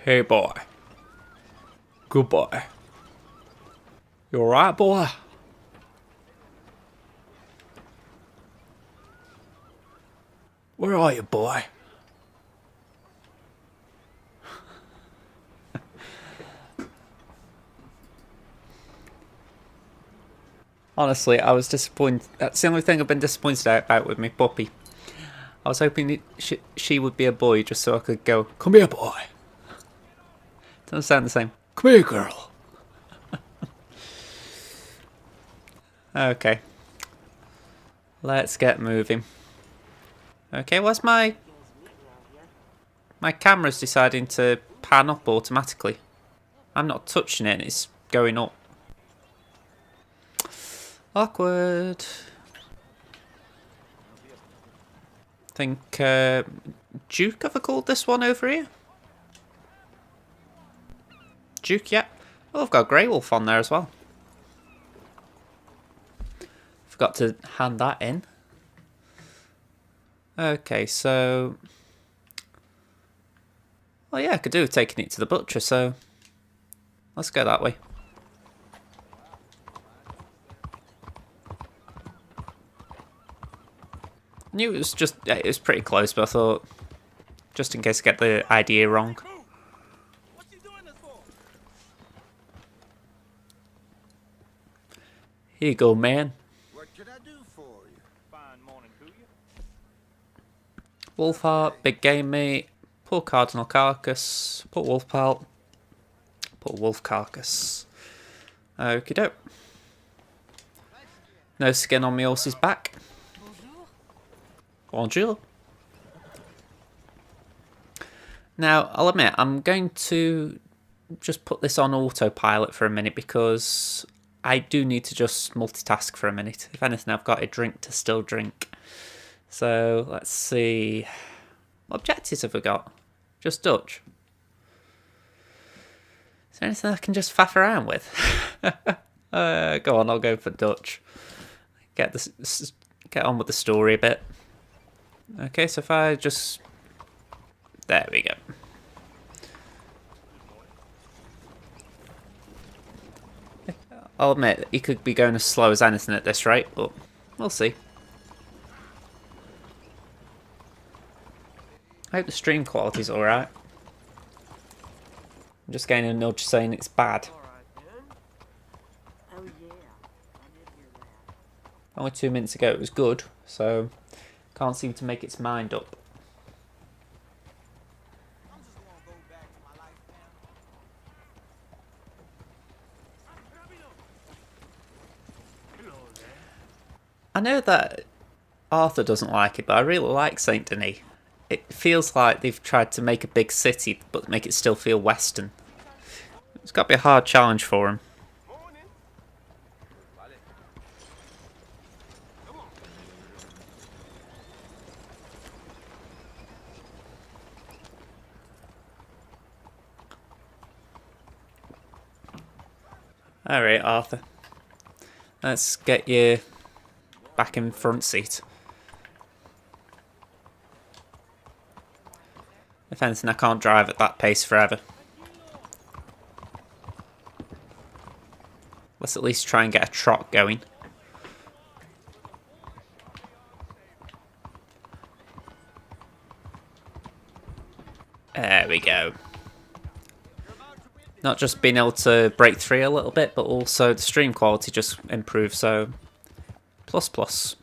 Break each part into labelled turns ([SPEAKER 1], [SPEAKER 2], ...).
[SPEAKER 1] Hey boy. Good boy. You alright, boy? Where are you, boy? Honestly, I was disappointed. That's the only thing I've been disappointed about with my puppy. I was hoping she would be a boy just so I could go, come here, boy. Doesn't sound the same. Come here, girl. Okay. Let's get moving. Okay, why's my camera's deciding to pan up automatically? I'm not touching it and it's going up. Awkward. Think Duke ever called this one over here? Duke, yeah. Oh, I've got Grey Wolf on there as well. Forgot to hand that in. Okay, so... well, yeah, I could do with taking it to the butcher, so... let's go that way. I knew it was just... it was pretty close, but I thought... just in case I get the idea wrong. Here you go, man.
[SPEAKER 2] What can I do for you?
[SPEAKER 3] Fine morning to you.
[SPEAKER 1] Wolf heart, big game meat, poor cardinal carcass, poor wolf pelt, poor wolf carcass. Okie doke. No skin on my horse's back. Bonjour. Now, I'll admit, I'm going to just put this on autopilot for a minute because I do need to just multitask for a minute. If anything, I've got a drink to still drink. So, let's see. What objectives have we got? Just Dutch. Is there anything I can just faff around with? Go on, I'll go for Dutch. Get on with the story a bit. Okay, so if I just... there we go. I'll admit, he could be going as slow as anything at this rate, but we'll see. I hope the stream quality's alright. I'm just getting a nudge saying it's bad. Only 2 minutes ago it was good, so can't seem to make its mind up. I know that Arthur doesn't like it, but I really like Saint Denis. It feels like they've tried to make a big city, but make it still feel western. It's got to be a hard challenge for him. Alright, Arthur. Let's get you back in front seat. If anything, I can't drive at that pace forever. Let's at least try and get a trot going. There we go. Not just being able to break through a little bit, but also the stream quality just improved, so plus plus.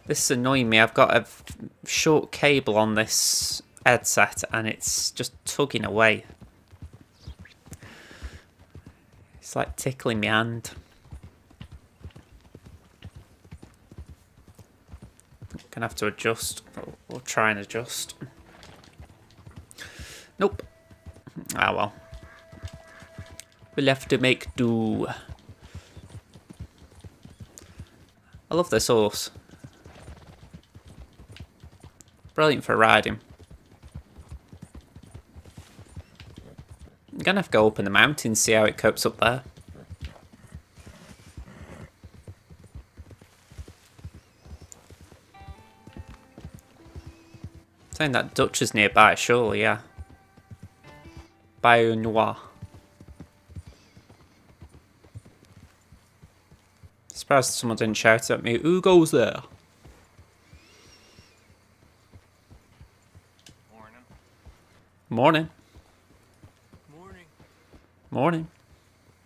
[SPEAKER 1] This is annoying me. I've got a short cable on this headset and it's just tugging away. It's like tickling my hand. Gonna have to adjust, or try and adjust. Nope. Ah well. We'll have to make do. I love this horse. Brilliant for riding. I'm gonna have to go up in the mountains, see how it copes up there. saying that Dutch is nearby, surely, yeah. Bayou Noir. Surprised someone didn't shout at me, who goes there?
[SPEAKER 3] Morning.
[SPEAKER 1] Morning.
[SPEAKER 3] Morning.
[SPEAKER 1] Morning.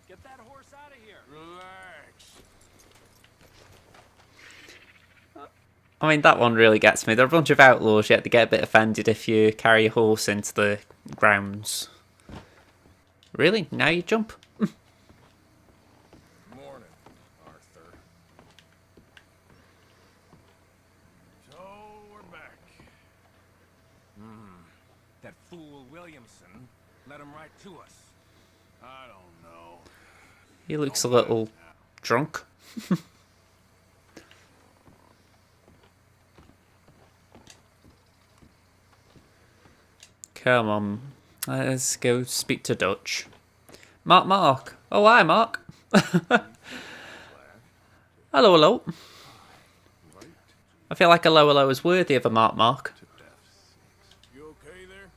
[SPEAKER 3] Get that horse out of here. Relax.
[SPEAKER 1] I mean, that one really gets me. They're a bunch of outlaws, yet they get a bit offended if you carry a horse into the grounds. Really? Now you jump?
[SPEAKER 2] Morning, Arthur.
[SPEAKER 3] So we're back. That fool Williamson let him right to us. I don't know.
[SPEAKER 1] He looks a little drunk. Come on. Let's go speak to Dutch. Mark. Oh, hi, Mark. Hello, hello. I feel like a hello is worthy of a Mark.
[SPEAKER 3] You okay there?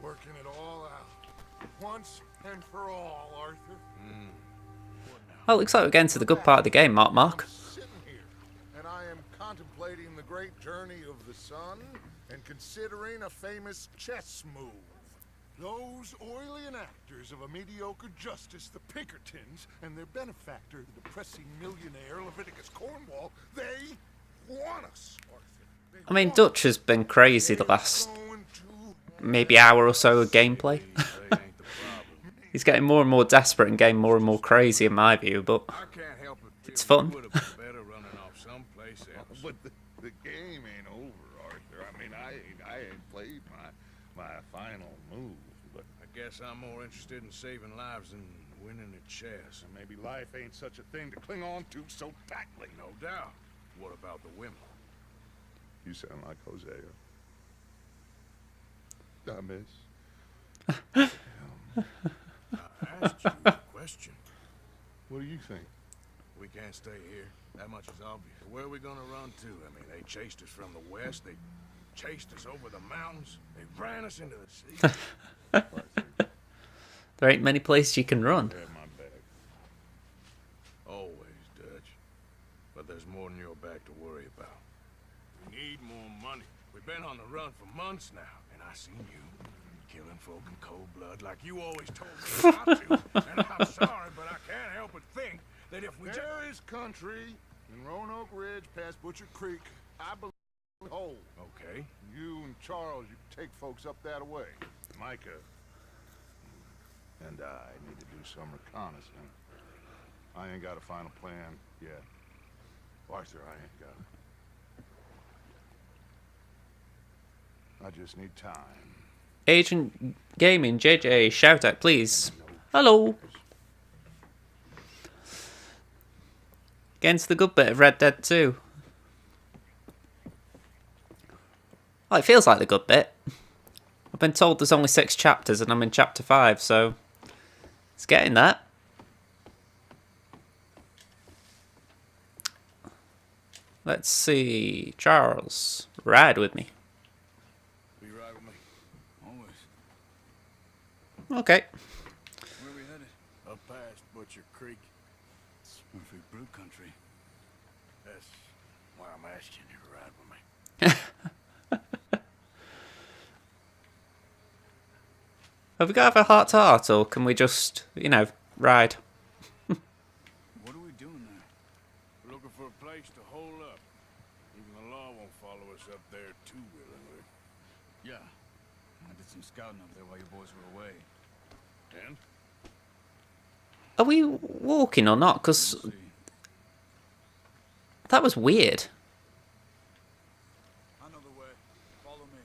[SPEAKER 2] Working it all out. Once and for all, Arthur.
[SPEAKER 1] Well, looks like we're getting to the good part of the game, Mark.
[SPEAKER 2] I'm sitting here, and I am contemplating the great journey of the sun and considering a famous chess move. Those oily enactors of a mediocre justice, the Pinkertons, and their benefactor, the depressing millionaire Leviticus Cornwall, they want us, Arthur. They
[SPEAKER 1] I mean,
[SPEAKER 2] want
[SPEAKER 1] Dutch has been crazy the
[SPEAKER 2] They're
[SPEAKER 1] last
[SPEAKER 2] going to-
[SPEAKER 1] maybe hour or so of gameplay. He's getting more and more desperate and getting more and more crazy in my view, but
[SPEAKER 4] I can't help it.
[SPEAKER 1] it's fun.
[SPEAKER 4] Would have been better running off someplace else.
[SPEAKER 2] But the game ain't over, Arthur. I mean, I ain't played my final move, but
[SPEAKER 4] I guess I'm more interested in saving lives than winning at chess.
[SPEAKER 2] maybe life ain't such a thing to cling on to so tightly.
[SPEAKER 4] No doubt. What about the women?
[SPEAKER 2] You sound like Hosea. I miss.
[SPEAKER 4] I asked you a question.
[SPEAKER 2] What do you think?
[SPEAKER 4] We can't stay here. That much is obvious. Where are we gonna run to? I mean, they chased us from the west. They chased us over the mountains. They ran us into the sea.
[SPEAKER 2] Arthur,
[SPEAKER 1] There ain't many places you can run.
[SPEAKER 2] have my back.
[SPEAKER 4] Always, Dutch. But there's more than your back to worry about. We need more money. We've been on the run for months now, and I seen you killing folk in cold blood like you always told me not to. And I'm sorry, but I can't help but think that if we just...
[SPEAKER 2] There is country in Roanoke Ridge past Butcher Creek. I believe whole.
[SPEAKER 4] Okay.
[SPEAKER 2] You and Charles, you take folks up that way. Micah and I need to do some reconnaissance. I ain't got a final plan yet. Arthur, I ain't got it. I just need time.
[SPEAKER 1] Agent Gaming, JJ, shout out, please. Hello. Getting to the good bit of Red Dead 2. Well, it feels like the good bit. I've been told there's only 6 chapters and I'm in chapter 5, so it's getting that. Let's see. Charles, ride with me.
[SPEAKER 4] Be right with me.
[SPEAKER 3] Always.
[SPEAKER 1] Okay.
[SPEAKER 3] Where are we headed?
[SPEAKER 4] Up past Butcher Creek.
[SPEAKER 3] It's Murphy Brew country.
[SPEAKER 4] That's why I'm asking you to ride with me.
[SPEAKER 1] Have we got to have a heart-to-heart, or can we just, ride?
[SPEAKER 3] What are we doing there?
[SPEAKER 4] We're looking for a place to hole up. Even the law won't follow us up there too willingly.
[SPEAKER 3] Yeah. I did some scouting up there while you boys were away.
[SPEAKER 4] And?
[SPEAKER 1] Are we walking or not? Because
[SPEAKER 3] We'll see.
[SPEAKER 1] that was weird.
[SPEAKER 3] I know the way. Follow me.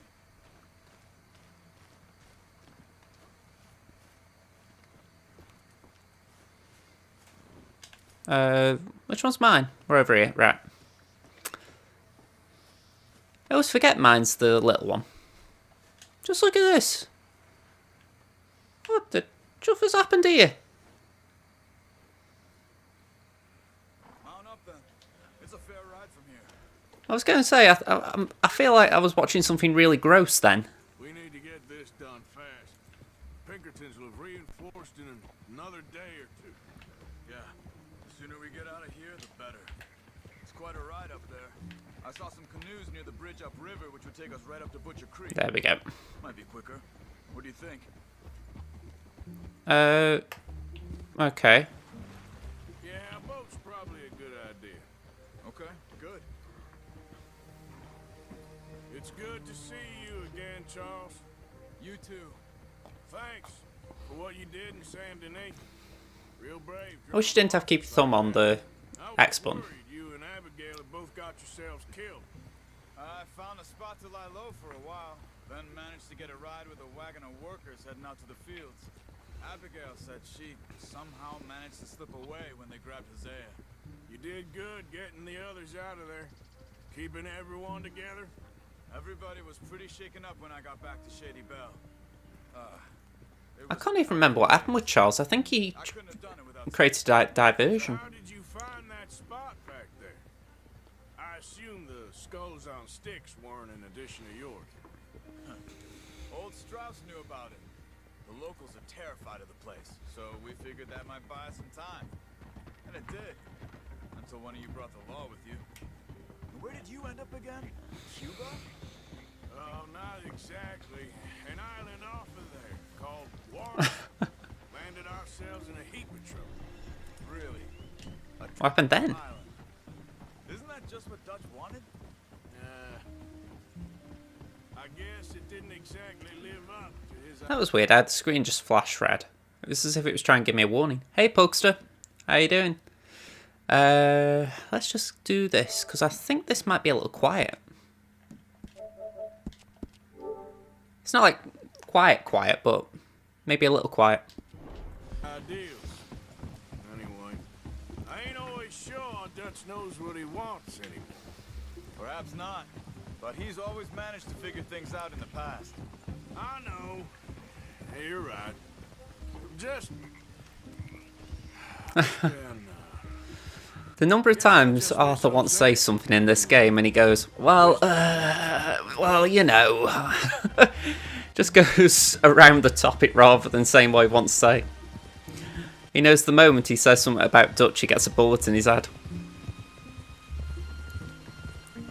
[SPEAKER 1] Which one's mine? We're over here, right. I always forget mine's the little one. Just look at this. What the chuff has happened here?
[SPEAKER 3] Mount up then. It's a fair ride from here.
[SPEAKER 1] I was going to say, I feel like I was watching something really gross then.
[SPEAKER 4] We need to get this done fast. Pinkertons will have reinforced in another day or two.
[SPEAKER 5] Yeah, the sooner we get out of here, the better. It's quite a ride up there. I saw some canoes near the bridge upriver, which would take us right up to Butcher Creek.
[SPEAKER 1] There we go.
[SPEAKER 5] Might be quicker. What do you think?
[SPEAKER 1] Okay.
[SPEAKER 4] Yeah, a boat's probably a good idea.
[SPEAKER 5] Okay, good.
[SPEAKER 4] It's good to see you again, Charles.
[SPEAKER 5] You too.
[SPEAKER 4] Thanks for what you did in Saint Denis. Real brave.
[SPEAKER 1] I wish you didn't have to keep your thumb on the
[SPEAKER 4] I
[SPEAKER 1] X
[SPEAKER 4] was
[SPEAKER 1] button.
[SPEAKER 4] worried you and Abigail had both got yourselves killed.
[SPEAKER 5] I found a spot to lie low for a while, then managed to get a ride with a wagon of workers heading out to the fields. Abigail said she somehow managed to slip away when they grabbed Hosea.
[SPEAKER 4] You did good getting the others out of there. Keeping everyone together.
[SPEAKER 5] Everybody was pretty shaken up when I got back to Shady Belle.
[SPEAKER 1] I can't even remember what happened with Charles. I think he
[SPEAKER 5] I couldn't have done it without
[SPEAKER 1] created diversion.
[SPEAKER 4] How did you find that spot back there? I assume the skulls on sticks weren't an addition of yours.
[SPEAKER 5] Old Strauss knew about it. The locals are terrified of the place, so we figured that might buy us some time. And it did. Until one of you brought the law with you. Where did you end up again? Cuba?
[SPEAKER 4] Oh, not exactly. An island off of there called Guarma. Landed ourselves in a heap of trouble.
[SPEAKER 5] Really?
[SPEAKER 1] What happened then?
[SPEAKER 5] Island. Isn't that just what Dutch wanted?
[SPEAKER 4] I guess it didn't exactly live up to his...
[SPEAKER 1] That was weird. I had the screen just flash red. It was as if it was trying to give me a warning. Hey, Pugster. How you doing? Let's just do this, because I think this might be a little quiet. It's not like quiet, but maybe a little quiet.
[SPEAKER 4] Ideals. Anyway, I ain't always sure Dutch knows what he wants anymore.
[SPEAKER 5] Perhaps not. But he's always managed to figure things out in the past.
[SPEAKER 4] I know. Hey, you're right. Just... yeah, no.
[SPEAKER 1] The number of times Arthur wants to say something in this game and he goes, well, you know. Just goes around the topic rather than saying what he wants to say. He knows the moment he says something about Dutch, he gets a bullet in his head.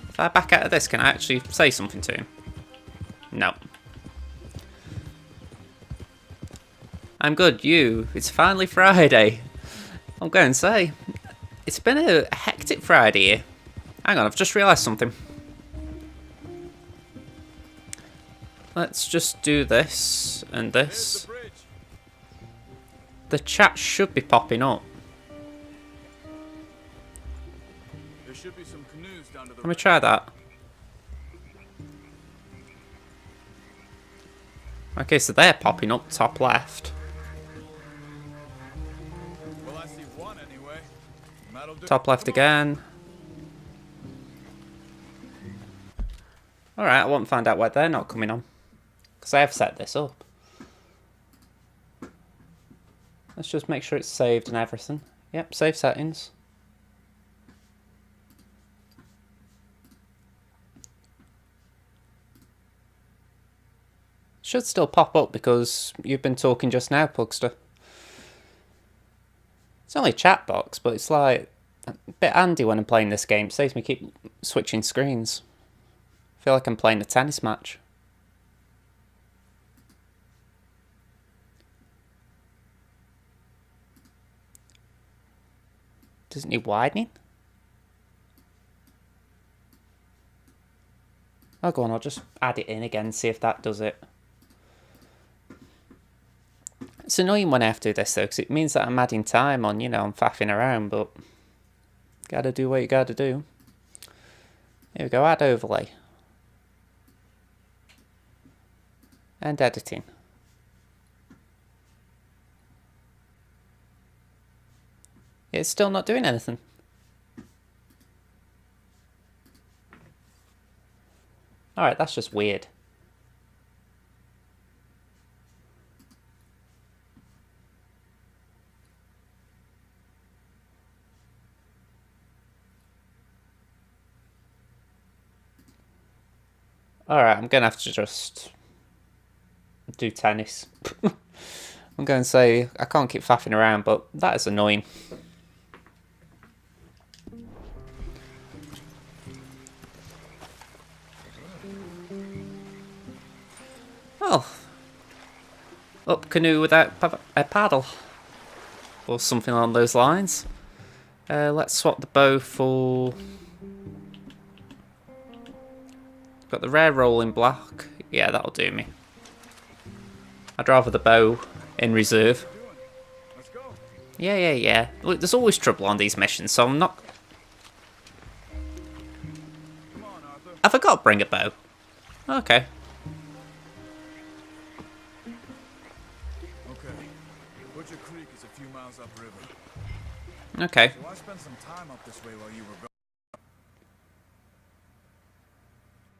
[SPEAKER 1] If I back out of this, can I actually say something to him? No. I'm good, you. It's finally Friday. I'm going to say, it's been a hectic Friday here. Hang on, I've just realised something. Let's just do this and
[SPEAKER 5] There's
[SPEAKER 1] this.
[SPEAKER 5] the bridge.
[SPEAKER 1] The chat should be popping up.
[SPEAKER 5] There should be some canoes down to the
[SPEAKER 1] Let me try that. Okay, so they're popping up top left.
[SPEAKER 5] Well, I see one anyway. That'll do.
[SPEAKER 1] Top left
[SPEAKER 5] Come on.
[SPEAKER 1] again. Alright, I won't find out why they're not coming on. Because I have set this up. Let's just make sure it's saved and everything. Yep, save settings. Should still pop up because you've been talking just now, Pugster. It's only a chat box, but it's like a bit handy when I'm playing this game. It saves me keep switching screens. I feel like I'm playing a tennis match. Does it need widening? Oh, go on, I'll just add it in again, see if that does it. It's annoying when I have to do this though, because it means that I'm adding time on, you know, I'm faffing around, but gotta do what you gotta do. Here we go, add overlay. And editing. It's still not doing anything. Alright, that's just weird. Alright, I'm going to have to just do tennis. I'm going to say I can't keep faffing around, but that is annoying. Well, up canoe without a paddle. Or something along those lines. Let's swap the bow for... Got the rare rolling block. Yeah, that'll do me. I'd rather the bow in reserve.
[SPEAKER 5] Let's go.
[SPEAKER 1] Yeah. Look, there's always trouble on these missions, so I'm not...
[SPEAKER 5] Come on, Arthur.
[SPEAKER 1] I forgot to bring a bow. Okay.
[SPEAKER 5] Okay. Butcher Creek is a few miles upriver.
[SPEAKER 1] Okay.
[SPEAKER 5] So I spent some time up this way while you were gone.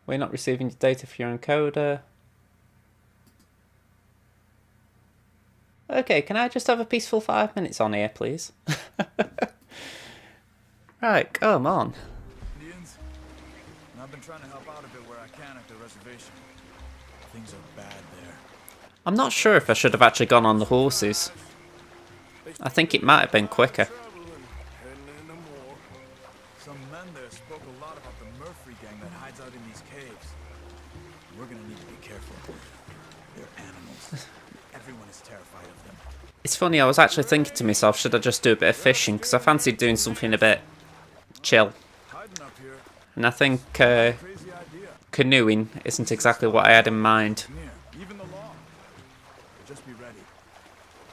[SPEAKER 1] We're not receiving your data for your encoder. Okay, can I just have a peaceful 5 minutes on here, please? Right, come on.
[SPEAKER 5] Indians, and I've been trying to help out a bit where I can at the reservation. Things are bad there.
[SPEAKER 1] I'm not sure if I should have actually gone on the horses. I think it might have been quicker.
[SPEAKER 5] Some men there spoke a lot about the Murphy gang that hides out in these caves. We're gonna need to be careful. They're animals. Everyone is terrified of them.
[SPEAKER 1] It's funny, I was actually thinking to myself, should I just do a bit of fishing? Because I fancied doing something a bit chill.
[SPEAKER 5] Hiding up here,
[SPEAKER 1] And I think
[SPEAKER 5] crazy idea.
[SPEAKER 1] canoeing isn't exactly what I had in mind.
[SPEAKER 5] Near, even the law. Just be ready.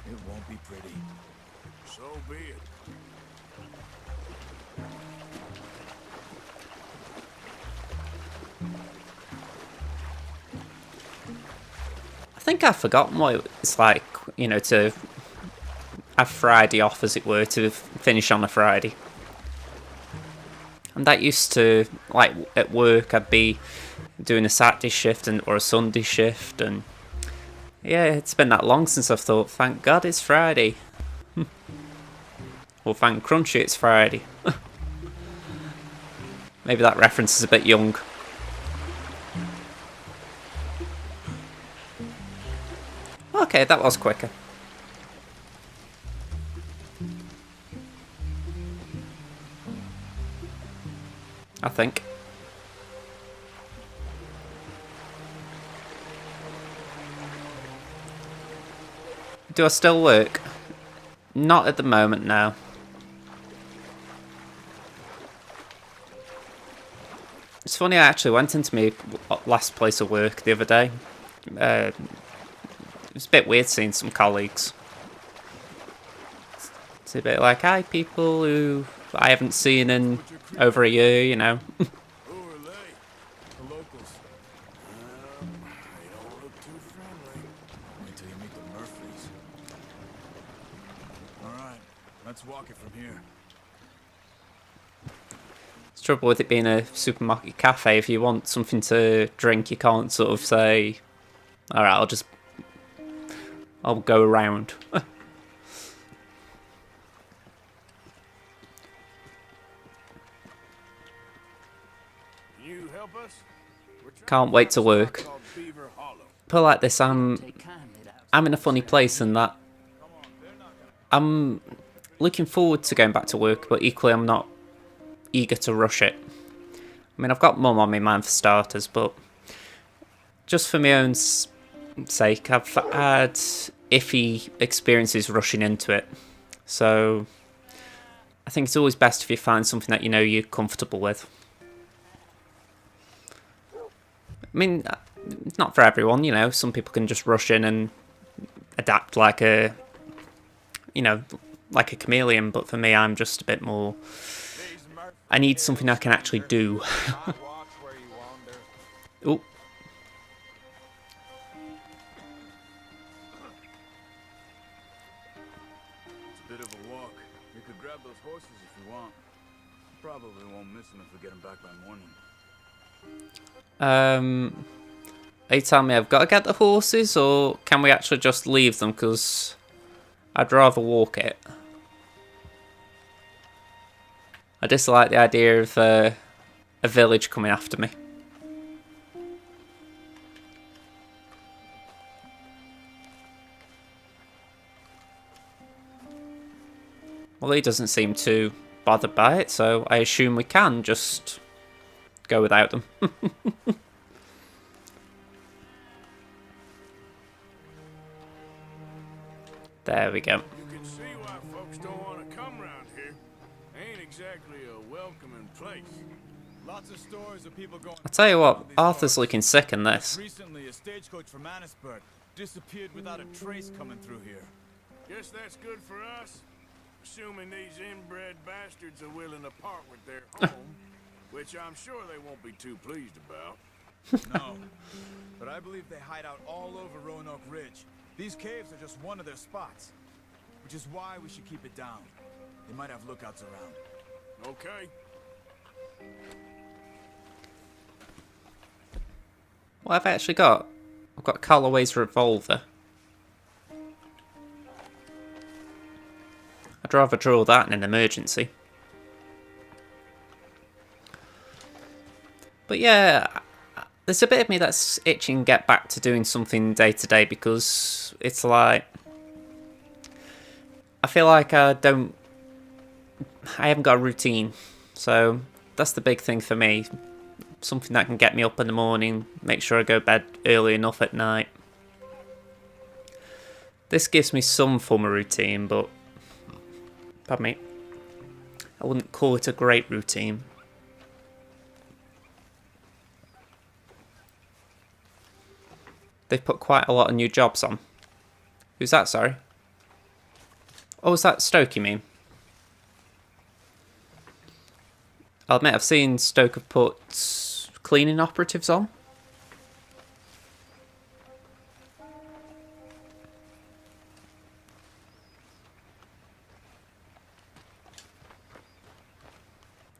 [SPEAKER 5] It won't be pretty.
[SPEAKER 4] So be it.
[SPEAKER 1] I think I've forgotten what it's like, you know, to have Friday off, as it were, to finish on a Friday. And that used to, like, at work, I'd be doing a Saturday shift or a Sunday shift, and yeah, it's been that long since I've thought, thank God it's Friday. Or thank Crunchy it's Friday. Maybe that reference is a bit young. Okay, that was quicker. I think. Do I still work? Not at the moment now. It's funny, I actually went into my last place of work the other day. It was a bit weird seeing some colleagues. It's a bit like, hi people who I haven't seen in over a year, you know.
[SPEAKER 4] Who are they?
[SPEAKER 5] The locals.
[SPEAKER 4] They don't look too friendly.
[SPEAKER 5] Wait till you meet the Murphys. Alright, let's walk it from here.
[SPEAKER 1] It's trouble with it being a supermarket cafe. If you want something to drink, you can't sort of say, alright, I'll go around.
[SPEAKER 4] Can you help us? We're trying
[SPEAKER 1] Can't
[SPEAKER 4] to
[SPEAKER 1] wait
[SPEAKER 4] find
[SPEAKER 1] to
[SPEAKER 4] a spot
[SPEAKER 1] work.
[SPEAKER 4] called Beaver Hollow.
[SPEAKER 1] Put it like this, I'm in a funny place in that I'm looking forward to going back to work, but equally I'm not eager to rush it. I mean, I've got Mum on my mind for starters, but just for my own sake, I've had iffy experiences rushing into it. So I think it's always best if you find something that you know you're comfortable with. I mean, it's not for everyone, you know. Some people can just rush in and adapt like a, you know, like a chameleon. But for me, I'm just a bit more... I need something I can actually do. Oh.
[SPEAKER 5] It's a bit of a walk. You could grab those horses if you want. Probably won't miss them if we get them back by morning.
[SPEAKER 1] Are you telling me I've got to get the horses, or can we actually just leave them? Because I'd rather walk it. I dislike the idea of a village coming after me. Well, he doesn't seem too bothered by it, so I assume we can just go without them. There we go.
[SPEAKER 4] You can see why folks don't want to come around here. Ain't exactly a welcoming place.
[SPEAKER 5] Lots of stories of people going.
[SPEAKER 1] I'll tell you what,
[SPEAKER 5] around these
[SPEAKER 1] Arthur's
[SPEAKER 5] parts.
[SPEAKER 1] looking sick in this.
[SPEAKER 5] Recently, a stagecoach from Annisburg disappeared without a trace coming through here.
[SPEAKER 4] Guess that's good for us. Assuming these inbred bastards are willing to part with their home, which I'm sure they won't be too pleased about.
[SPEAKER 5] No, but I believe they hide out all over Roanoke Ridge. These caves are just one of their spots, which is why we should keep it down. They might have lookouts around.
[SPEAKER 4] Okay.
[SPEAKER 1] What have I actually got? I've got Callaway's revolver. I'd rather draw that in an emergency. But yeah, there's a bit of me that's itching to get back to doing something day to day, because it's like, I feel like I haven't got a routine. So that's the big thing for me. Something that can get me up in the morning, make sure I go to bed early enough at night. This gives me some form of routine, but pardon me, I wouldn't call it a great routine. They've put quite a lot of new jobs on. Who's that, sorry? Oh, is that Stoke, you mean? I'll admit, I've seen Stoke have put cleaning operatives on.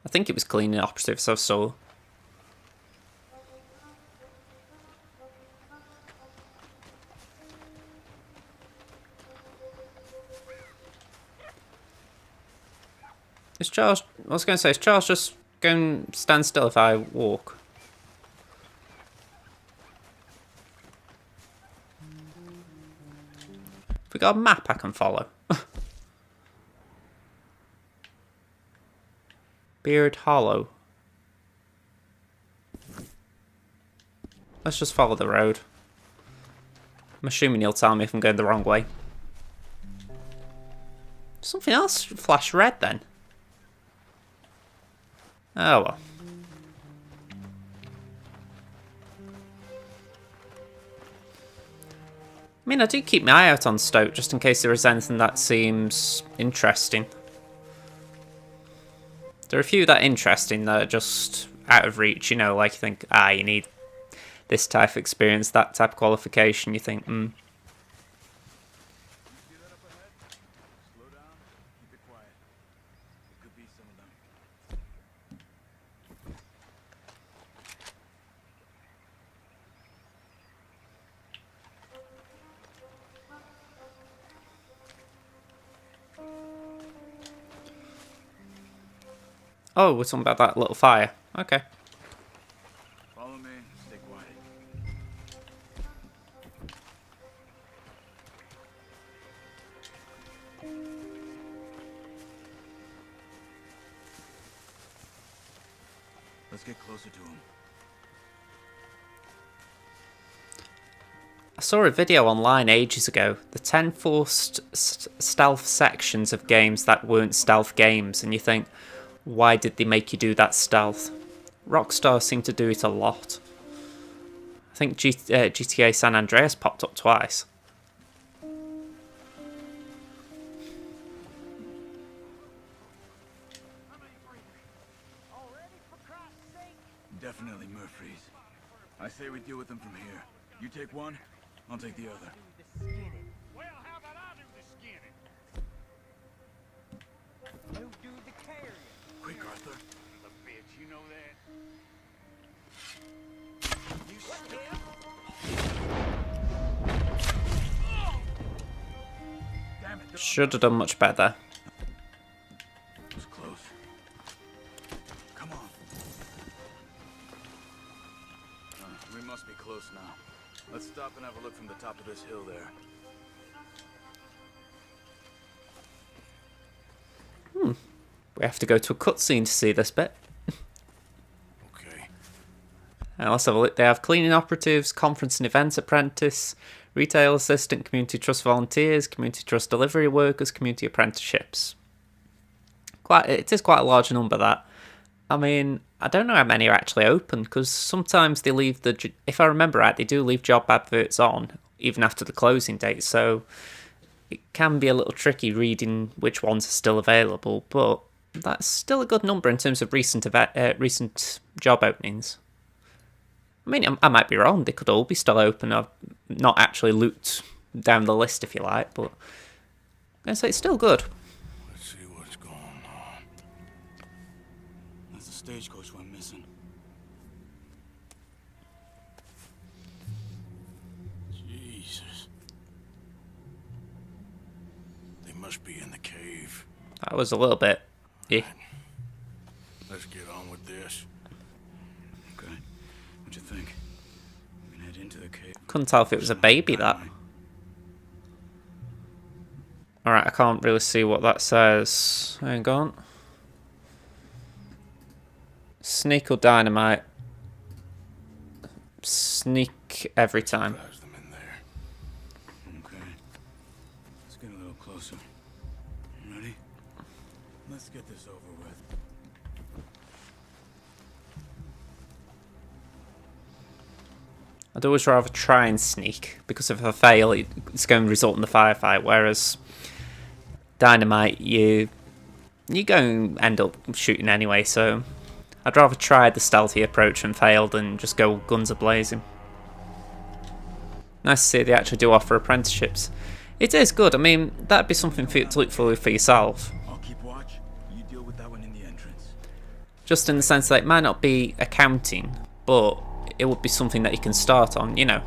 [SPEAKER 1] I think it was cleaning operatives I saw. Is Charles... I was going to say, is Charles just going to stand still if I walk? Have we got a map I can follow? Beard Hollow. Let's just follow the road. I'm assuming he'll tell me if I'm going the wrong way. Something else flashed red then. Oh well. I mean, I do keep my eye out on Stoke just in case there is anything that seems interesting. There are a few that are interesting that are just out of reach, you know, like you think, you need this type of experience, that type of qualification, you think,
[SPEAKER 5] See that up ahead? Slow down, keep it quiet. It could be some of them.
[SPEAKER 1] Oh, we're talking about that little fire. Okay.
[SPEAKER 5] Follow me, stay quiet. Let's get closer to him.
[SPEAKER 1] I saw a video online ages ago, the 10 forced stealth sections of games that weren't stealth games, and you think, why did they make you do that stealth? Rockstar seem to do it a lot. I think GTA San Andreas popped up twice.
[SPEAKER 5] Definitely Murphy's. I say we deal with them from here. You take one, I'll take the other.
[SPEAKER 4] Well, how about I do the skinning?
[SPEAKER 6] You do the carrying.
[SPEAKER 5] Quick, Arthur.
[SPEAKER 4] The bitch, you know that?
[SPEAKER 5] You Damn it.
[SPEAKER 1] Should have done much better.
[SPEAKER 5] It was close. Come on. We must be close now. Let's stop and have a look from the top of this hill there.
[SPEAKER 1] We have to go to a cutscene to see this bit.
[SPEAKER 4] Okay.
[SPEAKER 1] Let's have a look. They have cleaning operatives, conference and events apprentice, retail assistant, community trust volunteers, community trust delivery workers, community apprenticeships. It is quite a large number, that. I mean, I don't know how many are actually open, because sometimes they leave if I remember right, they do leave job adverts on even after the closing date, so it can be a little tricky reading which ones are still available, but that's still a good number in terms of recent job openings. I mean, I might be wrong. They could all be still open. I've not actually looked down the list, if you like, but I'm going to say it's still good.
[SPEAKER 4] Let's see what's going on.
[SPEAKER 7] There's the stagecoach went missing.
[SPEAKER 4] Jesus. They must be in the cave.
[SPEAKER 1] That was a little bit...
[SPEAKER 4] Let's get on with this.
[SPEAKER 7] Okay. What'd you think? We can head into the cave.
[SPEAKER 1] Couldn't tell if it was a baby, that. Alright, I can't really see what that says. Hang on. Sneak or dynamite? Sneak every time.
[SPEAKER 4] Drives them in there.
[SPEAKER 7] Okay. Let's get a little closer. Ready? Let's get this over with.
[SPEAKER 1] I'd always rather try and sneak, because if I fail, it's going to result in the firefight, whereas dynamite, you're going to end up shooting anyway, so I'd rather try the stealthy approach and fail than just go guns a-blazing. Nice to see they actually do offer apprenticeships. It is good. I mean, that'd be something to look for yourself.
[SPEAKER 7] I'll keep watch. You deal with that one in the entrance.
[SPEAKER 1] Just in the sense that it might not be accounting, but it would be something that you can start on, you know.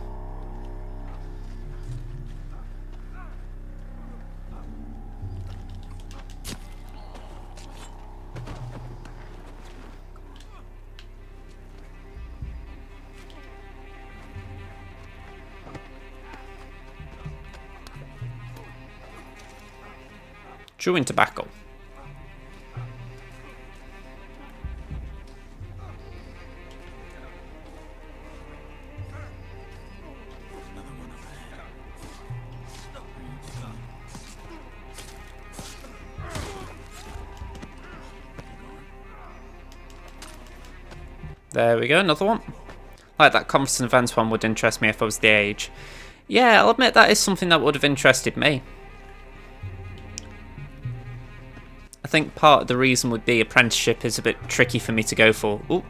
[SPEAKER 1] Chewing tobacco.
[SPEAKER 7] Another one up ahead.
[SPEAKER 1] There we go, another one. Like that conference and events one would interest me if I was the age. Yeah, I'll admit that is something that would have interested me. I think part of the reason would be apprenticeship is a bit tricky for me to go for. Ooh.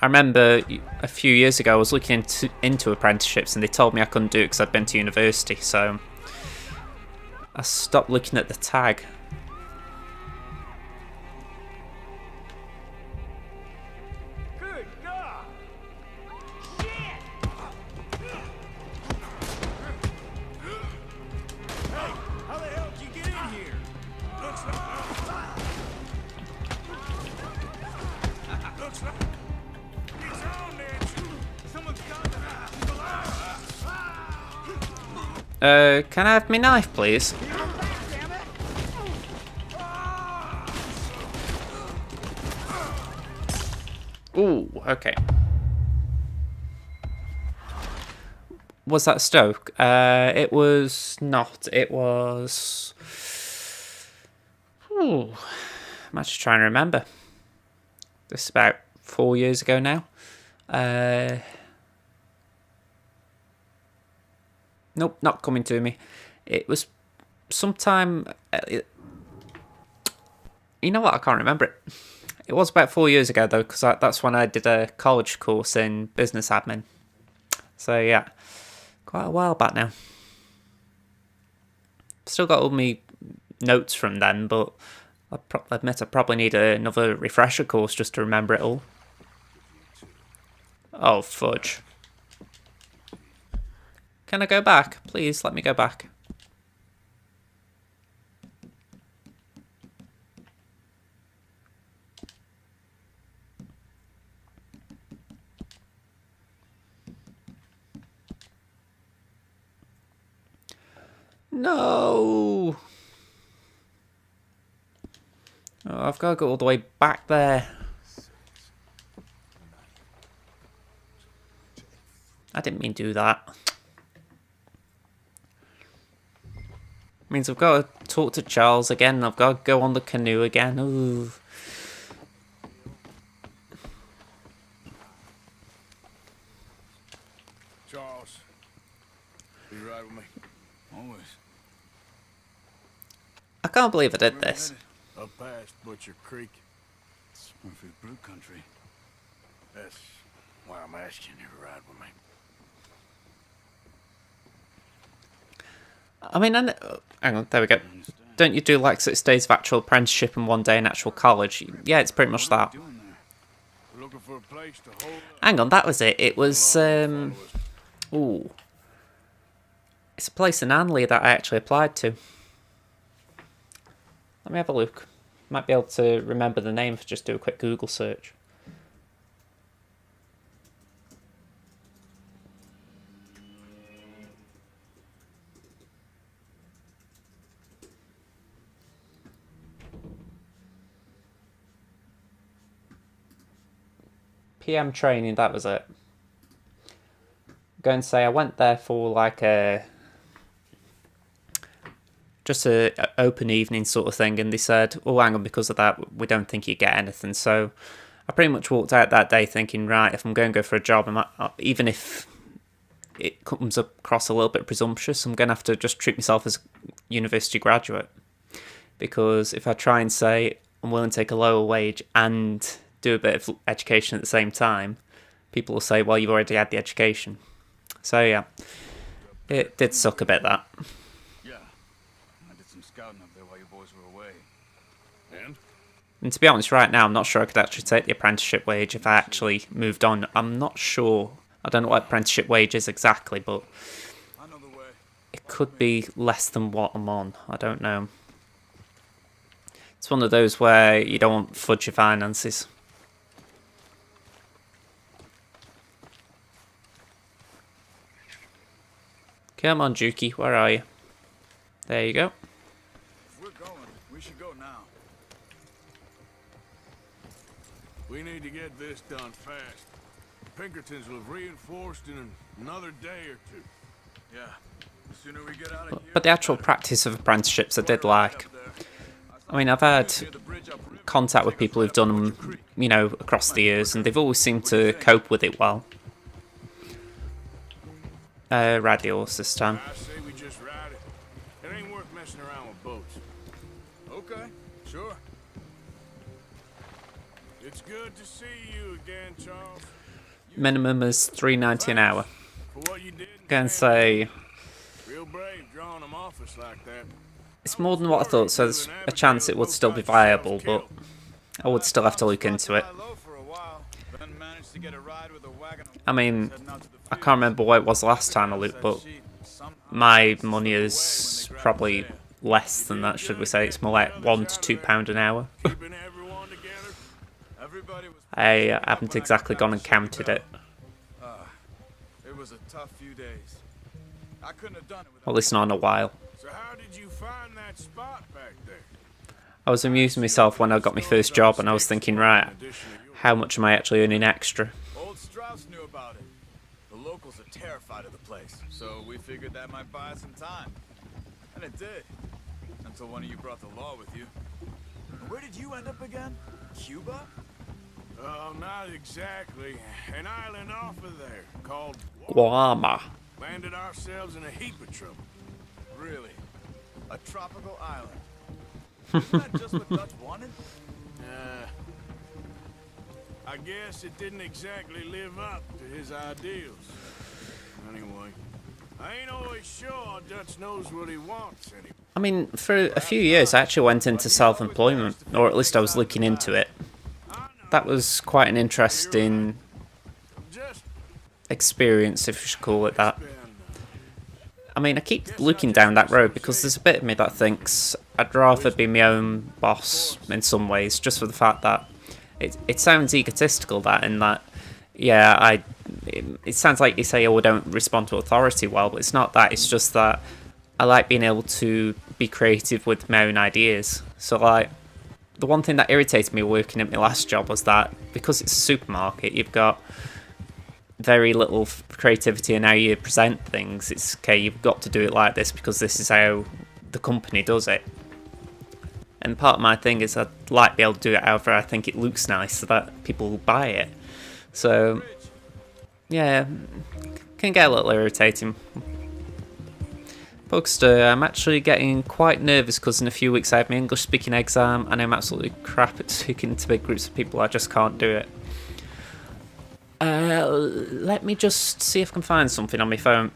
[SPEAKER 1] I remember a few years ago I was looking into apprenticeships and they told me I couldn't do it because I'd been to university, so I stopped looking at the tag.
[SPEAKER 6] Good God!
[SPEAKER 3] How the hell did you get in here? Looks like... Looks like... It's on there! Someone's got the...
[SPEAKER 1] Can I have my knife, please? Ooh, okay. Was that Stoke? It was not. It was... Ooh. I'm actually trying to remember. This is about 4 years ago now. Nope, not coming to me. It was sometime... you know what? I can't remember it. It was about 4 years ago, though, because that's when I did a college course in business admin. So, yeah. Quite a while back now. Still got all my notes from then, but I'll admit I probably need another refresher course just to remember it all. Oh, fudge. Can I go back? Please, let me go back. No! Oh, I've got to go all the way back there. I didn't mean to do that. Means I've got to talk to Charles again. I've got to go on the canoe again. Ooh.
[SPEAKER 4] Charles, you ride with me?
[SPEAKER 7] Always.
[SPEAKER 1] I can't believe I did this.
[SPEAKER 4] Up past Butcher Creek.
[SPEAKER 7] It's perfect brute country.
[SPEAKER 4] That's why I'm asking you to ride with me.
[SPEAKER 1] I mean, hang on, there we go. Don't you do like 6 days of actual apprenticeship and 1 day in actual college? Yeah, it's pretty much that.
[SPEAKER 7] Doing there.
[SPEAKER 4] We're looking for a place to hold up.
[SPEAKER 1] Hang on, that was it. It was, ooh. It's a place in Anley that I actually applied to. Let me have a look. Might be able to remember the name if I just do a quick Google search. PM training, that was it. I'm going to say I went there for like just a open evening sort of thing, and they said, oh, hang on, because of that we don't think you get anything. So I pretty much walked out that day thinking, right, if I'm going to go for a job, even if it comes across a little bit presumptuous, I'm going to have to just treat myself as a university graduate, because if I try and say I'm willing to take a lower wage and do a bit of education at the same time, people will say, well, you've already had the education. So yeah, it did suck a bit, that.
[SPEAKER 7] Yeah. I did some scouting up there while you boys were away.
[SPEAKER 1] And to be honest, right now, I'm not sure I could actually take the apprenticeship wage if I actually moved on. I'm not sure. I don't know what apprenticeship wage is exactly, but
[SPEAKER 5] I know the way.
[SPEAKER 1] it could be less than what I'm on. I don't know. It's one of those where you don't want to fudge your finances. Come on, Juki, where are you? There you go.
[SPEAKER 5] If we're going, we should go now.
[SPEAKER 4] We need to get this done fast. Pinkertons will have reinforced in another day or two.
[SPEAKER 5] Yeah. The sooner we get out of here.
[SPEAKER 1] But the actual practice of apprenticeships I did like. I mean, I've had contact with people who've done them, you know, across the years, and they've always seemed to cope with it well. Ride the horse this time.
[SPEAKER 4] I say we just ride it. It ain't worth messing around with boats.
[SPEAKER 5] Okay, sure.
[SPEAKER 4] It's good to see you again, Charles.
[SPEAKER 1] Minimum is $3.90 an hour.
[SPEAKER 4] For what you did.
[SPEAKER 1] Can say
[SPEAKER 4] Real brave drawing them off us like that.
[SPEAKER 1] it's more than what I thought, so there's a chance it would still be viable, but I would still have to look into it. I mean, I can't remember what it was last time I looked, but my money is probably less than that, should we say. It's more like £1 to £2 an hour.
[SPEAKER 4] Keeping everyone together.
[SPEAKER 1] I haven't exactly gone and counted it.
[SPEAKER 5] It was a tough few days. I couldn't have done it without.
[SPEAKER 1] At least not in a while.
[SPEAKER 4] So how did you find that spot back there?
[SPEAKER 1] I was amusing myself when I got my first job, and I was thinking, right, how much am I actually earning extra?
[SPEAKER 5] Old Strauss knew about it. The locals are terrified of the place, so we figured that might buy us some time. And it did. Until one of you brought the law with you. Where did you end up again? Cuba?
[SPEAKER 4] Oh, not exactly. An island off of there called
[SPEAKER 1] Guarma.
[SPEAKER 4] Landed ourselves in a heap of trouble.
[SPEAKER 5] Really? A tropical island? Isn't that just what Dutch wanted?
[SPEAKER 4] I guess it didn't exactly live up to his ideals. Anyway, I ain't always sure Dutch knows what he wants anymore.
[SPEAKER 1] I mean, for a few years I actually went into self-employment, or at least I was looking into it. That was quite an interesting
[SPEAKER 4] Just
[SPEAKER 1] experience, if you should call it that. I mean, I keep looking down that road because there's a bit of me that thinks I'd rather be my own boss in some ways, just for the fact that it sounds egotistical, that, in that, yeah, it sounds like you say, oh, we don't respond to authority well, but it's not that, it's just that I like being able to be creative with my own ideas. So like, the one thing that irritated me working at my last job was that because it's a supermarket, you've got very little creativity in how you present things. It's okay, you've got to do it like this because this is how the company does it. And part of my thing is I'd like to be able to do it however I think it looks nice so that people will buy it. So, yeah, can get a little irritating. But I'm actually getting quite nervous because in a few weeks I have my English speaking exam and I'm absolutely crap at speaking to big groups of people. I just can't do it. Let me just see if I can find something on my phone.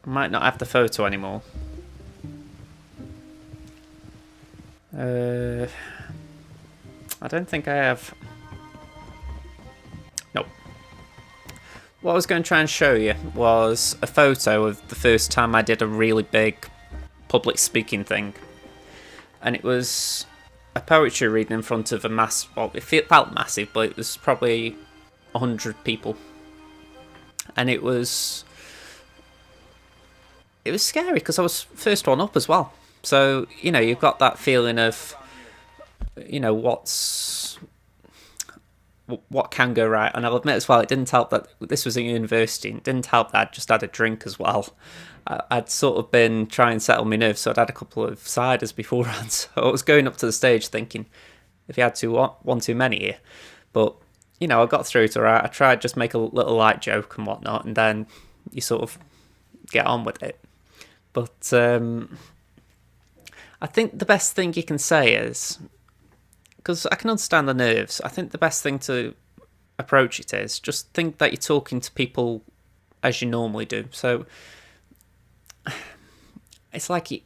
[SPEAKER 1] I might not have the photo anymore. I don't think I have. Nope. What I was going to try and show you was a photo of the first time I did a really big public speaking thing. And it was a poetry reading in front of a mass. Well, it felt massive, but it was probably 100 people. And it was scary because I was first one up as well. So, you know, you've got that feeling of, you know, what can go right. And I'll admit as well, it didn't help that this was a university. It didn't help that I'd just had a drink as well. I'd sort of been trying to settle my nerves, so I'd had a couple of ciders beforehand. So I was going up to the stage thinking, if you had one too many here. But, you know, I got through it all right. I tried just make a little light joke and whatnot, and then you sort of get on with it. But I think the best thing you can say is, because I can understand the nerves, I think the best thing to approach it is just think that you're talking to people as you normally do. So it's like you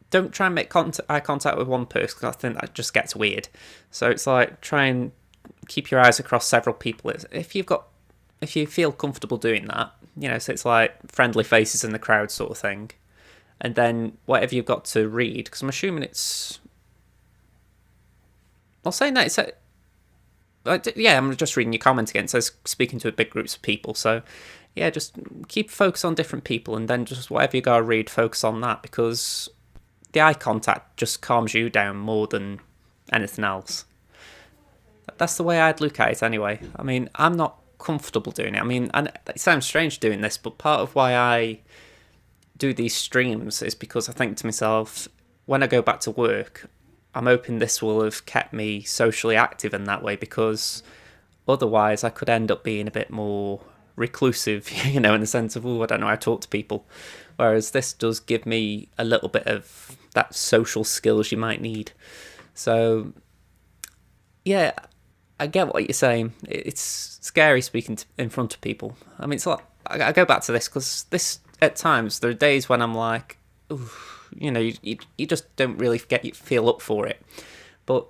[SPEAKER 1] don't try and make eye contact with one person because I think that just gets weird. So it's like try and keep your eyes across several people. If you feel comfortable doing that, you know, so it's like friendly faces in the crowd sort of thing. And then whatever you've got to read, because I'm assuming it's... Well, saying that, yeah, I'm just reading your comment again. It says speaking to big groups of people. So, yeah, just keep focus on different people and then just whatever you got to read, focus on that because the eye contact just calms you down more than anything else. That's the way I'd look at it anyway. I mean, I'm not comfortable doing it. I mean, and it sounds strange doing this, but part of why I do these streams is because I think to myself, when I go back to work, I'm hoping this will have kept me socially active in that way because otherwise I could end up being a bit more reclusive, you know, in the sense of, I don't know how to talk to people. Whereas this does give me a little bit of that social skills you might need. So, yeah, I get what you're saying. It's scary speaking in front of people. I mean, it's like, I go back to this because this, at times, there are days when I'm like, ooh, you know, you just don't really feel up for it. But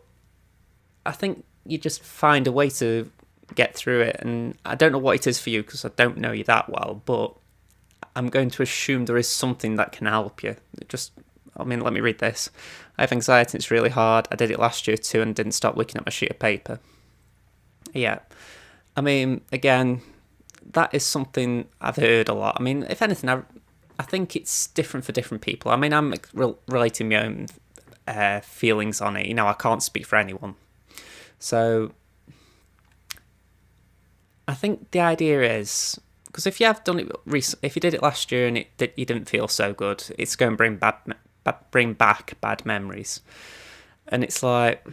[SPEAKER 1] I think you just find a way to get through it. And I don't know what it is for you because I don't know you that well, but I'm going to assume there is something that can help you. Let me read this. I have anxiety, it's really hard. I did it last year too and didn't stop looking at my sheet of paper. Yeah. I mean, again, that is something I've heard a lot. I mean, if anything, I think it's different for different people. I mean, I'm relating my own feelings on it. You know, I can't speak for anyone. So I think the idea is, because if you have done it if you did it last year and you didn't feel so good, it's going to bring back bad memories. And it's like,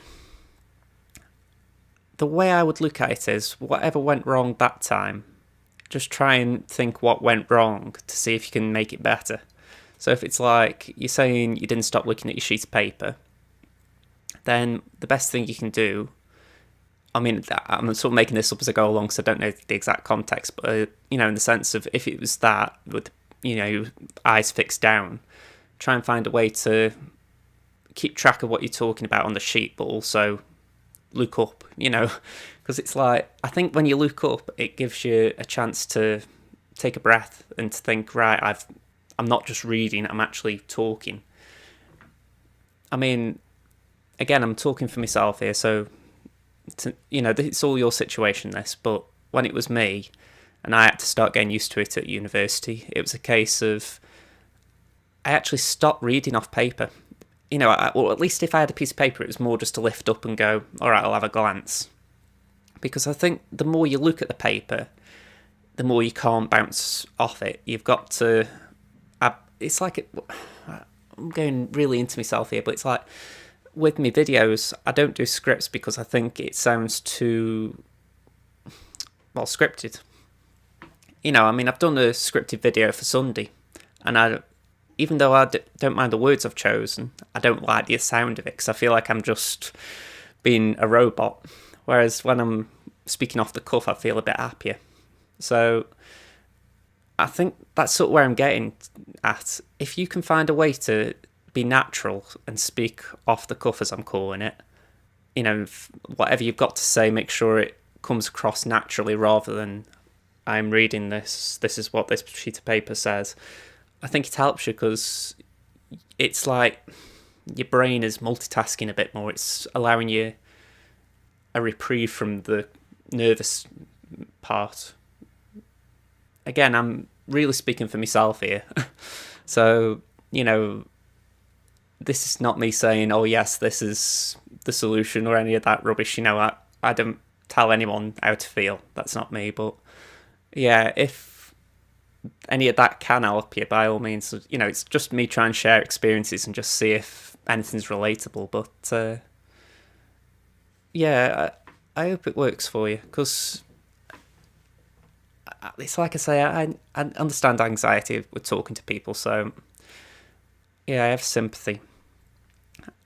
[SPEAKER 1] the way I would look at it is, whatever went wrong that time, just try and think what went wrong to see if you can make it better. So if it's like you're saying you didn't stop looking at your sheet of paper, then the best thing you can do, I mean, I'm sort of making this up as I go along because I don't know the exact context, but, you know, in the sense of if it was that with, you know, your eyes fixed down, try and find a way to keep track of what you're talking about on the sheet, but also look up, you know, because it's like, I think when you look up, it gives you a chance to take a breath and to think, right, I'm not just reading, I'm actually talking. I mean, again, I'm talking for myself here, so it's all your situation, this, but when it was me, and I had to start getting used to it at university, it was a case of I actually stopped reading off paper. Or at least if I had a piece of paper, it was more just to lift up and go, all right, I'll have a glance. Because I think the more you look at the paper, the more you can't bounce off it. You've got to... It's like... I'm going really into myself here, but it's like with me videos, I don't do scripts because I think it sounds too, scripted. I've done a scripted video for Sunday, and even though I don't mind the words I've chosen, I don't like the sound of it because I feel like I'm just being a robot. Whereas when I'm speaking off the cuff, I feel a bit happier. So I think that's sort of where I'm getting at. If you can find a way to be natural and speak off the cuff, as I'm calling it, whatever you've got to say, make sure it comes across naturally rather than I'm reading this is what this sheet of paper says. I think it helps you because it's like your brain is multitasking a bit more. It's allowing you a reprieve from the nervous part. Again, I'm really speaking for myself here. So, this is not me saying, oh yes, this is the solution or any of that rubbish. I don't tell anyone how to feel. That's not me. But yeah, if any of that can help you, by all means, it's just me trying to share experiences and just see if anything's relatable. But yeah, I hope it works for you because it's like I say, I understand anxiety with talking to people, so yeah, I have sympathy.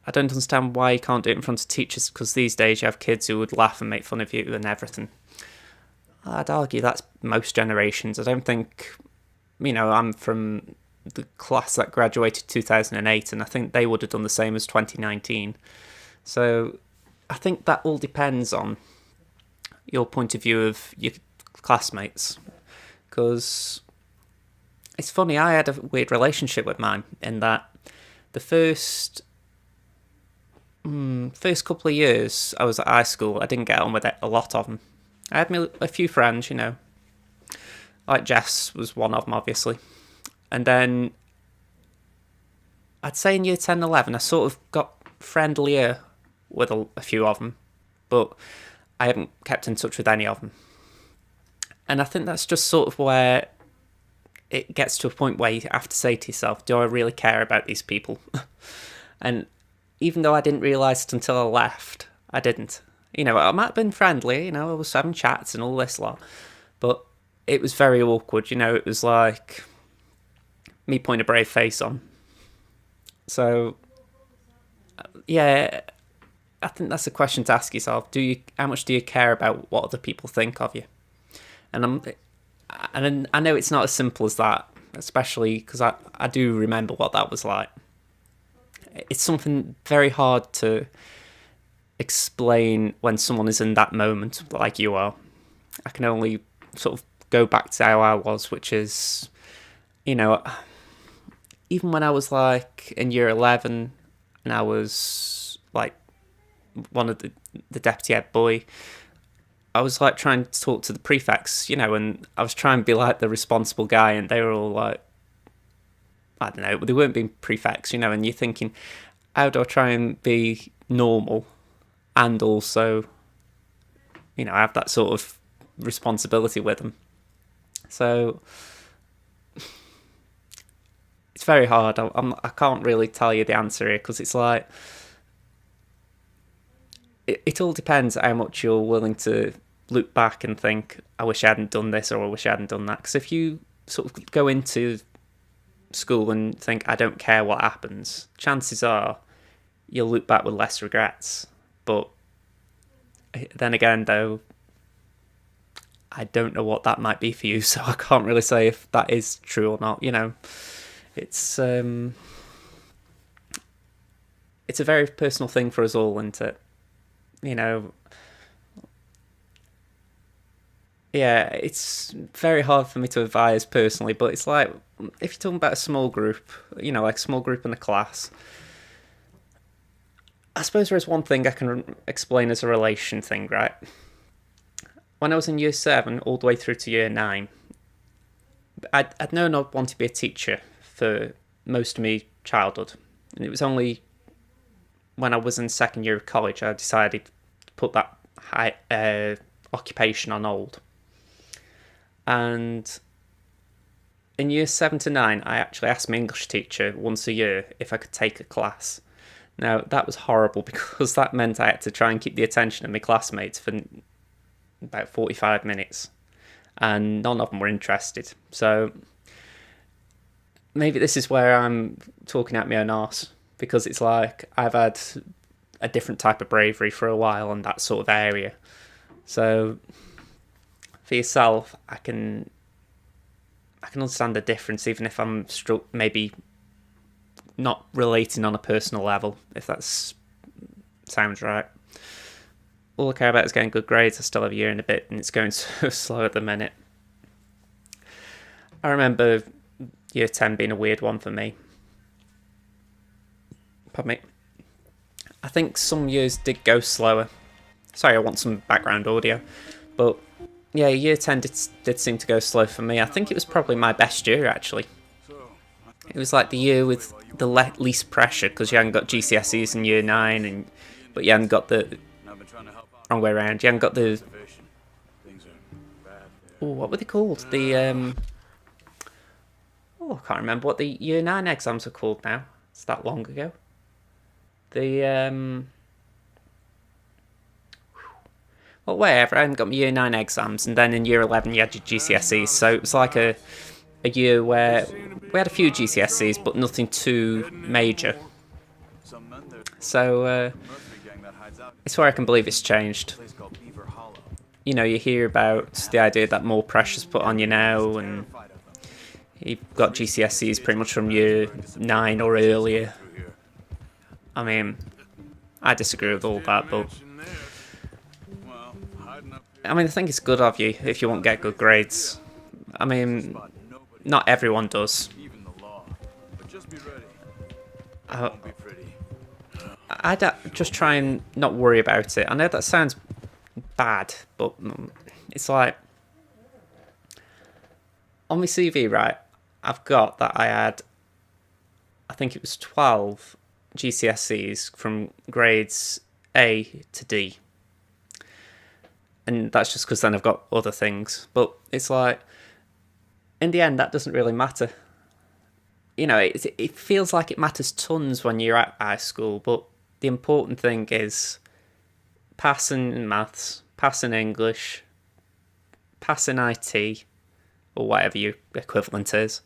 [SPEAKER 1] I don't understand why you can't do it in front of teachers, because these days you have kids who would laugh and make fun of you and everything. I'd argue that's most generations. I don't think, I'm from the class that graduated 2008, and I think they would have done the same as 2019. So I think that all depends on your point of view of your classmates, because it's funny, I had a weird relationship with mine in that the first couple of years I was at high school, I didn't get on with a lot of them. I had a few friends, like Jess was one of them, obviously, and then I'd say in year 10, 11, I sort of got friendlier with a few of them, but I haven't kept in touch with any of them. And I think that's just sort of where it gets to a point where you have to say to yourself, do I really care about these people? And even though I didn't realise it until I left, I didn't. I might have been friendly, I was having chats and all this lot, but it was very awkward, it was like me putting a brave face on. So, yeah, I think that's a question to ask yourself. How much do you care about what other people think of you? And I know it's not as simple as that, especially because I do remember what that was like. It's something very hard to explain when someone is in that moment like you are. I can only sort of go back to how I was, which is, even when I was like in year 11 and I was like one of the deputy head boy, I was like trying to talk to the prefects, and I was trying to be like the responsible guy, and they were all like, I don't know, they weren't being prefects, and you're thinking, how do I try and be normal and also, have that sort of responsibility with them? So it's very hard. I can't really tell you the answer here because it's like, it all depends how much you're willing to look back and think, I wish I hadn't done this or I wish I hadn't done that. Because if you sort of go into school and think, I don't care what happens, chances are you'll look back with less regrets. But then again, though, I don't know what that might be for you, so I can't really say if that is true or not. It's a very personal thing for us all, isn't it? Yeah, it's very hard for me to advise personally, but it's like, if you're talking about a small group, like a small group in a class, I suppose there is one thing I can explain as a relation thing, right? When I was in year 7 all the way through to year 9, I'd known I'd want to be a teacher for most of my childhood. And it was only when I was in second year of college I decided to put that occupation on hold. And in year 7 to 9, I actually asked my English teacher once a year if I could take a class. Now, that was horrible because that meant I had to try and keep the attention of my classmates for about 45 minutes. And none of them were interested. So maybe this is where I'm talking at my own arse, because it's like I've had a different type of bravery for a while in that sort of area. So for yourself, I can understand the difference, even if I'm maybe not relating on a personal level, if that sounds right. All I care about is getting good grades. I still have a year and a bit, and it's going so slow at the minute. I remember year 10 being a weird one for me. Pardon me. I think some years did go slower. Sorry, I want some background audio. But yeah, year 10 did seem to go slow for me. I think it was probably my best year, actually. It was like the year with the least pressure, because you hadn't got GCSEs in year 9, but you hadn't got the wrong way around. You hadn't got the... Oh, what were they called? The... Oh, I can't remember what the year 9 exams are called now. It's that long ago. The... Well, whatever. I hadn't got my year 9 exams, and then in year 11 you had your GCSEs. So it was like a year where we had a few GCSEs, but nothing too major. So it's where I can believe it's changed. You know, you hear about the idea that more pressure's put on you now, and you've got GCSEs pretty much from year 9 or earlier. I mean, I disagree with all that, but I mean, I think it's good of you if you want to get good grades. I mean, not everyone does. I'd just try and not worry about it. I know that sounds bad, but it's like... On my CV, right, I've got that I had, I think it was 12 GCSEs from grades A to D. And that's just because then I've got other things. But it's like, in the end, that doesn't really matter. You know, it feels like it matters tons when you're at high school, but the important thing is passing in maths, passing English, passing IT, or whatever your equivalent is,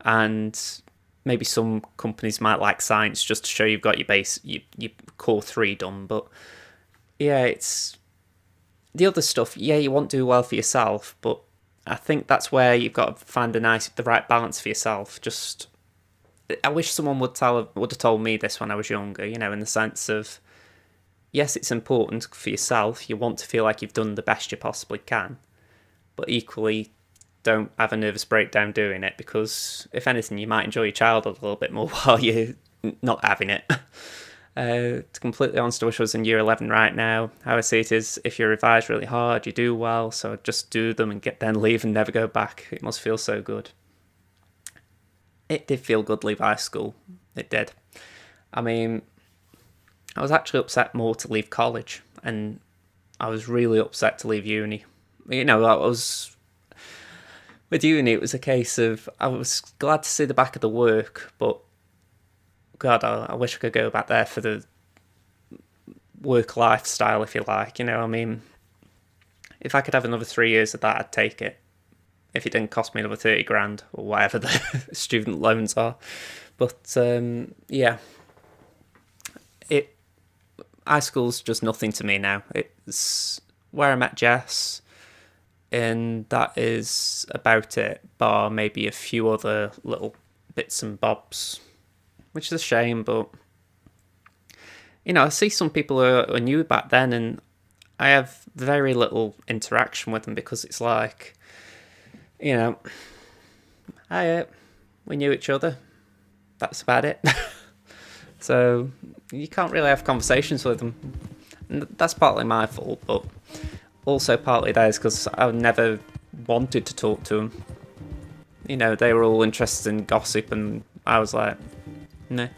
[SPEAKER 1] and maybe some companies might like science just to show you've got your core 3 done. But yeah, it's the other stuff. Yeah, you want to do well for yourself, but I think that's where you've got to find the right balance for yourself. Just, I wish someone would have told me this when I was younger, you know, in the sense of, yes, it's important for yourself. You want to feel like you've done the best you possibly can, but equally, don't have a nervous breakdown doing it, because if anything, you might enjoy your childhood a little bit more while you're not having it. To completely honest, I wish I was in year 11 right now. How I see it is, if you revise really hard, you do well, so just do them and then leave and never go back. It must feel so good. It did feel good to leave high school. It did. I mean, I was actually upset more to leave college, and I was really upset to leave uni. You know, with uni, it was a case of, I was glad to see the back of the work, but God, I wish I could go back there for the work lifestyle, if you like. You know, I mean, if I could have another 3 years of that, I'd take it. If it didn't cost me another 30 grand or whatever the student loans are. But yeah, high school's just nothing to me now. It's where I met Jess, and that is about it, bar maybe a few other little bits and bobs, which is a shame. But you know, I see some people who are new back then, and I have very little interaction with them, because it's like, you know, we knew each other. That's about it. So you can't really have conversations with them. And that's partly my fault, but also partly theirs because I never wanted to talk to them. You know, they were all interested in gossip, and I was like, nah.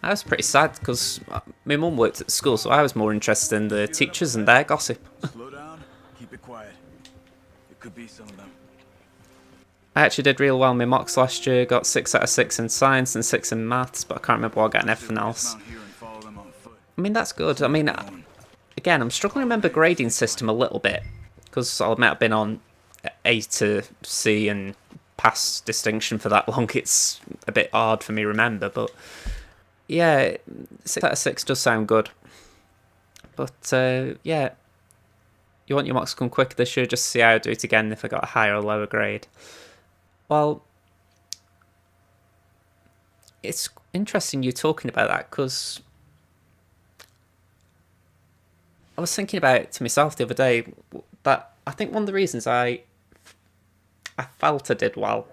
[SPEAKER 1] I was pretty sad because my mum worked at school, so I was more interested in the teachers and their gossip.
[SPEAKER 7] Slow down, keep it quiet. It could be some of them.
[SPEAKER 1] I actually did real well in my mocks last year, got 6 out of 6 in science and 6 in maths, but I can't remember what I got in everything else. I mean, that's good. I mean, again, I'm struggling to remember grading system a little bit, because I'll admit I've been on A to C and past distinction for that long. It's a bit hard for me to remember, but yeah, 6 out of 6 does sound good. But yeah, you want your mocks to come quicker this year just to see how I do it again if I got a higher or lower grade. Well, it's interesting you talking about that, because I was thinking about it to myself the other day, that I think one of the reasons I felt I did well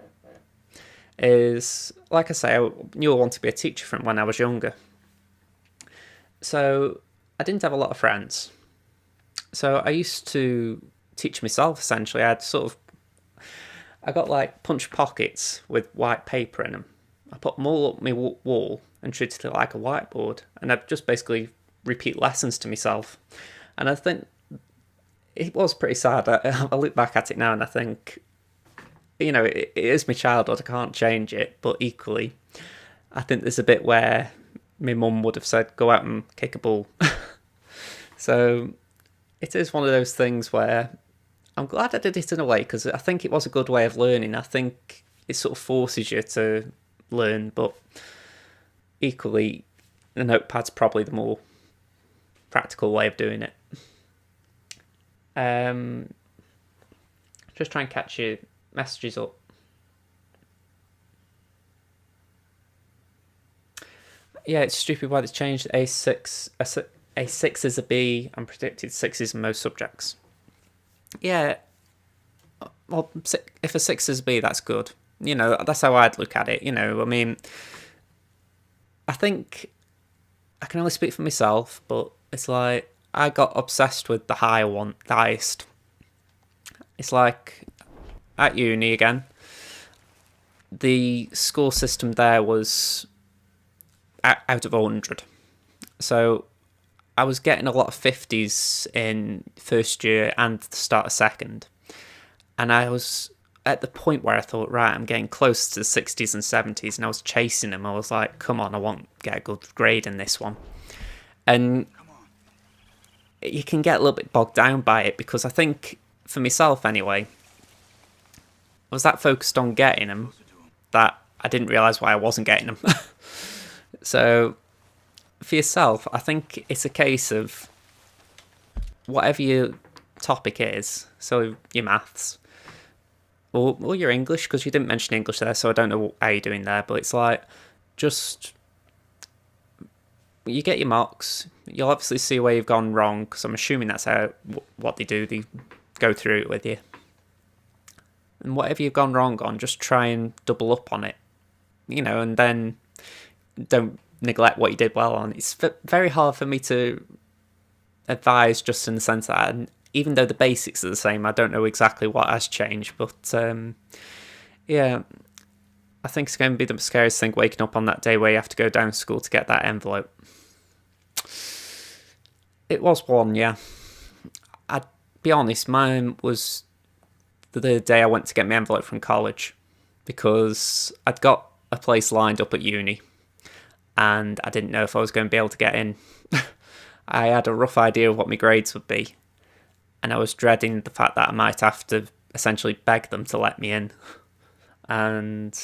[SPEAKER 1] is, like I say, I knew I wanted to be a teacher from when I was younger. So I didn't have a lot of friends. So I used to teach myself, essentially. I got like punch pockets with white paper in them. I put them all up my wall and treated it like a whiteboard. And I'd just basically repeat lessons to myself. And I think it was pretty sad. I look back at it now and I think, you know, it is my childhood. I can't change it. But equally, I think there's a bit where my mum would have said, go out and kick a ball. So it is one of those things where I'm glad I did it in a way, because I think it was a good way of learning. I think it sort of forces you to learn, but equally, the notepad's probably the more practical way of doing it. Just try and catch your messages up. Yeah, it's stupid why they changed A6. A6 is a B and predicted 6s in most subjects. Yeah, well, if a 6 is a B, that's good. You know, that's how I'd look at it. You know, I mean, I think I can only speak for myself, but it's like I got obsessed with the higher one, the highest. It's like at uni again, the score system there was out of 100. So I was getting a lot of 50s in first year and the start of second. And I was at the point where I thought, right, I'm getting close to the 60s and 70s, and I was chasing them. I was like, come on, I want to get a good grade in this one. And you can get a little bit bogged down by it, because I think, for myself anyway, I was that focused on getting them that I didn't realise why I wasn't getting them. So for yourself, I think it's a case of whatever your topic is, so your maths, or your English, because you didn't mention English there, so I don't know how you're doing there, but it's like, just, you get your mocks, you'll obviously see where you've gone wrong, because I'm assuming that's what they do, they go through it with you. And whatever you've gone wrong on, just try and double up on it, you know, and then don't neglect what you did well on. It's very hard for me to advise, just in the sense that even though the basics are the same, I don't know exactly what has changed. But yeah, I think it's going to be the scariest thing, waking up on that day where you have to go down to school to get that envelope. It was one, yeah. I'd be honest, mine was the day I went to get my envelope from college, because I'd got a place lined up at uni and I didn't know if I was going to be able to get in. I had a rough idea of what my grades would be, and I was dreading the fact that I might have to essentially beg them to let me in. And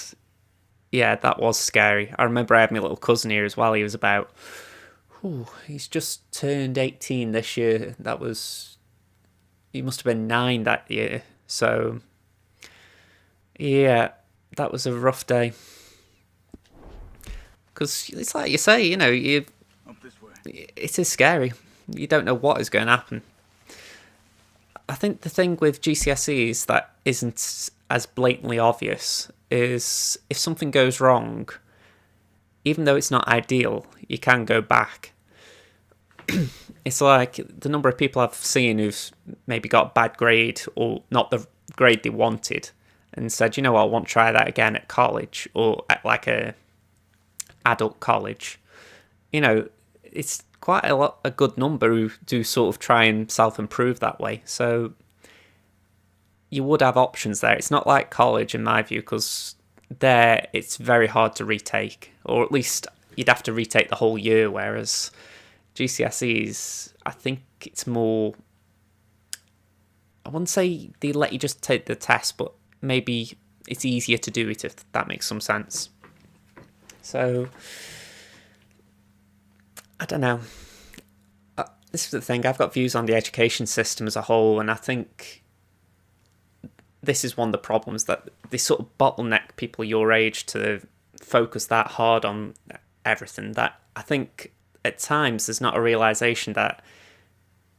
[SPEAKER 1] yeah, that was scary. I remember I had my little cousin here as well. He was about, he's just turned 18 this year. He must have been 9 that year. So yeah, that was a rough day. Because it's like you say, you know,
[SPEAKER 7] Up this way.
[SPEAKER 1] it is scary. You don't know what is going to happen. I think the thing with GCSEs that isn't as blatantly obvious is if something goes wrong, even though it's not ideal, you can go back. It's like the number of people I've seen who've maybe got a bad grade or not the grade they wanted and said, you know what, I want to try that again at college or at like a adult college. You know, it's quite a good number who do sort of try and self-improve that way. So you would have options there. It's not like college in my view, because there it's very hard to retake, or at least you'd have to retake the whole year, whereas GCSEs, I think it's more, I wouldn't say they let you just take the test, but maybe it's easier to do it, if that makes some sense. So I don't know. This is the thing, I've got views on the education system as a whole, and I think this is one of the problems, that they sort of bottleneck people your age to focus that hard on everything, that I think at times there's not a realisation that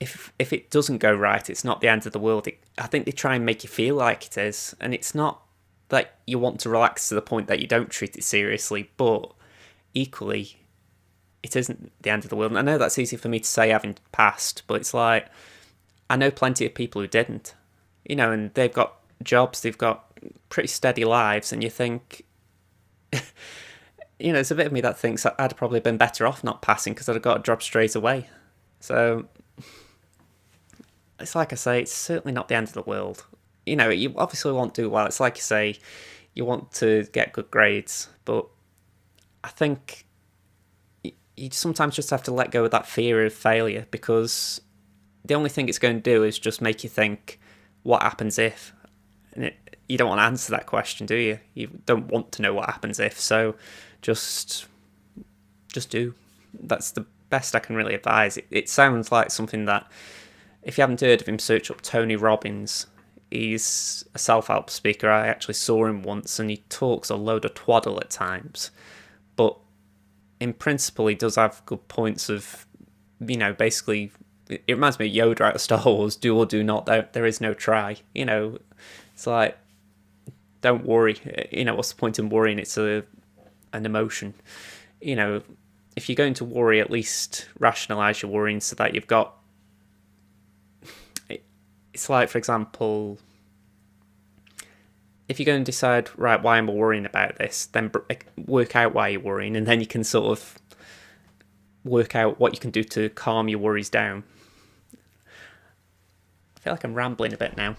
[SPEAKER 1] if it doesn't go right, it's not the end of the world. I think they try and make you feel like it is, and it's not that you want to relax to the point that you don't treat it seriously, but equally, it isn't the end of the world. And I know that's easy for me to say having passed, but it's like, I know plenty of people who didn't, you know, and they've got jobs, they've got pretty steady lives, and you think, you know, there's a bit of me that thinks I'd probably been better off not passing because I'd have got a job straight away. So it's like I say, it's certainly not the end of the world. You know, you obviously want to do well. It's like you say, you want to get good grades, but I think you sometimes just have to let go of that fear of failure, because the only thing it's going to do is just make you think, what happens if? And you don't want to answer that question, do you? You don't want to know what happens if, so just do. That's the best I can really advise. It sounds like something that, if you haven't heard of him, search up Tony Robbins. He's a self-help speaker. I actually saw him once, and he talks a load of twaddle at times, but in principle he does have good points of, you know, basically it reminds me of Yoda out of Star Wars, do or do not, there is no try. You know, it's like, don't worry. You know, what's the point in worrying? It's an emotion. You know, if you're going to worry, at least rationalise your worrying so that you've got... It's like, for example, if you're going to decide, right, why am I worrying about this, then work out why you're worrying, and then you can sort of work out what you can do to calm your worries down. I feel like I'm rambling a bit now.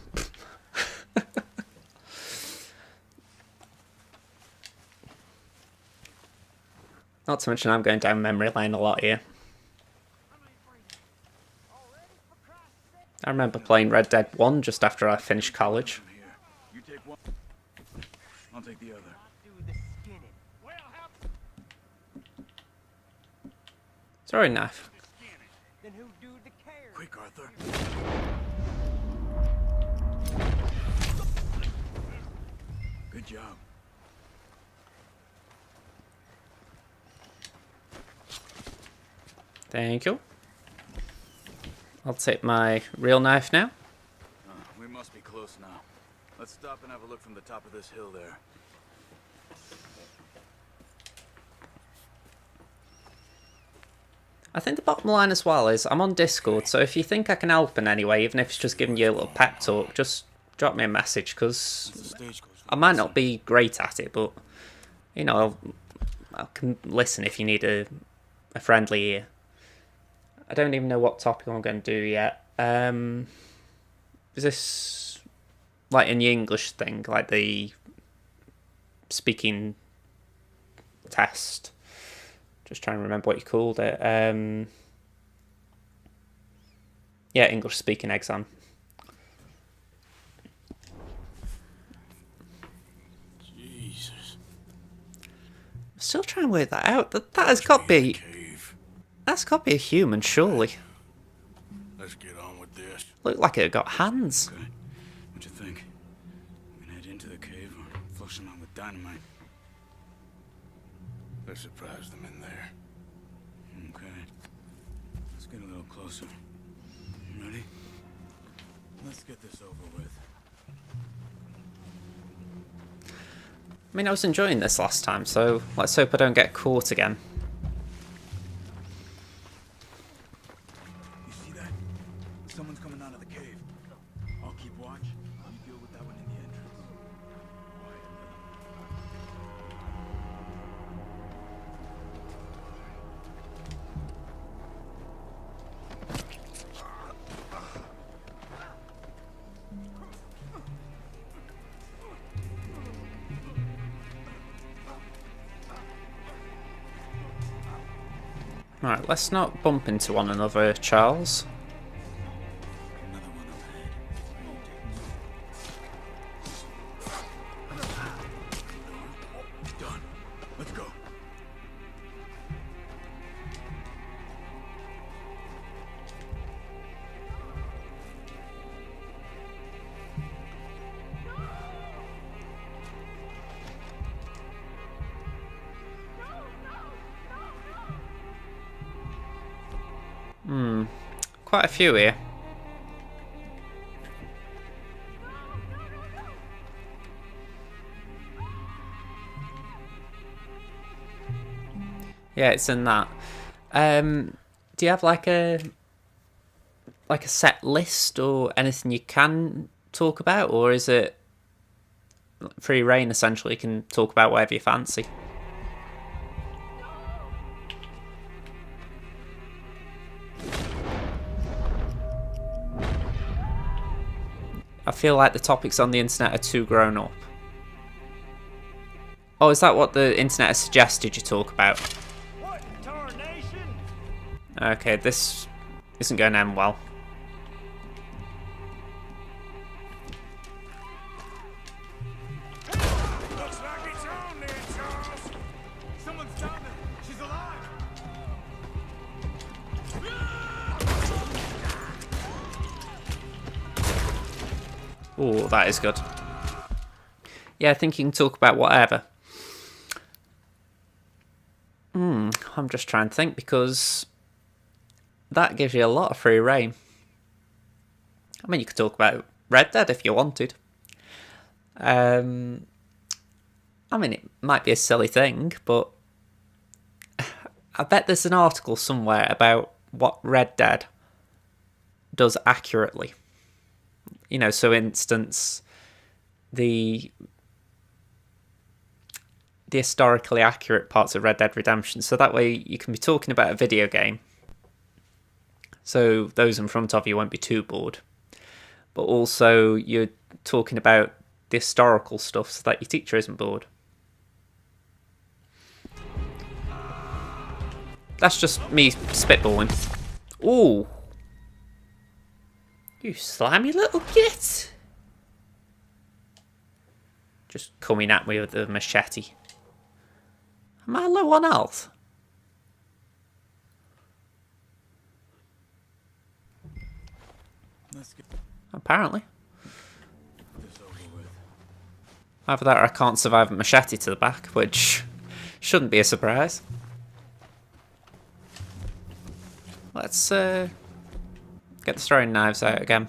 [SPEAKER 1] Not to mention I'm going down memory lane a lot here. I remember playing Red Dead 1 just after I finished college.
[SPEAKER 7] You take one. I'll take the other.
[SPEAKER 1] Sorry, knife.
[SPEAKER 7] Quick, Arthur. Good job.
[SPEAKER 1] Thank you. I'll take my real knife now.
[SPEAKER 7] We must be close now. Let's stop and have a look from the top of this hill there.
[SPEAKER 1] I think the bottom line as well is I'm on Discord, so if you think I can help in any way, even if it's just giving you a little pep talk, just drop me a message, because I might not be great at it, but, you know, I can listen if you need a friendly ear. I don't even know what topic I'm going to do yet. Is this like in the English thing, like the speaking test? Just trying to remember what you called it. Yeah, English speaking exam.
[SPEAKER 7] Jesus.
[SPEAKER 1] I'm still trying to work that out. That has got to be... That's got to be a human, surely.
[SPEAKER 4] Let's get on with this.
[SPEAKER 1] Look like it got hands.
[SPEAKER 7] Okay. What you think? We can head into the cave or flush them out with dynamite.
[SPEAKER 4] Let's surprise them in there.
[SPEAKER 7] Okay. Let's get a little closer. Ready? Let's get this over with.
[SPEAKER 1] I mean, I was enjoying this last time, so let's hope I don't get caught again.
[SPEAKER 7] You see that? Someone's coming out of the cave. I'll keep watch. You deal with that one in the entrance.
[SPEAKER 1] Right, let's not bump into one another, Charles.
[SPEAKER 7] Another one up ahead. Done. Let's go.
[SPEAKER 1] Quite a few here. Yeah, it's in that. Do you have like a set list or anything you can talk about, or is it free reign essentially? You can talk about whatever you fancy. I feel like the topics on the internet are too grown up. Oh, is that what the internet has suggested you talk about?
[SPEAKER 6] What tarnation?
[SPEAKER 1] Okay, this isn't going to end well.
[SPEAKER 4] Looks like it's on there, Charles.
[SPEAKER 7] Someone's down there. She's alive.
[SPEAKER 1] Oh, that is good. Yeah, I think you can talk about whatever. I'm just trying to think, because that gives you a lot of free reign. I mean, you could talk about Red Dead if you wanted. I mean, it might be a silly thing, but I bet there's an article somewhere about what Red Dead does accurately. You know, so instance, the historically accurate parts of Red Dead Redemption. So that way you can be talking about a video game, so those in front of you won't be too bored. But also you're talking about the historical stuff so that your teacher isn't bored. That's just me spitballing. Ooh. You slimy little git. Just coming at me with a machete. Am I low on health?
[SPEAKER 7] Let's get
[SPEAKER 1] Apparently.
[SPEAKER 7] this over with.
[SPEAKER 1] Either that or I can't survive a machete to the back, which shouldn't be a surprise. Let's get the throwing knives out again.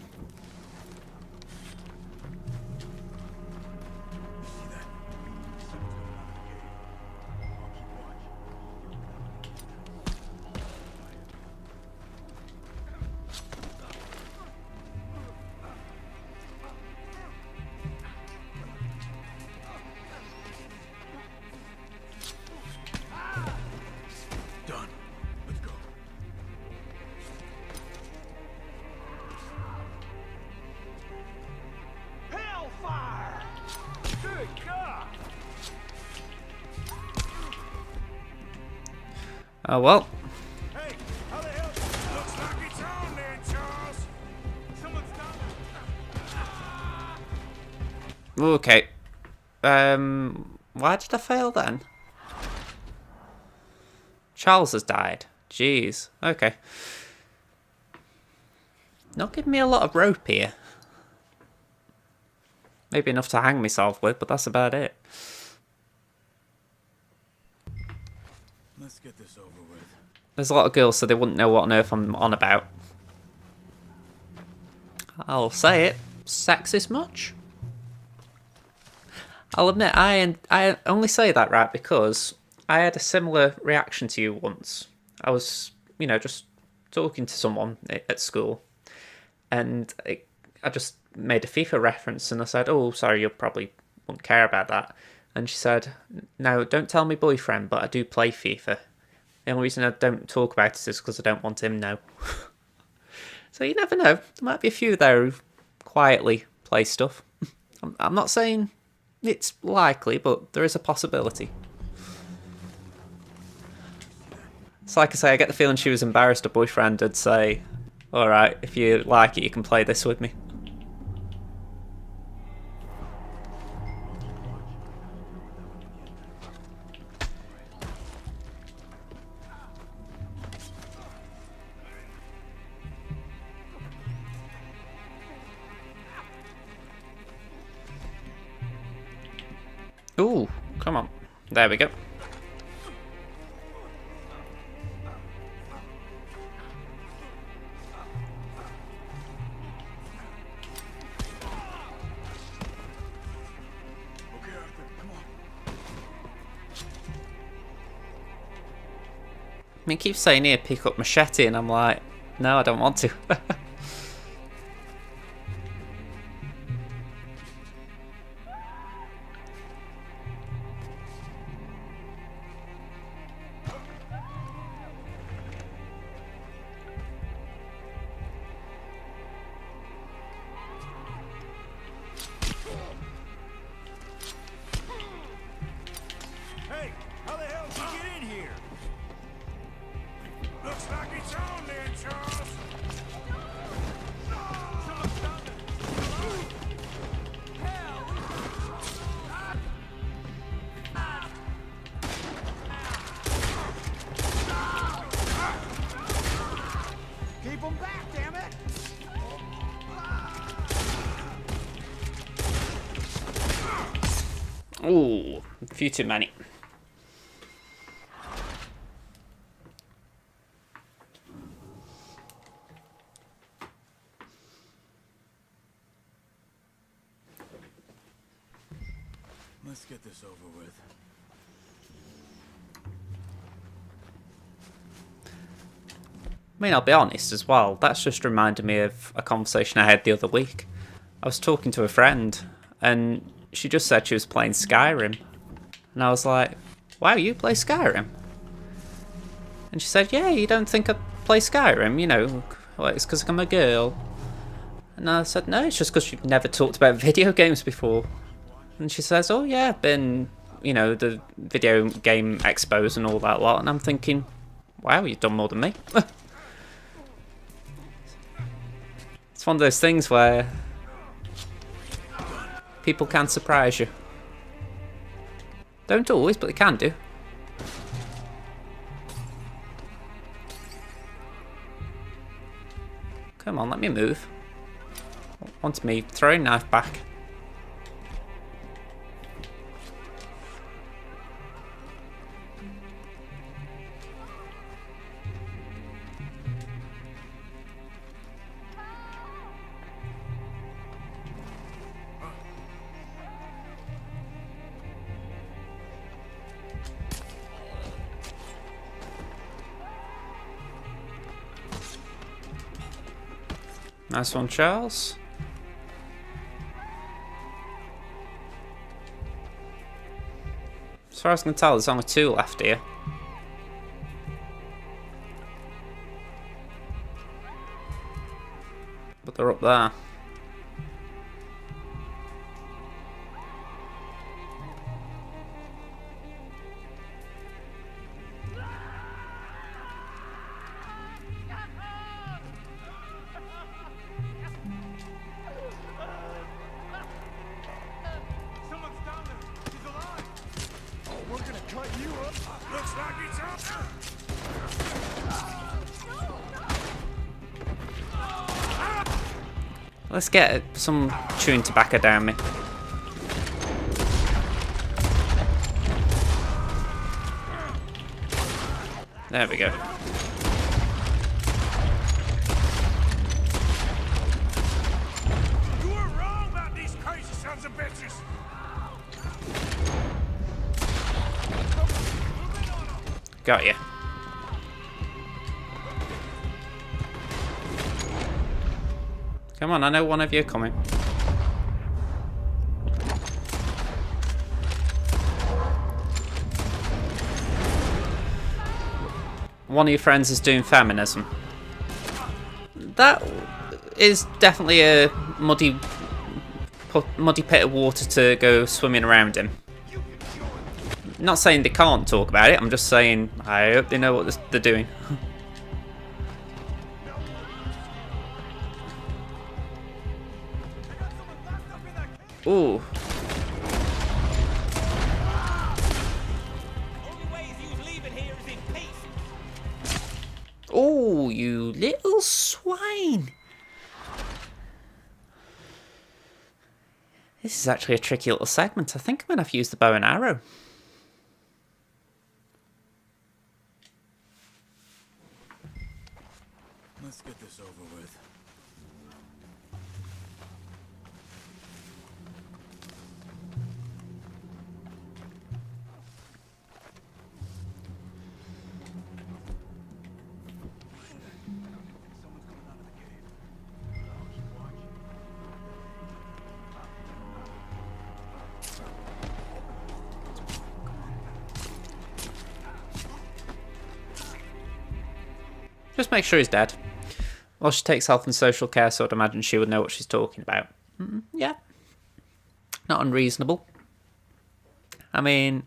[SPEAKER 7] Done. Let's go.
[SPEAKER 6] Hellfire! Good God!
[SPEAKER 1] Oh well.
[SPEAKER 4] Hey, how the hell? Looks like it's on there, Charles.
[SPEAKER 7] Someone's down there.
[SPEAKER 1] Okay. Why did I fail then? Charles has died. Jeez. Okay. Not giving me a lot of rope here. Maybe enough to hang myself with, but that's about it.
[SPEAKER 7] Let's get this over with.
[SPEAKER 1] There's a lot of girls, so they wouldn't know what on earth I'm on about. I'll say it. Sexist much? I'll admit, I only say that, right, because I had a similar reaction to you once. I was, just talking to someone at school, and I just made a FIFA reference, and I said, "Oh, sorry, you probably won't care about that." And she said, "No, don't tell my boyfriend, but I do play FIFA. The only reason I don't talk about it is because I don't want him to know." So you never know. There might be a few there who quietly play stuff. I'm not saying it's likely, but there is a possibility. It's like I say, I get the feeling she was embarrassed her boyfriend would say, "Alright, if you like it, you can play this with me." Ooh, come on. There we go.
[SPEAKER 7] Okay, Arthur, come on.
[SPEAKER 1] I mean, it keeps saying here, pick up machete, and I'm like, no, I don't want to.
[SPEAKER 3] Hey, how the hell did you get in here?
[SPEAKER 4] Looks like it's on then, Charles.
[SPEAKER 6] Keep them back, damn it!
[SPEAKER 1] Ooh, a few too many.
[SPEAKER 7] Let's get this over with.
[SPEAKER 1] I mean, I'll be honest as well, that's just reminded me of a conversation I had the other week. I was talking to a friend, and she just said she was playing Skyrim. And I was like, wow, you play Skyrim? And she said, yeah, you don't think I play Skyrim, well, it's because I'm a girl. And I said, no, it's just because you've never talked about video games before. And she says, oh yeah, I've been, the video game expos and all that lot. And I'm thinking, wow, you've done more than me. It's one of those things where people can surprise you. Don't always, but they can do. Come on, let me move. Want me throwing knife back. Nice one, Charles. As far as I can tell, there's only 2 left here. But they're up there.
[SPEAKER 3] Someone's down there. He's alive.
[SPEAKER 6] We're gonna cut you up.
[SPEAKER 4] Looks like it's on.
[SPEAKER 1] Let's get some chewing tobacco down me. There we go.
[SPEAKER 4] You were wrong about these crazy sons of bitches.
[SPEAKER 1] Got you. Come on, I know one of you are coming. One of your friends is doing feminism. That is definitely a muddy pit of water to go swimming around in. Not saying they can't talk about it, I'm just saying I hope they know what they're doing. Ooh. Oh, you little swine. This is actually a tricky little segment. I think I'm going to have to use the bow and arrow.
[SPEAKER 7] Let's get this over with.
[SPEAKER 1] Just make sure he's dead. Well, she takes health and social care, so I'd imagine she would know what she's talking about. Yeah. Not unreasonable. I mean,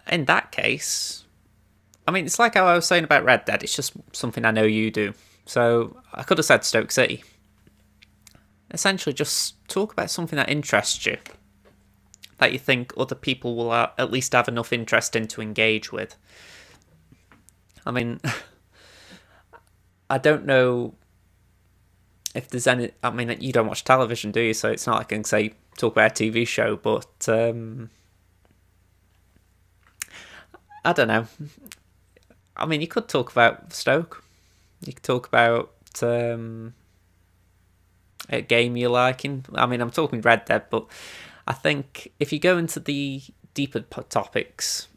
[SPEAKER 1] in that case, I mean, it's like how I was saying about Red Dead. It's just something I know you do. So I could have said Stoke City. Essentially, just talk about something that interests you. That you think other people will at least have enough interest in to engage with. I mean... I don't know if there's any... I mean, you don't watch television, do you? So it's not like I can say, talk about a TV show, but... I don't know. I mean, you could talk about Stoke. You could talk about a game you're liking. I mean, I'm talking Red Dead, but I think if you go into the deeper topics,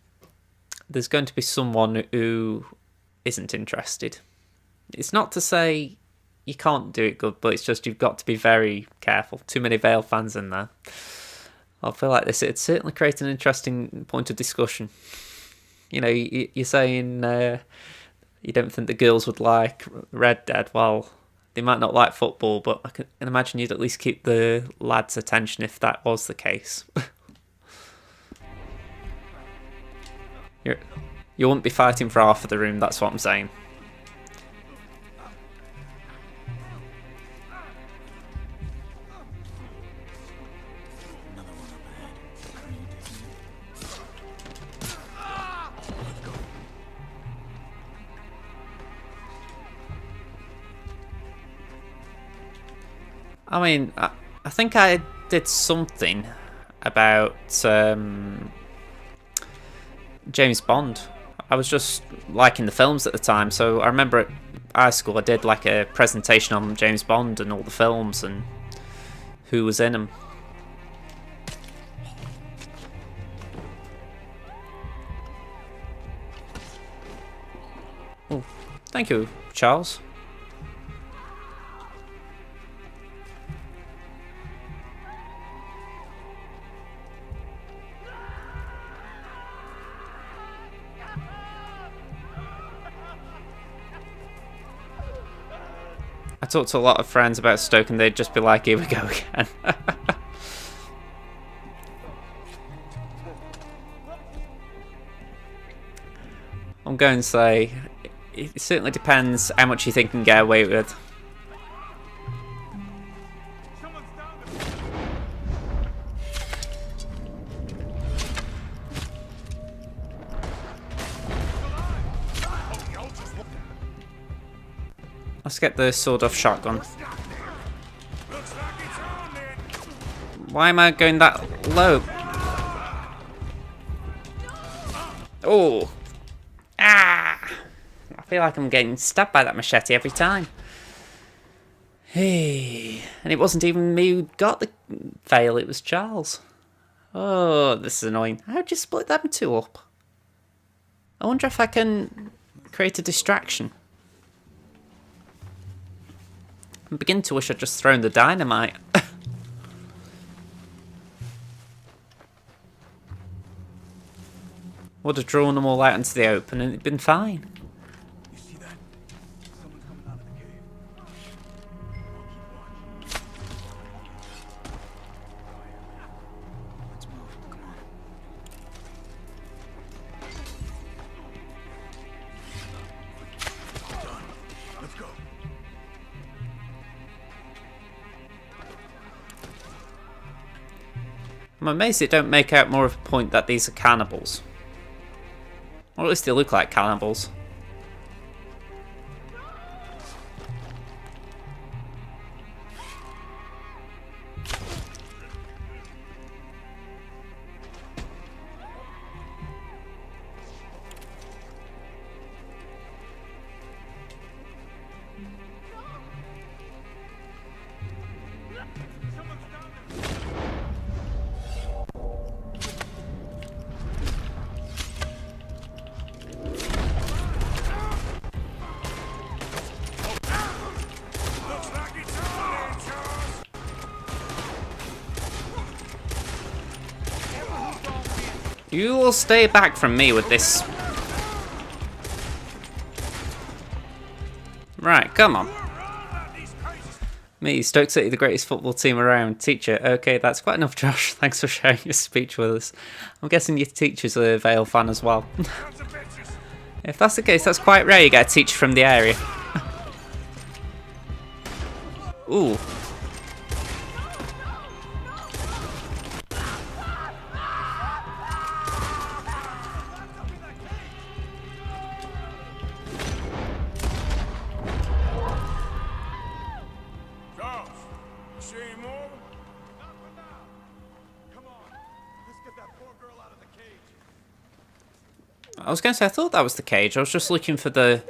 [SPEAKER 1] there's going to be someone who isn't interested. It's not to say you can't do it good, but it's just you've got to be very careful. Too many Vale fans in there. I feel like this, it'd certainly create an interesting point of discussion. You know, you're saying you don't think the girls would like Red Dead. Well, they might not like football, but I can imagine you'd at least keep the lads' attention if that was the case. You wouldn't be fighting for half of the room, that's what I'm saying. I mean, I think I did something about James Bond. I was just liking the films at the time, so I remember at high school I did like a presentation on James Bond and all the films and who was in them. Oh, thank you, Charles. I talked to a lot of friends about Stoke and they'd just be like, here we go again. I'm going to say, it certainly depends how much you think you can get away with. Let's get the sawed-off shotgun. Why am I going that low? Oh! Ah! I feel like I'm getting stabbed by that machete every time. Hey, and it wasn't even me who got the fail, it was Charles. Oh, this is annoying. How'd you split them two up? I wonder if I can create a distraction. I'm beginning to wish I'd just thrown the dynamite. Would have drawn them all out into the open and it'd been fine.
[SPEAKER 7] You see that? Someone's coming out of the cave. Let's move. Come on. Done. Let's go.
[SPEAKER 1] I'm amazed they don't make out more of a point that these are cannibals. Or at least they look like cannibals. You will stay back from me with this. Right, come on. Me, Stoke City, the greatest football team around. Teacher, okay, that's quite enough, Josh. Thanks for sharing your speech with us. I'm guessing your teacher's a Vale fan as well. If that's the case, that's quite rare you get a teacher from the area. Ooh.
[SPEAKER 4] Charles, you see any more?
[SPEAKER 5] Not for now. Come on. Let's get that poor girl out of the cage.
[SPEAKER 1] I was going to say, I thought that was the cage. I was just looking for the... I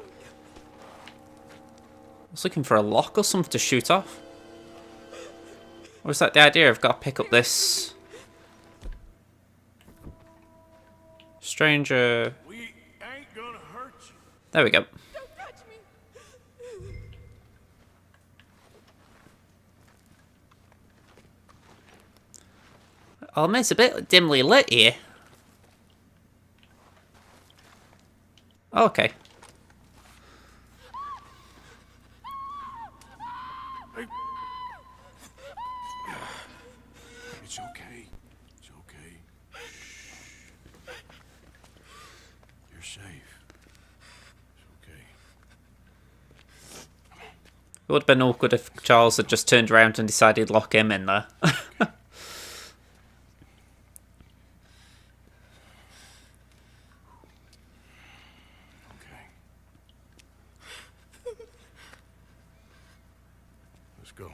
[SPEAKER 1] was looking for a lock or something to shoot off. Or is that the idea? I've got to pick up this... Stranger...
[SPEAKER 4] We ain't gonna hurt you.
[SPEAKER 1] There we go.
[SPEAKER 8] Don't touch me.
[SPEAKER 1] Oh, man, it's a bit dimly lit here. Okay.
[SPEAKER 4] It's okay. It's okay. You're safe. It's okay.
[SPEAKER 1] It would have been awkward if Charles had just turned around and decided to lock him in there.
[SPEAKER 4] Okay. Let's go.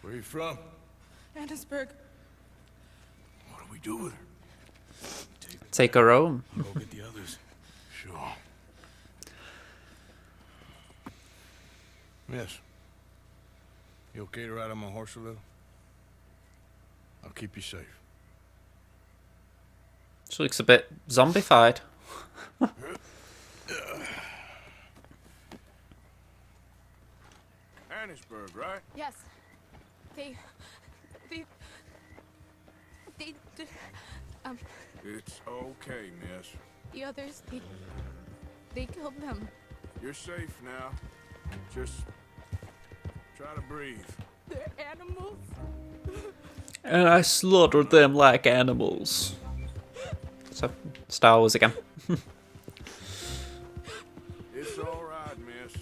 [SPEAKER 4] Where you from?
[SPEAKER 8] Annisburg.
[SPEAKER 4] What do we do with her?
[SPEAKER 1] Take her home.
[SPEAKER 7] I'll go get the others.
[SPEAKER 4] Sure. Miss, you okay to ride on my horse a little? I'll keep you safe.
[SPEAKER 1] She looks a bit zombified.
[SPEAKER 4] Annisburg, right?
[SPEAKER 8] Yes. They did,
[SPEAKER 4] It's okay, miss.
[SPEAKER 8] the others, they killed them.
[SPEAKER 4] You're safe now. Just try to breathe.
[SPEAKER 8] They're animals.
[SPEAKER 1] And I slaughtered them like animals. So, Star Wars again.
[SPEAKER 4] It's all right, miss.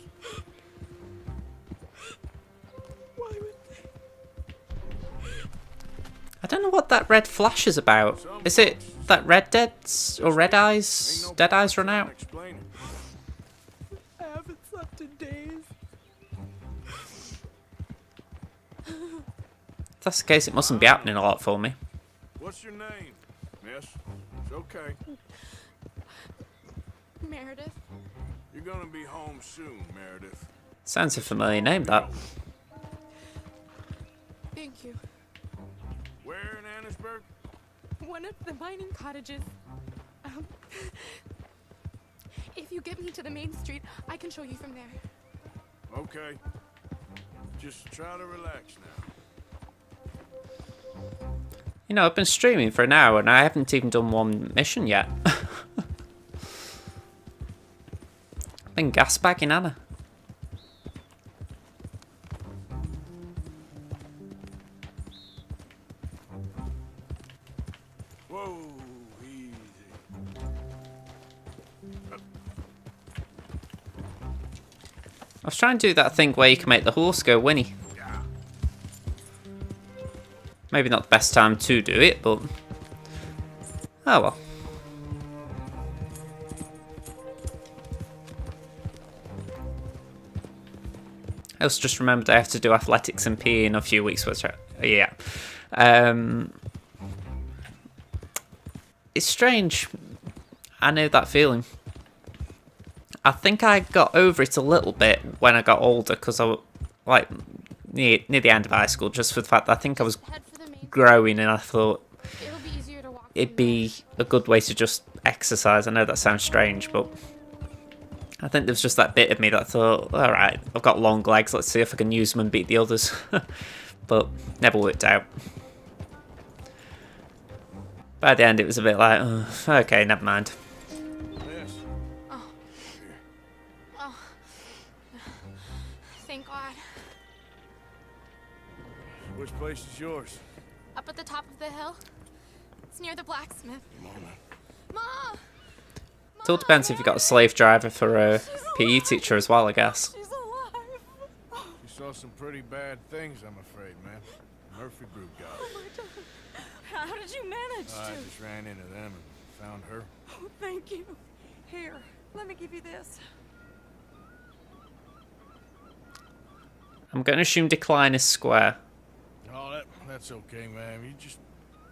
[SPEAKER 8] Why would
[SPEAKER 1] I don't know what that red flash is about. Is it that Red Dead's or Red Eyes? Dead Eyes run out?
[SPEAKER 4] Explain it.
[SPEAKER 8] I haven't slept in days.
[SPEAKER 1] If that's the case, it mustn't be happening a lot for me.
[SPEAKER 4] What's your name, miss? It's okay.
[SPEAKER 8] Meredith.
[SPEAKER 4] You're gonna be home soon, Meredith.
[SPEAKER 1] Sounds a familiar name, that.
[SPEAKER 8] Thank you.
[SPEAKER 4] Annisburg?
[SPEAKER 8] One of the mining cottages. Um, if you get me to the main street, I can show you from there.
[SPEAKER 4] Okay. Just try to relax now.
[SPEAKER 1] You know, I've been streaming for an hour and I haven't even done one mission yet. I've been gasbagging Anna.
[SPEAKER 4] Whoa, easy.
[SPEAKER 1] I was trying to do that thing where you can make the horse go whinny. Maybe not the best time to do it, but... oh well. I also just remembered I have to do athletics and PE in a few weeks, which yeah. It's strange. I know that feeling. I think I got over it a little bit when I got older, because I was like near the end of high school, just for the fact that I think I was growing and I thought it'd be a good way to just exercise. I know that sounds strange, but I think there was just that bit of me that thought, alright, I've got long legs, let's see if I can use them and beat the others. But never worked out. By the end it was a bit like, oh, okay, never mind.
[SPEAKER 4] Yes.
[SPEAKER 8] Oh. Thank God.
[SPEAKER 4] Which place is yours?
[SPEAKER 8] Up at the top of the hill. It's near the blacksmith.
[SPEAKER 4] Come on now.
[SPEAKER 8] Mom!
[SPEAKER 1] It all depends if you've got a slave driver for a PE teacher as well, I guess.
[SPEAKER 8] She's alive.
[SPEAKER 4] You saw some pretty bad things, I'm afraid, man. Murphy Brood got
[SPEAKER 8] Oh
[SPEAKER 4] it.
[SPEAKER 8] my God. How did you manage
[SPEAKER 4] I
[SPEAKER 8] to?
[SPEAKER 4] just ran into them and found her.
[SPEAKER 8] Oh, thank you. Here, let me give you this.
[SPEAKER 1] I'm going to assume decline is square.
[SPEAKER 4] Oh, that's okay, ma'am. You just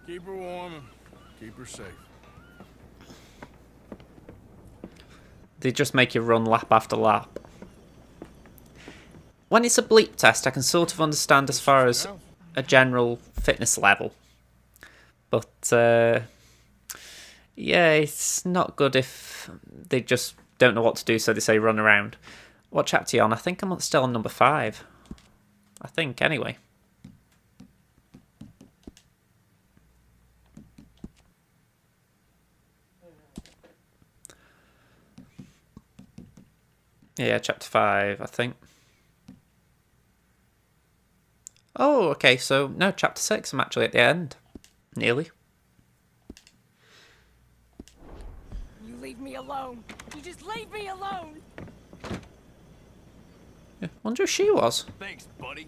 [SPEAKER 4] keep her warm and keep her safe.
[SPEAKER 1] They just make you run lap after lap. When it's a bleep test, I can sort of understand as far as a general fitness level. But, yeah, it's not good if they just don't know what to do, so they say run around. What chapter are you on? I think I'm still on number 5. I think, anyway. Yeah, chapter 5, I think. Oh, okay, so, no, chapter 6, I'm actually at the end. Nearly.
[SPEAKER 8] You leave me alone. You just leave me alone.
[SPEAKER 1] Yeah, wonder who she was.
[SPEAKER 3] Thanks, buddy.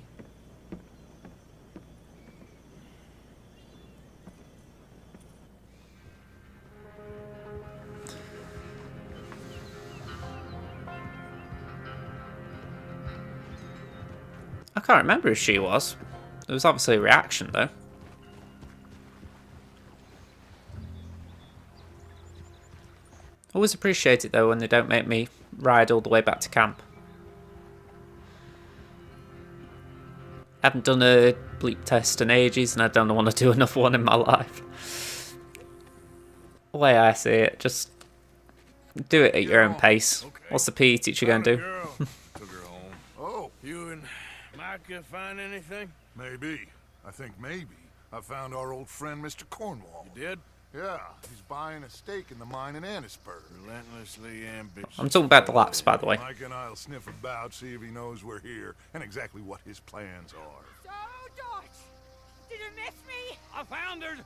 [SPEAKER 1] I can't remember who she was. There was obviously a reaction, though. Always appreciate it, though, when they don't make me ride all the way back to camp. I haven't done a bleep test in ages, and I don't want to do another one in my life. The way I see it, just do it at your own pace.
[SPEAKER 4] Okay.
[SPEAKER 1] What's the PE teacher going to do?
[SPEAKER 4] Girl. Took her home.
[SPEAKER 2] Oh,
[SPEAKER 4] You and Micah find anything?
[SPEAKER 2] maybe. I think maybe. I found our old friend, Mr. Cornwall.
[SPEAKER 4] You did?
[SPEAKER 2] Yeah, he's buying a stake in the mine in Annisburg.
[SPEAKER 4] Relentlessly ambitious.
[SPEAKER 1] I'm talking about the laps, by the way.
[SPEAKER 2] Mike and I'll sniff about, see if he knows we're here, and exactly what his plans are.
[SPEAKER 6] So, Dutch, did you miss me?
[SPEAKER 3] I found her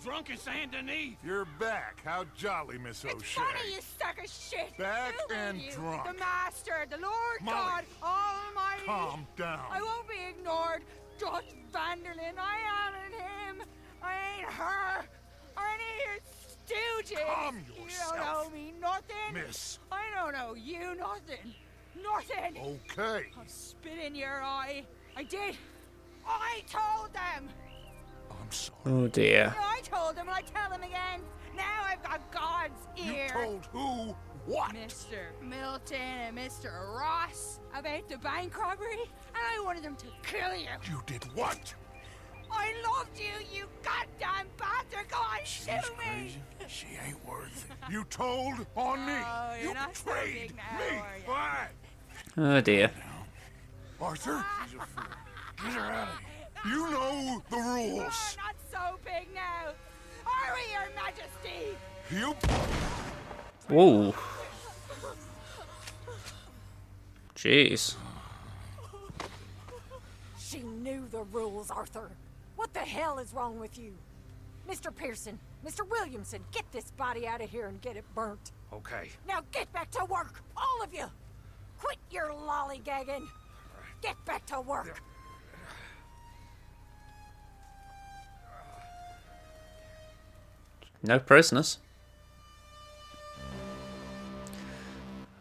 [SPEAKER 3] drunk in Saint Denis.
[SPEAKER 2] You're back. How jolly, Miss
[SPEAKER 6] It's
[SPEAKER 2] O'Shea.
[SPEAKER 6] funny, you suck of shit.
[SPEAKER 2] Back
[SPEAKER 6] Who are
[SPEAKER 2] and
[SPEAKER 6] you?
[SPEAKER 2] drunk.
[SPEAKER 6] The Master, the Lord
[SPEAKER 2] Molly.
[SPEAKER 6] God Almighty.
[SPEAKER 2] Calm down.
[SPEAKER 6] I won't be ignored. Dutch Vanderlyn, I ain't him. I ain't her. Or any of your stooges.
[SPEAKER 2] Calm
[SPEAKER 6] You
[SPEAKER 2] yourself.
[SPEAKER 6] don't owe me nothing.
[SPEAKER 2] Miss.
[SPEAKER 6] I don't owe you nothing. Nothing.
[SPEAKER 2] Okay.
[SPEAKER 6] I'll spit in your eye. I did. I told them.
[SPEAKER 2] I'm sorry.
[SPEAKER 1] Oh dear.
[SPEAKER 6] I told them and I tell them again. Now I've got God's
[SPEAKER 2] You
[SPEAKER 6] ear.
[SPEAKER 2] told who what?
[SPEAKER 6] Mr. Milton and Mr. Ross about the bank robbery, and I wanted them to kill you.
[SPEAKER 2] You did what?
[SPEAKER 6] I loved you, you goddamn bastard! Go on,
[SPEAKER 4] She's
[SPEAKER 6] shoot me!
[SPEAKER 4] crazy. She ain't worth it. You told on me.
[SPEAKER 6] Oh, you're
[SPEAKER 4] You
[SPEAKER 6] not so
[SPEAKER 4] betrayed
[SPEAKER 6] big now,
[SPEAKER 4] me.
[SPEAKER 6] are you?
[SPEAKER 4] Why?
[SPEAKER 1] Oh dear.
[SPEAKER 4] Arthur? She's a fool. Get her out of here. You know the
[SPEAKER 6] You're
[SPEAKER 4] rules.
[SPEAKER 6] not so big now! Are we, Your Majesty?
[SPEAKER 4] You...
[SPEAKER 1] Whoa. Jeez.
[SPEAKER 8] She knew the rules, Arthur. What the hell is wrong with you? Mr. Pearson, Mr. Williamson, get this body out of here and get it burnt.
[SPEAKER 4] Okay.
[SPEAKER 8] Now get back to work, all of you! Quit your lollygagging! Get back to work!
[SPEAKER 1] No prisoners.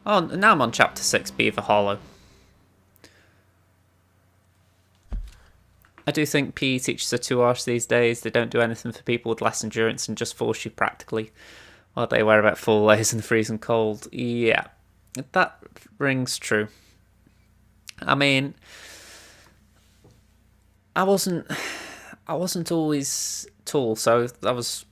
[SPEAKER 1] Oh, now I'm on chapter 6, Beaver Hollow. I do think PE teachers are too harsh these days. They don't do anything for people with less endurance and just force you practically while they wear about 4 layers in the freezing cold. Yeah, that rings true. I mean, I wasn't always tall, so I was...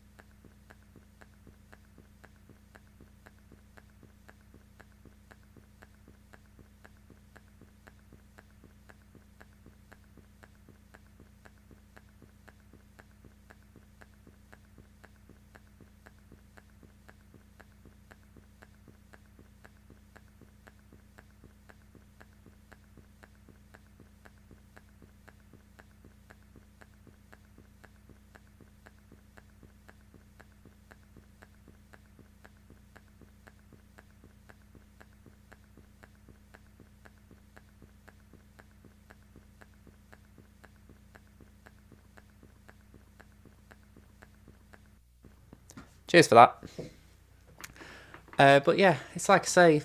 [SPEAKER 1] Cheers for that. But yeah, it's like I say,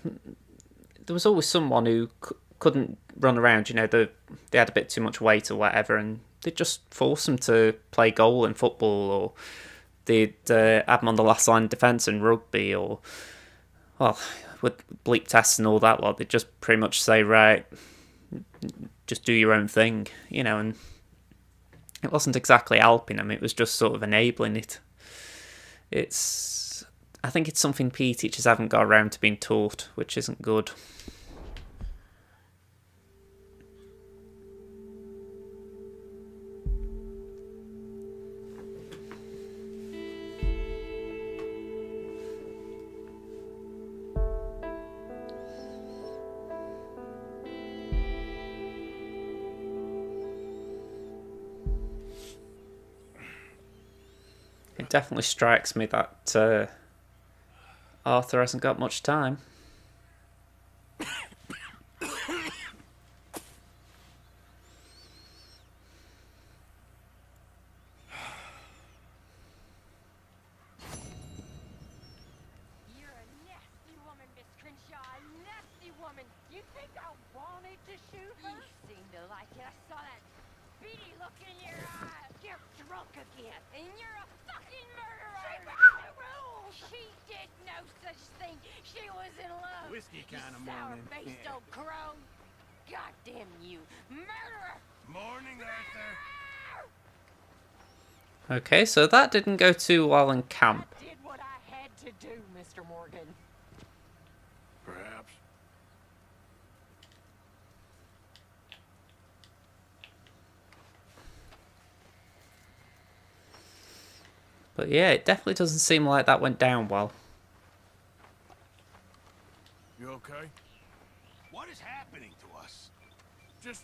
[SPEAKER 1] there was always someone who couldn't run around, you know, they had a bit too much weight or whatever, and they'd just force them to play goal in football, or they'd have them on the last line of defence in rugby, or, well, with bleep tests and all that lot, they'd just pretty much say, right, just do your own thing, you know, and it wasn't exactly helping them, it was just sort of enabling it. I think it's something PE teachers haven't got around to being taught, which isn't good. It definitely strikes me that Arthur hasn't got much time.
[SPEAKER 8] You're a nasty woman, Miss Crenshaw, a nasty woman. You think I wanted to shoot her? You seem to like it. I saw that beady look in your eye. You're drunk again, and you're a fucking murderer. She broke the rules. She did no such thing. She was in love.
[SPEAKER 7] Whiskey kind of
[SPEAKER 8] you
[SPEAKER 7] morning.
[SPEAKER 8] sour-faced old crow. Goddamn you, murderer!
[SPEAKER 4] Morning, Arthur.
[SPEAKER 1] Okay, so that didn't go too well in camp.
[SPEAKER 8] I did what I had to do, Mr. Morgan.
[SPEAKER 4] Perhaps.
[SPEAKER 1] But yeah, it definitely doesn't seem like that went down well.
[SPEAKER 4] You okay? What is happening to us? Just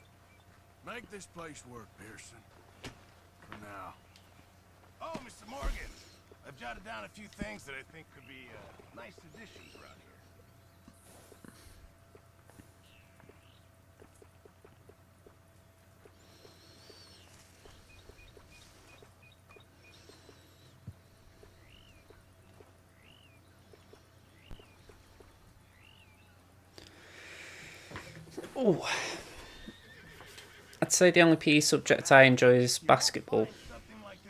[SPEAKER 4] make this place work, Pearson. For now. Oh, Mr. Morgan. I've jotted down a few things that I think could be nice additions around here.
[SPEAKER 1] Oh, I'd say the only PE subject I enjoy is basketball.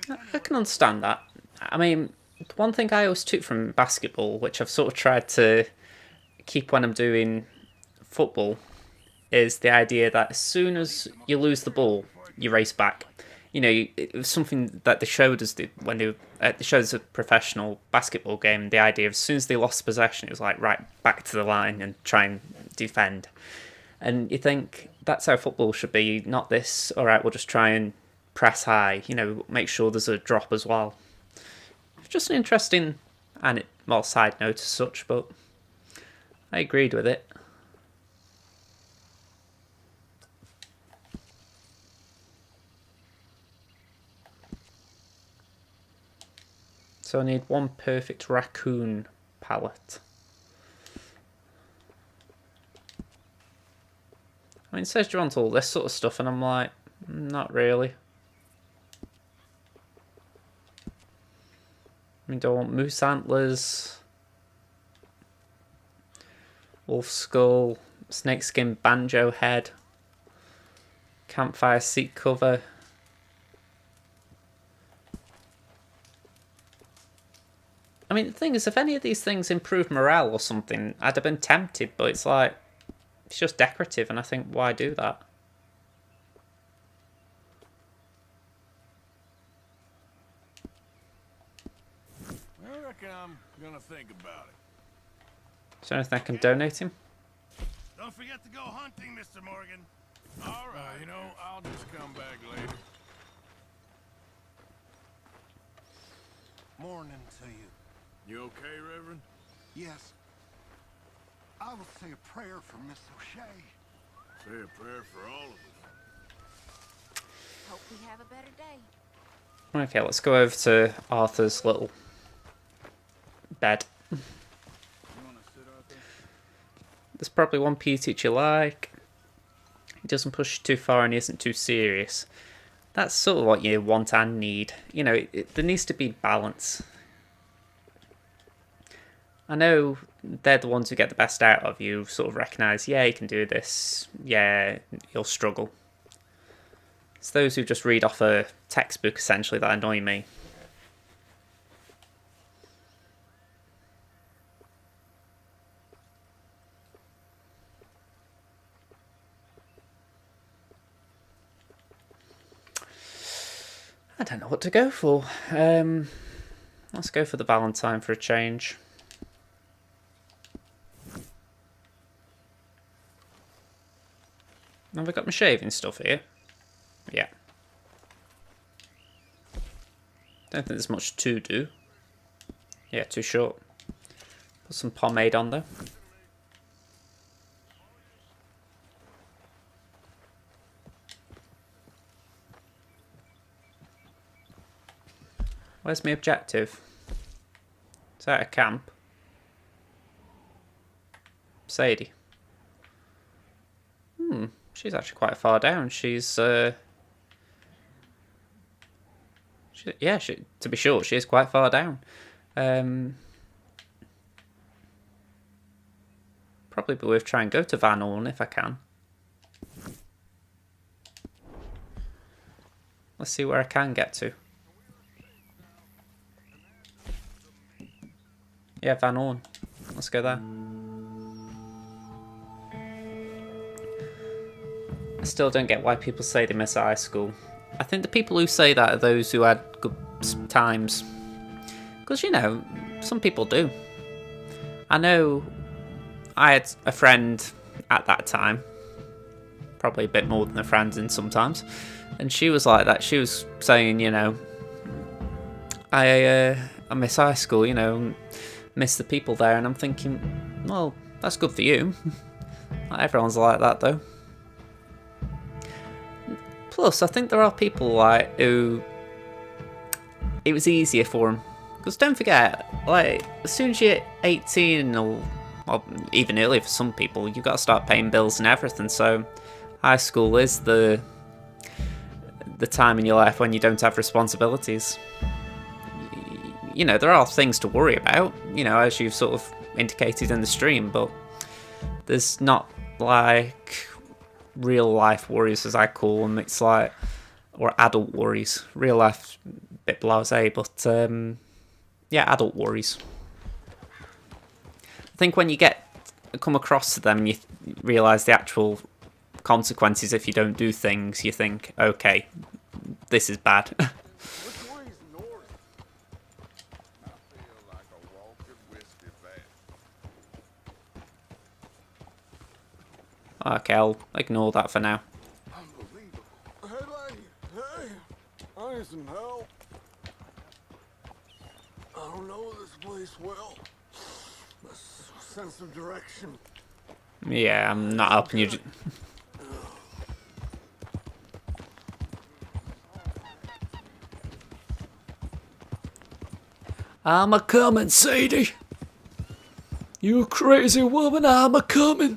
[SPEAKER 1] I can understand that. I mean, one thing I always took from basketball, which I've sort of tried to keep when I'm doing football, is the idea that as soon as you lose the ball, you race back. you know, it was something that they showed us when they showed us a professional basketball game. The idea of as soon as they lost possession, it was like, right, back to the line and try and defend. And you think that's how football should be, not this, all right, we'll just try and press high, you know, make sure there's a drop as well. It's just an interesting, side note as such, but I agreed with it. So I need one perfect raccoon palette. I mean, it says you want all this sort of stuff, and I'm like, not really. I mean, do I want moose antlers, wolf skull, snakeskin banjo head, campfire seat cover? I mean, the thing is, if any of these things improve morale or something, I'd have been tempted, but it's like, it's just decorative, and I think, why do that?
[SPEAKER 4] I reckon I'm gonna think about it.
[SPEAKER 1] Is there anything I can donate him?
[SPEAKER 4] Don't forget to go hunting, Mr. Morgan. All right, you know, I'll just come back later.
[SPEAKER 2] Morning to you.
[SPEAKER 4] You okay, Reverend?
[SPEAKER 2] Yes. I will say a prayer for Miss O'Shea.
[SPEAKER 4] Say a prayer for all of us.
[SPEAKER 8] Hope we have a better day.
[SPEAKER 1] Okay, let's go over to Arthur's little bed.
[SPEAKER 7] You wanna sit, Arthur?
[SPEAKER 1] There's probably one PE teacher you like. He doesn't push you too far and he isn't too serious. That's sort of what you want and need. You know, there needs to be balance. I know they're the ones who get the best out of you, sort of recognise, yeah, you can do this, yeah, you'll struggle. It's those who just read off a textbook, essentially, that annoy me. I don't know what to go for. Let's go for the Valentine for a change. Have I got my shaving stuff here? Yeah. Don't think there's much to do. Yeah, too short. Put some pomade on though. Where's my objective? Is that a camp? Sadie. She's actually quite far down. She's, to be sure, she is quite far down. Probably be worth trying to go to Van Orn if I can. Let's see where I can get to. Yeah, Van Orn. Let's go there. I still don't get why people say they miss high school. I think the people who say that are those who had good times. Because, you know, some people do. I know I had a friend at that time. Probably a bit more than a friend in sometimes. And she was like that. She was saying, you know, I miss high school, you know, miss the people there. And I'm thinking, well, that's good for you. Not everyone's like that, though. Plus, I think there are people like who it was easier for them. Because don't forget, like, as soon as you're 18 or even earlier for some people, you've got to start paying bills and everything. So high school is the time in your life when you don't have responsibilities. You know, there are things to worry about, you know, as you've sort of indicated in the stream, but there's not like real life worries, as I call them. It's like, or adult worries. Real life, bit blasé, but yeah, adult worries. I think when you come across to them and you realise the actual consequences if you don't do things, you think, okay, this is bad.
[SPEAKER 2] Which way's north? I feel like a walking whiskey van.
[SPEAKER 1] Okay, I'll ignore that for now.
[SPEAKER 2] Unbelievable. Hey, lady. Hey. I need some help. I don't know this place well. A sense of direction.
[SPEAKER 1] Yeah, I'm not helping you. I'm a coming, Sadie. You crazy woman, I'm a coming.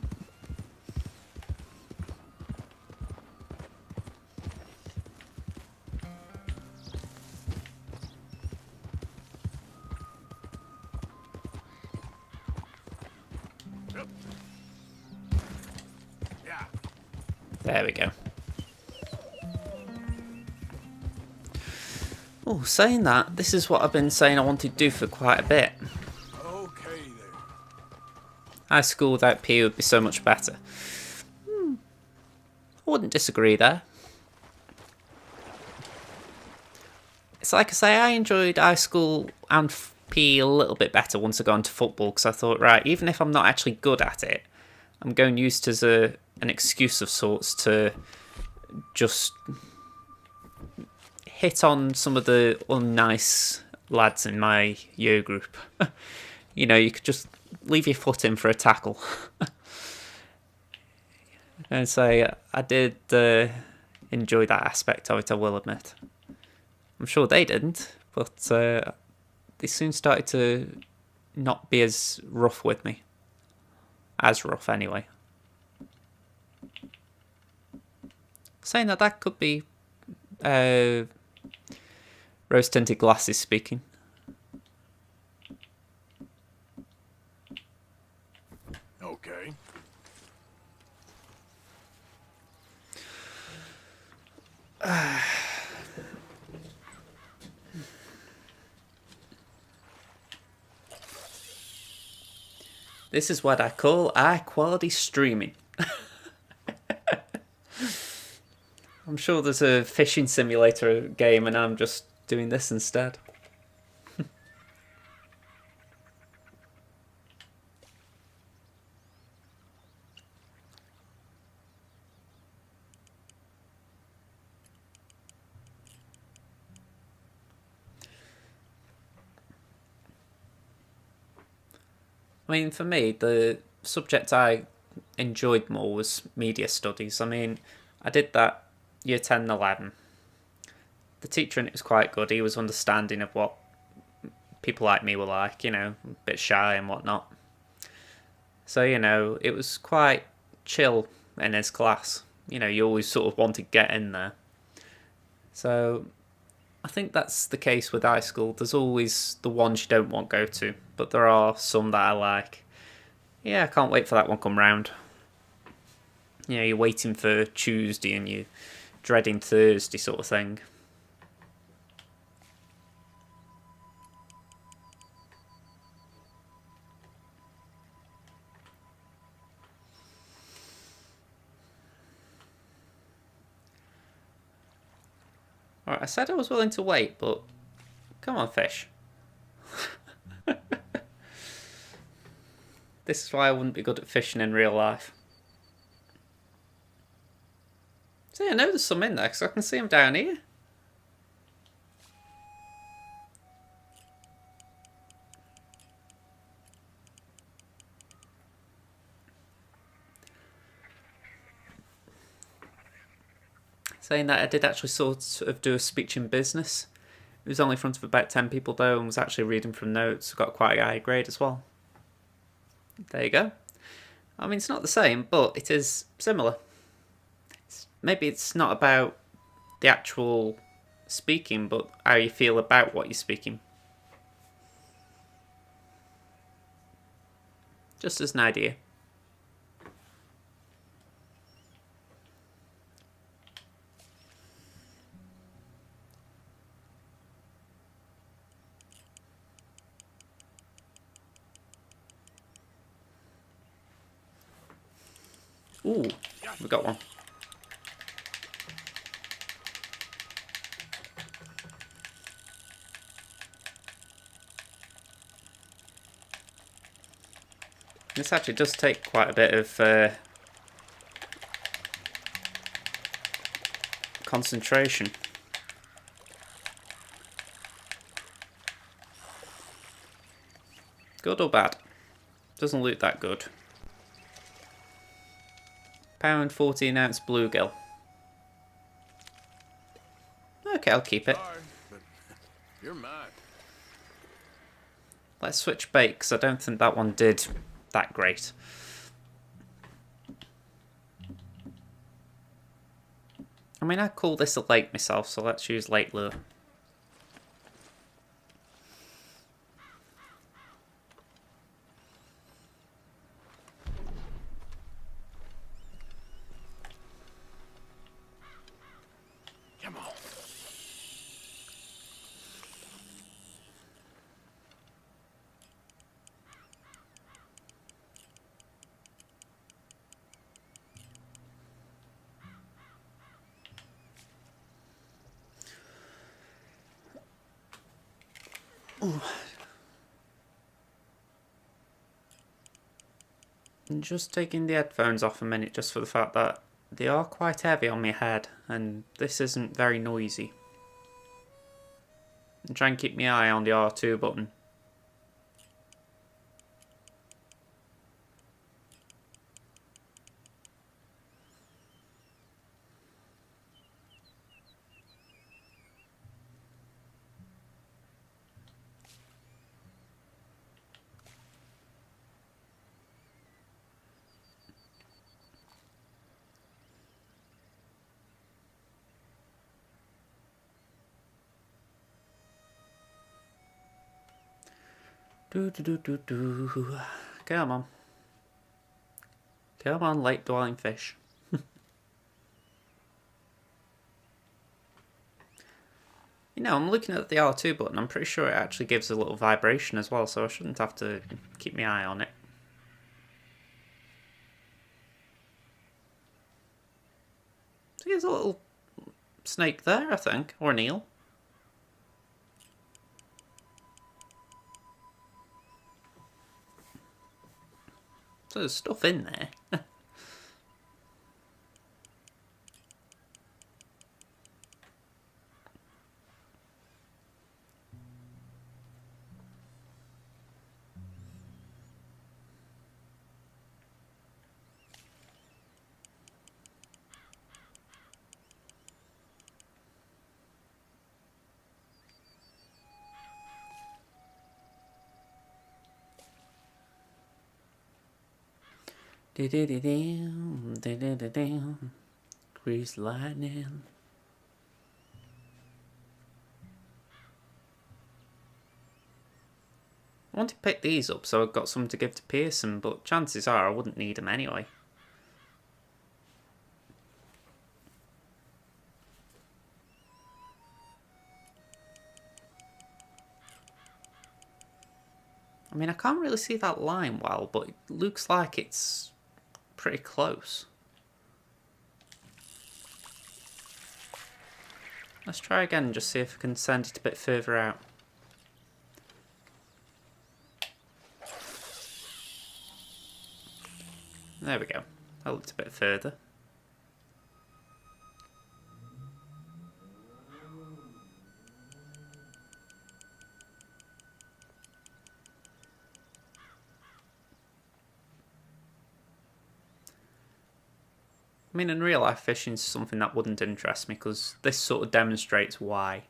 [SPEAKER 4] Yeah.
[SPEAKER 1] There we go. Oh, saying that, this is what I've been saying I wanted to do for quite a bit.
[SPEAKER 4] Okay there.
[SPEAKER 1] High school without PE would be so much better. I wouldn't disagree there. It's like I say, I enjoyed high school and PE a little bit better once I got into football, because I thought, right, even if I'm not actually good at it, I'm going used as an excuse of sorts to just hit on some of the unnice lads in my year group. You know, you could just leave your foot in for a tackle. And so I did enjoy that aspect of it, I will admit. I'm sure they didn't, but they soon started to not be as rough with me. As rough, anyway. Saying that, that could be rose-tinted glasses speaking.
[SPEAKER 4] Okay.
[SPEAKER 1] This is what I call high-quality streaming. I'm sure there's a fishing simulator game and I'm just doing this instead. I mean, for me, the subject I enjoyed more was media studies. I mean, I did that year 10 and 11. The teacher in it was quite good. He was understanding of what people like me were like, you know, a bit shy and whatnot. So, you know, it was quite chill in his class. You know, you always sort of want to get in there. So, I think that's the case with high school. There's always the ones you don't want to go to, but there are some that I like. Yeah, I can't wait for that one to come round. You know, you're waiting for Tuesday and you're dreading Thursday sort of thing. Alright, I said I was willing to wait, but come on, fish. This is why I wouldn't be good at fishing in real life. See, I know there's some in there, because I can see them down here. Saying that, I did actually sort of do a speech in business. It was only in front of about 10 people though, and was actually reading from notes. Got quite a high grade as well. There you go. I mean, it's not the same, but it is similar. Maybe it's not about the actual speaking, but how you feel about what you're speaking. Just as an idea. Ooh, we got one. This actually does take quite a bit of concentration. Good or bad? Doesn't look that good. Pound 14-ounce bluegill. Okay, I'll keep it.
[SPEAKER 4] Sorry, but you're mine.
[SPEAKER 1] Let's switch bait, because I don't think that one did that great. I mean, I call this a lake myself, so let's use lake lure.
[SPEAKER 4] Come on.
[SPEAKER 1] I'm just taking the headphones off a minute just for the fact that they are quite heavy on my head and this isn't very noisy. And try and keep my eye on the R2 button. Do do do do do. Come on. Come on, lake dwelling fish. You know, I'm looking at the R2 button. I'm pretty sure it actually gives a little vibration as well, so I shouldn't have to keep my eye on it. So there's a little snake there, I think, or an eel. So there's stuff in there. Grease lightning. I want to pick these up so I've got some to give to Pearson, but chances are I wouldn't need them anyway. I mean, I can't really see that line well, but it looks like it's pretty close. Let's try again and just see if I can send it a bit further out. There we go. That looked a bit further. I mean, in real life, fishing is something that wouldn't interest me because this sort of demonstrates why.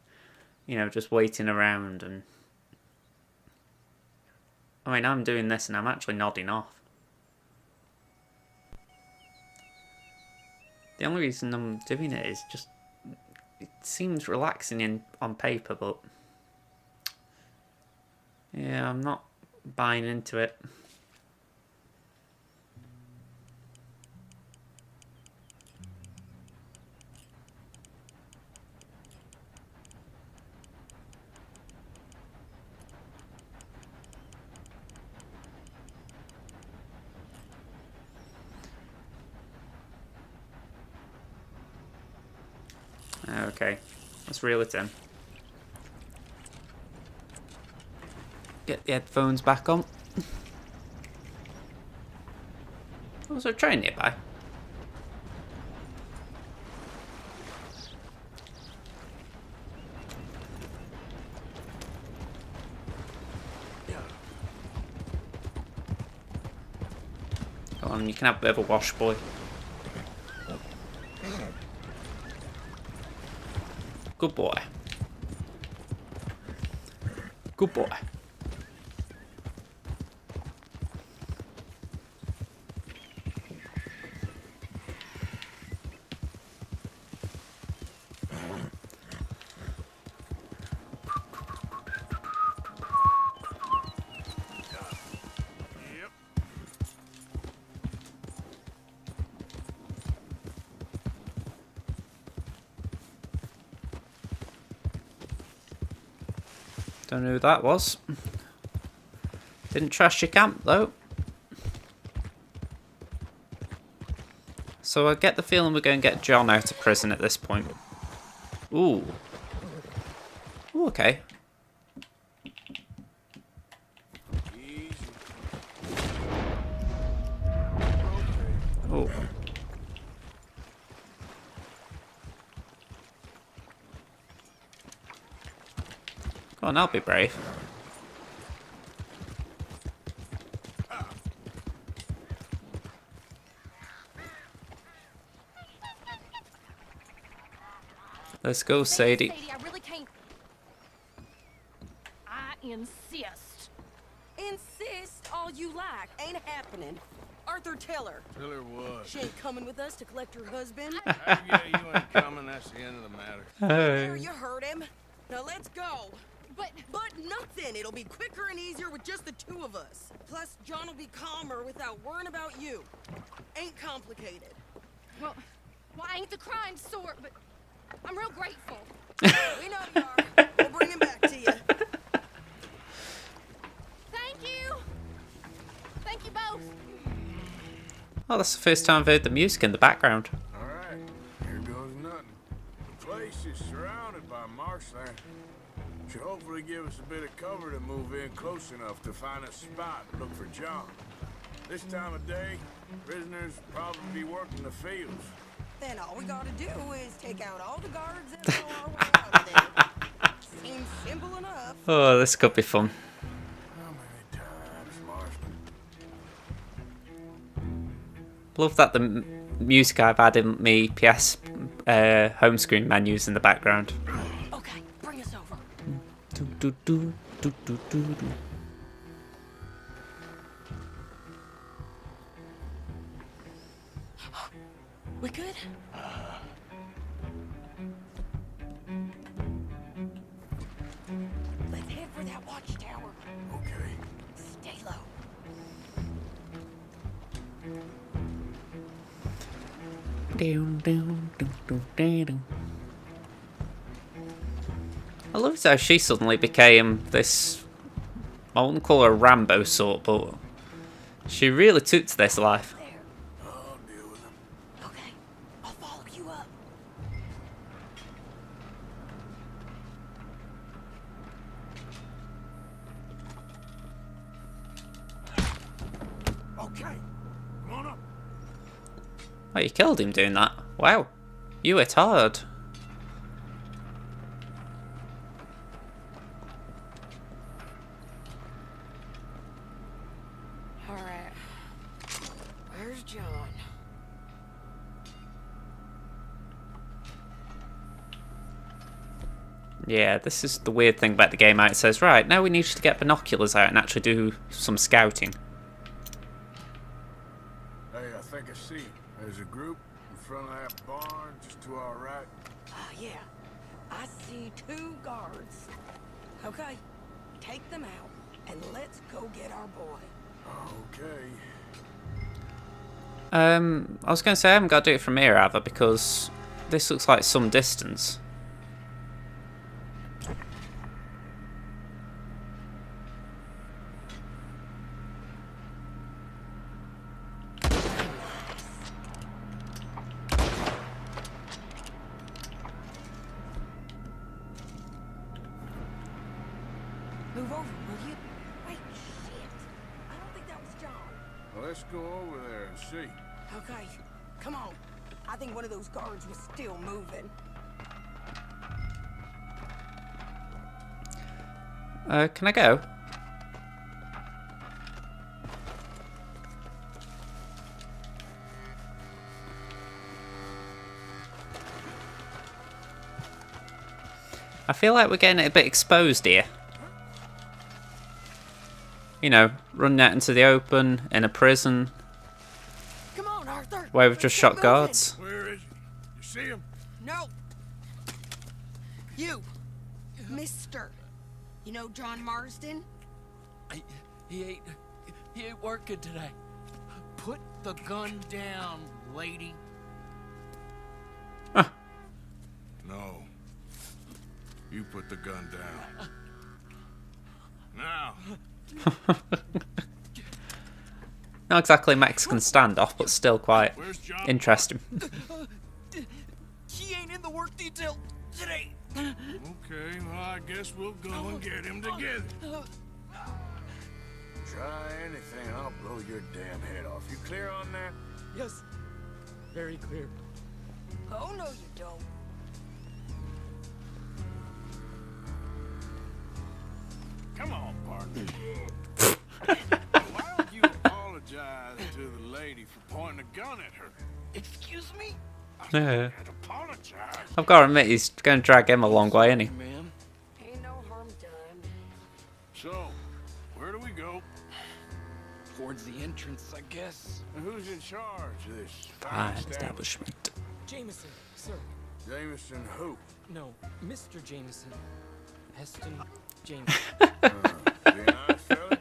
[SPEAKER 1] You know, just waiting around and... I mean, I'm doing this and I'm actually nodding off. The only reason I'm doing it is just... It seems relaxing on paper, but... Yeah, I'm not buying into it. Okay, let's reel it in. Get the headphones back on. Oh, was there a train nearby? Go on, you can have a bit of a wash, boy. Good boy. Good boy.
[SPEAKER 4] Yep.
[SPEAKER 1] Don't know who that was. Didn't trash your camp though. So I get the feeling we're going to get John out of prison at this point. Ooh. Ooh, okay.
[SPEAKER 4] Easy.
[SPEAKER 1] Oh. Go on, I'll be brave. Let's go, Sadie.
[SPEAKER 8] Sadie, I really can't. I insist.
[SPEAKER 9] Insist all you like. Ain't happening. Arthur, tell her.
[SPEAKER 4] Tell her what?
[SPEAKER 9] She ain't coming with us to collect her husband.
[SPEAKER 4] Yeah, you ain't coming. That's the end of the matter.
[SPEAKER 9] There, you heard him. Now let's go.
[SPEAKER 8] But
[SPEAKER 9] Nothing. It'll be quicker and easier with just the two of us. Plus, John will be calmer without worrying about you. Ain't complicated.
[SPEAKER 8] well, I ain't the crying sort, but I'm real grateful.
[SPEAKER 9] We know you are. We'll bring him back to you.
[SPEAKER 8] Thank you. Thank you both.
[SPEAKER 1] Oh, that's the first time I've heard the music in the background.
[SPEAKER 4] All right, here goes nothing. The place is surrounded by marshland. Should hopefully give us a bit of cover to move in close enough to find a spot and look for John. This time of day, prisoners will probably be working the fields.
[SPEAKER 9] Then all we gotta do is take out all the guards and throw our way out of there. Seems simple enough.
[SPEAKER 1] Oh, this could be fun.
[SPEAKER 4] How many times, Marston?
[SPEAKER 1] Love that the music I've had in me PS home screen menus in the background.
[SPEAKER 9] Okay, bring us over.
[SPEAKER 1] Do, do, do, do, do, do, do.
[SPEAKER 9] We good? Let's head for that watchtower.
[SPEAKER 4] Okay.
[SPEAKER 9] Stay low.
[SPEAKER 1] Down, down, down, down, down. I love how she suddenly became this, I wouldn't call her a Rambo sort, but she really took to this life.
[SPEAKER 9] There.
[SPEAKER 4] I'll deal with him.
[SPEAKER 9] Okay, I'll follow you up.
[SPEAKER 4] Okay. Come on up.
[SPEAKER 1] Oh, you killed him doing that. Wow. You hit hard.
[SPEAKER 9] All right. Where's John?
[SPEAKER 1] Yeah, this is the weird thing about the game. It says, right, now we need you to get binoculars out and actually do some scouting.
[SPEAKER 4] Hey, I think I see him. There's a group in front of that barn just to our right.
[SPEAKER 9] Yeah. I see 2 guards. Okay, take them out and let's go get our boy.
[SPEAKER 4] Okay.
[SPEAKER 1] I was going to say I haven't got to do it from here, either, because this looks like some distance.
[SPEAKER 9] Move over, will you? Wait, shit. I don't think that was John.
[SPEAKER 4] Well, let's go over there and see.
[SPEAKER 9] Okay, come on. I think one of those guards was still moving.
[SPEAKER 1] Can I go? I feel like we're getting it a bit exposed here. You know, running out into the open in a prison
[SPEAKER 9] Come on, Arthur.
[SPEAKER 1] where we've
[SPEAKER 9] Let's
[SPEAKER 1] just
[SPEAKER 9] get
[SPEAKER 1] shot
[SPEAKER 9] moving.
[SPEAKER 1] guards.
[SPEAKER 4] Where is he? You see him?
[SPEAKER 9] No. You, Mister. You know John Marsden?
[SPEAKER 10] He ain't working today. Put the gun down, lady.
[SPEAKER 4] No. You put the gun down. Now.
[SPEAKER 1] Not exactly Mexican standoff, but still quite
[SPEAKER 4] Where's John?
[SPEAKER 1] interesting.
[SPEAKER 10] He ain't in the work detail today.
[SPEAKER 4] Okay, well, I guess we'll go and get him together. Try anything, I'll blow your damn head off. You clear on that?
[SPEAKER 10] Yes, very clear.
[SPEAKER 9] Oh, no, you don't.
[SPEAKER 4] Come on, partner. Why don't you apologize to the lady for pointing a gun at her?
[SPEAKER 10] Excuse me?
[SPEAKER 1] Yeah.
[SPEAKER 4] And apologize.
[SPEAKER 1] I've got to admit, he's going to drag him a long way, isn't he?
[SPEAKER 10] Ma'am.
[SPEAKER 9] Ain't no harm done.
[SPEAKER 4] So, where do we go?
[SPEAKER 10] Towards the entrance, I guess.
[SPEAKER 4] And who's in charge of this
[SPEAKER 1] Fine
[SPEAKER 4] fine establishment?
[SPEAKER 1] establishment.
[SPEAKER 11] Jameson, sir.
[SPEAKER 4] Jameson who?
[SPEAKER 11] No, Mr. Jameson. Heston Jameson.
[SPEAKER 4] Be a nice fella?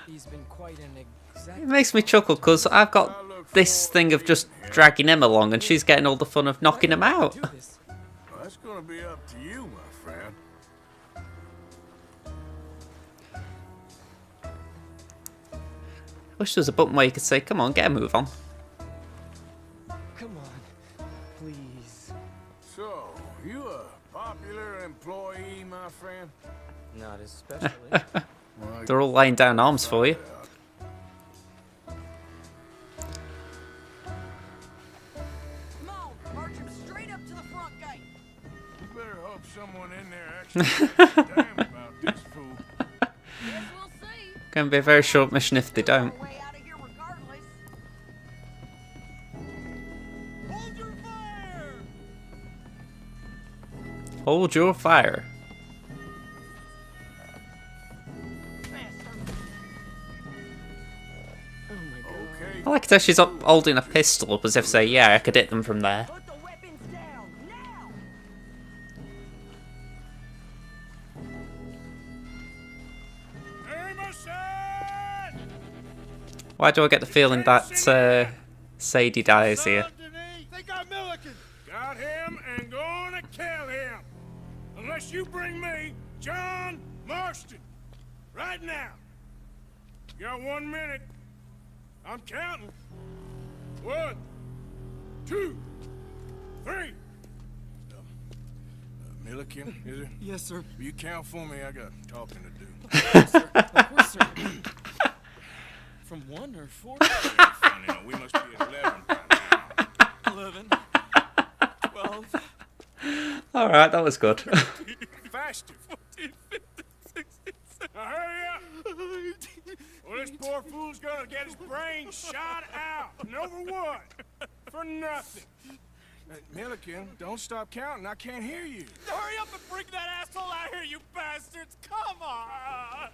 [SPEAKER 11] He's been quite an exact.
[SPEAKER 1] It makes me chuckle because I've got this thing of just dragging him along and she's getting all the fun of knocking him out.
[SPEAKER 11] Do this.
[SPEAKER 4] Well, that's gonna be up to you, my friend.
[SPEAKER 1] Wish there was a button where you could say, come on, get a move on.
[SPEAKER 11] Come on, please.
[SPEAKER 4] So, you a popular employee, my friend?
[SPEAKER 11] Not especially.
[SPEAKER 4] Well, I
[SPEAKER 1] They're all laying down arms for you.
[SPEAKER 9] Come on, march him straight up to the front gate.
[SPEAKER 4] You better hope someone in there actually gives a damn about this fool.
[SPEAKER 9] Guess we'll see.
[SPEAKER 1] Going to be a very short mission if they don't.
[SPEAKER 9] Our way out of here regardless.
[SPEAKER 5] Hold your fire!
[SPEAKER 1] Hold your fire.
[SPEAKER 11] Oh my god.
[SPEAKER 4] Okay,
[SPEAKER 1] I like it how she's up holding a pistol up as if to say, yeah, I could hit them from there.
[SPEAKER 9] Put the weapons down, now!
[SPEAKER 4] Jameson!
[SPEAKER 1] Why do I get the feeling that Sadie dies here?
[SPEAKER 4] They got Milliken. Got him and gonna kill him. Unless you bring me John Marston. Right now. You got 1 minute. I'm counting. 1, 2, 3. Milliken, is it?
[SPEAKER 11] Yes, sir.
[SPEAKER 4] You count for me. I got talking to do.
[SPEAKER 11] Of course, sir. From 1 or 4?
[SPEAKER 4] Funny, no, we must be at 11 by now.
[SPEAKER 11] 11. 12.
[SPEAKER 1] Alright, that was good.
[SPEAKER 4] Faster. 14, 15, 16, 17. Now hurry up. Well, this poor fool's gonna get his brains shot out. And over what? For nothing. Milliken, don't stop counting. I can't hear you.
[SPEAKER 5] Hurry up and bring that asshole out here, you bastards! Come on!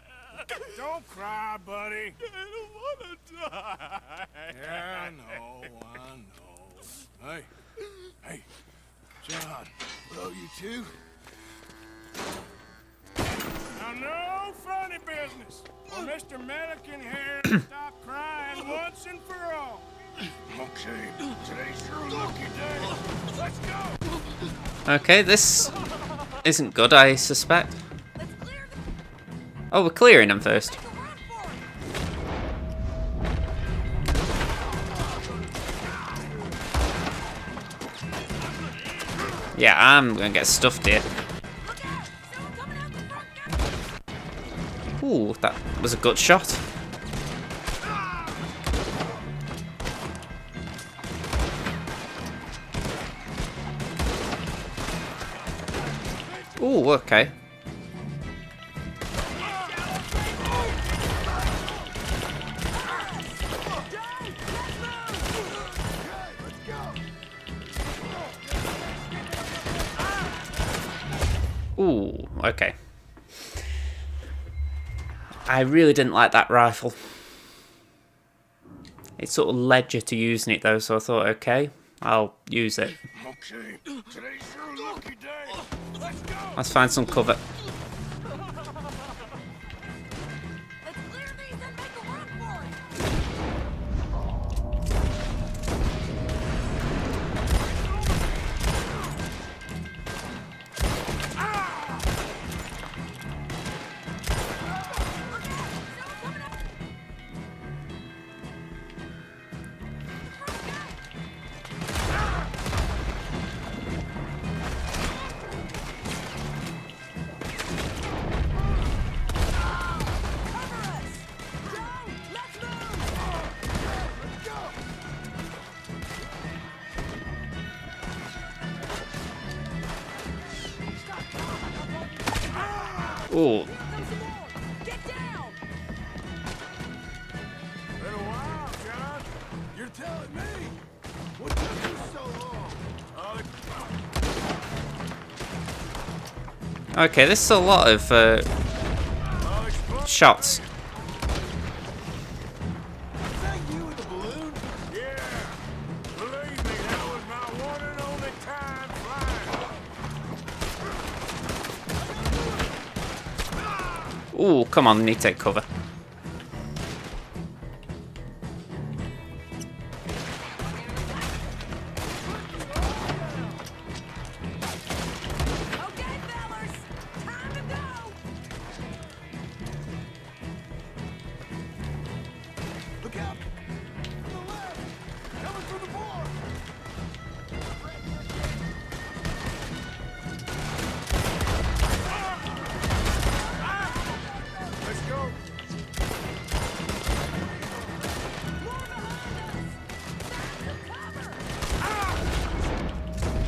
[SPEAKER 4] Don't cry, buddy.
[SPEAKER 5] I don't want to die.
[SPEAKER 4] Yeah, I know. Hey, John. Hello, you two. Now, no funny business. Well, Mr. Milliken here, stop crying once and for all. Okay, today's your lucky day. Let's go.
[SPEAKER 1] Okay, this isn't good, I suspect.
[SPEAKER 9] Let's clear the
[SPEAKER 1] Oh, we're clearing them first.
[SPEAKER 9] run for it.
[SPEAKER 1] Yeah, I'm gonna get stuffed here.
[SPEAKER 9] Look out! Someone coming out the front gate!
[SPEAKER 1] Ooh, that was a good shot. Ooh, okay. Ooh, okay. I really didn't like that rifle. It sort of led you to using it though, so I thought, okay, I'll use it.
[SPEAKER 4] Okay, today's your lucky day. Let's go.
[SPEAKER 1] Let's find some cover.
[SPEAKER 9] Let's clear these and make a run for it.
[SPEAKER 1] Ooh.
[SPEAKER 9] Get down!
[SPEAKER 4] Been a while, John. You're telling me. What took you so long?
[SPEAKER 1] Okay, this is a lot of shots.
[SPEAKER 4] Is that you with the balloon? Yeah. Believe me, that was my one and only time flying.
[SPEAKER 1] Ooh, come on, need to take cover.
[SPEAKER 9] Okay, fellas, time to go!
[SPEAKER 4] Look out! To the left! Coming from the board! Let's go!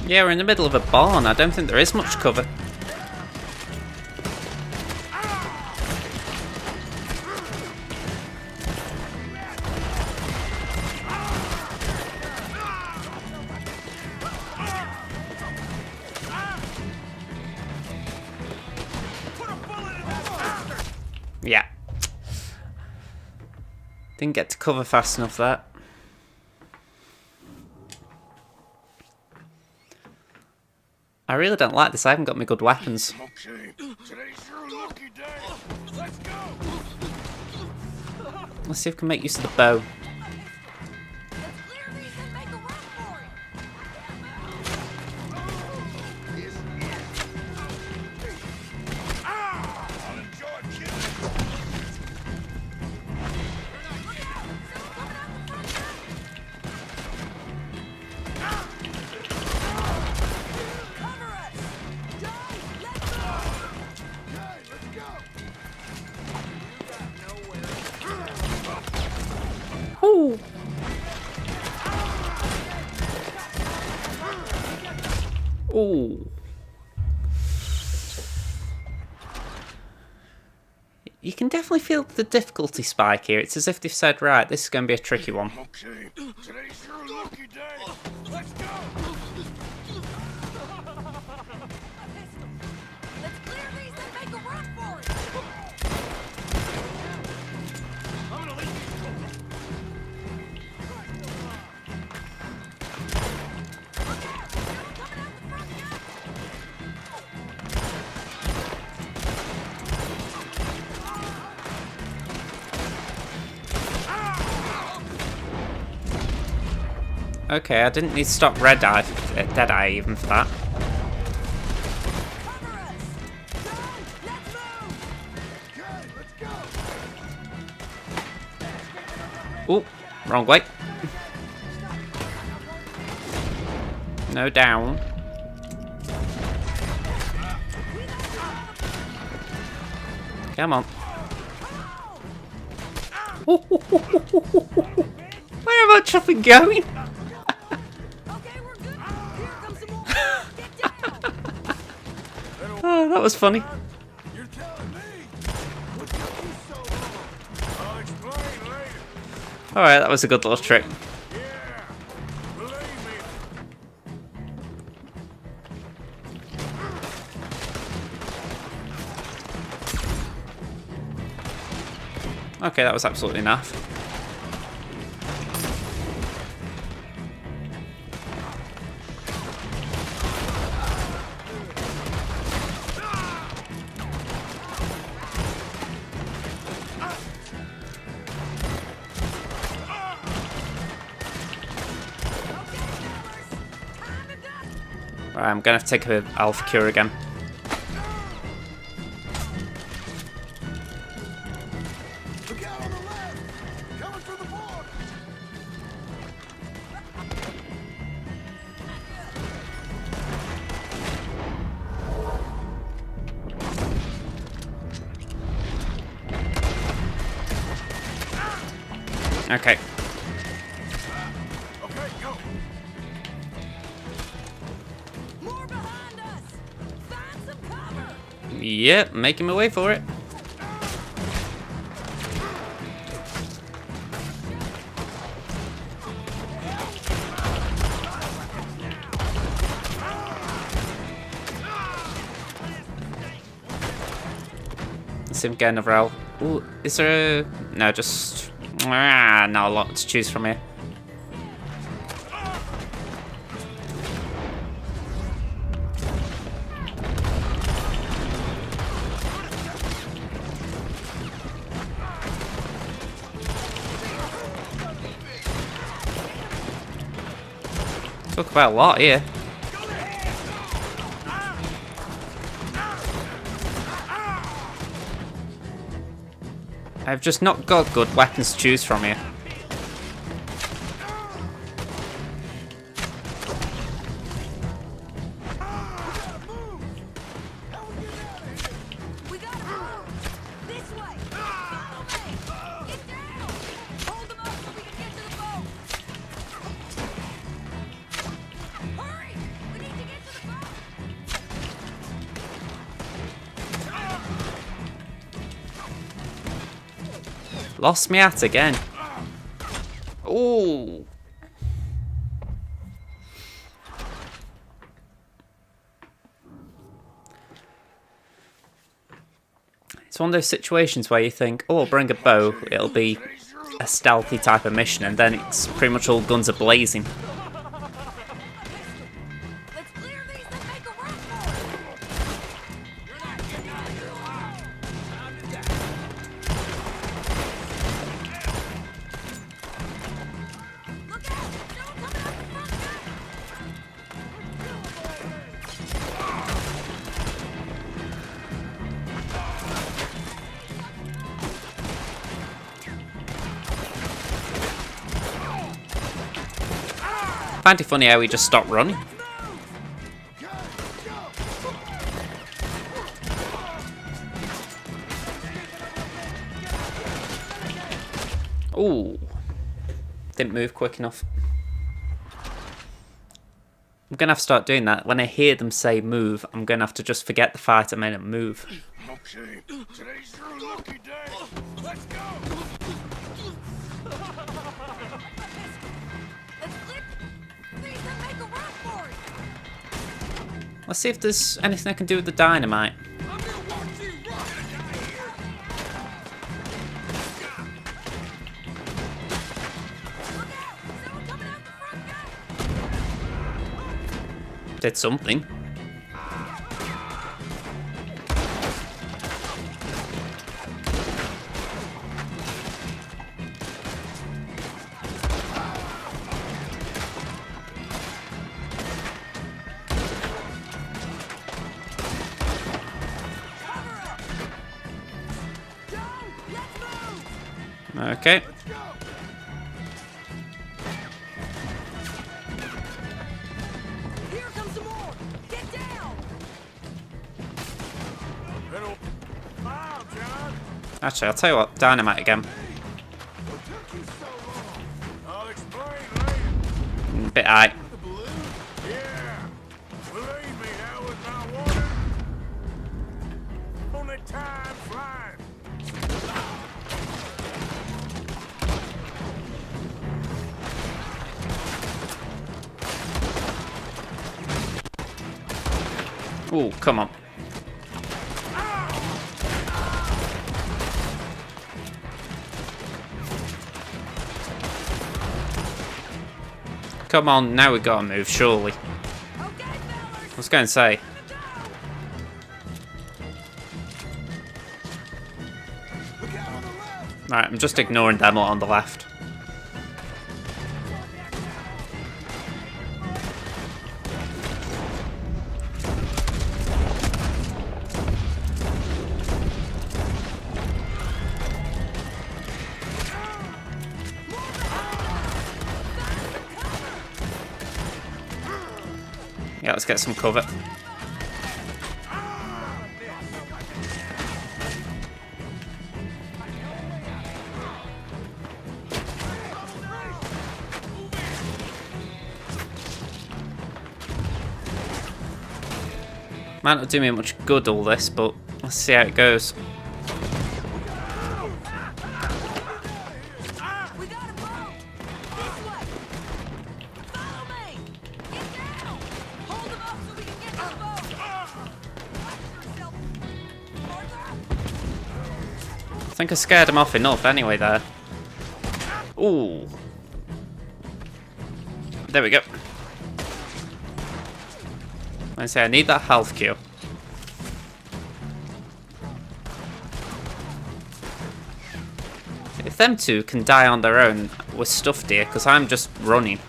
[SPEAKER 1] Yeah, we're in the middle of a barn. I don't think there is much cover. Yeah. Didn't get to cover fast enough that. I really don't like this. I haven't got my good weapons.
[SPEAKER 4] Okay, today's your lucky day. Let's go!
[SPEAKER 1] Let's see if we can make use of the bow.
[SPEAKER 9] Let's clear these and make a run for it!
[SPEAKER 4] I'll enjoy killing.
[SPEAKER 9] Cover us! Joe, let's go!
[SPEAKER 4] Okay, let's go!
[SPEAKER 1] Ooh. Ooh. You can definitely feel the difficulty spike here. It's as if they've said, right, this is going to be a tricky one.
[SPEAKER 4] Okay, today's your lucky day. Let's go!
[SPEAKER 9] Let's clear these and make a run for it!
[SPEAKER 4] I'm gonna leave these
[SPEAKER 1] Okay, I didn't need to stop Deadeye even for that.
[SPEAKER 9] Cover us! Joe, let's move!
[SPEAKER 4] Okay, let's go!
[SPEAKER 1] Ooh, wrong way. No, down. Come on. Where am I chuffing going?
[SPEAKER 9] Okay, we're good. Here comes some more. Get down!
[SPEAKER 4] Been a
[SPEAKER 1] Oh, that was funny.
[SPEAKER 4] You're telling me? What took you so long? I'll explain later.
[SPEAKER 1] Alright, that was a good little trick.
[SPEAKER 4] Yeah, believe me.
[SPEAKER 1] Okay, that was absolutely enough. Right, I'm gonna have to take a alpha cure again.
[SPEAKER 2] Look out on the left! Coming through the board!
[SPEAKER 1] Okay.
[SPEAKER 4] Okay, go.
[SPEAKER 9] More behind us! Find some cover!
[SPEAKER 1] Yep, making my way for it. Let's see if we can get another L. Ooh, is there a... No, just... Ah, not a lot to choose from here. Talk about a lot here. I've just not got good weapons to choose from here.
[SPEAKER 9] We gotta move! This way! Follow me! Get down! Hold them up so we can get to the boat! Hurry! We need to get to the boat!
[SPEAKER 1] Lost me at again. Ooh. It's one of those situations where you think, oh, I'll bring a bow, it'll be a stealthy type of mission, and then it's pretty much all guns are blazing.
[SPEAKER 9] Let's clear these and make a run for it!
[SPEAKER 3] You're not getting out of here alive. How did that?
[SPEAKER 9] Look out! Someone coming out the front gate!
[SPEAKER 1] Find it funny how he just stopped running. Ooh. Didn't move quick enough. I'm gonna have to start doing that. When I hear them say move, I'm gonna have to just forget the fight and make them move.
[SPEAKER 4] Okay, today's your lucky day. Let's go.
[SPEAKER 9] Let's clear these and make a run for it!
[SPEAKER 1] Let's see if there's anything I can do with the dynamite.
[SPEAKER 3] I'm gonna watch you run.
[SPEAKER 9] Look out! Someone coming out the front gate!
[SPEAKER 1] Did something. Okay.
[SPEAKER 9] Here comes some more! Get down!
[SPEAKER 4] Little smile, John.
[SPEAKER 1] Actually, I'll tell you what, dynamite again.
[SPEAKER 2] What took you so long?
[SPEAKER 4] I'll explain later.
[SPEAKER 1] Bit high.
[SPEAKER 2] The balloon?
[SPEAKER 4] Yeah, believe me, that was not wanted.
[SPEAKER 1] Ooh, come on. Come on, now we gotta move, surely. I was going to say. Right, I'm just ignoring them on the left. Yeah, let's get some cover. Might not do me much good, all this, but let's see how it goes. I think I scared him off enough anyway there. Ooh. There we go. I say I need that health cure. If them two can die on their own, we're stuffed here, because I'm just running.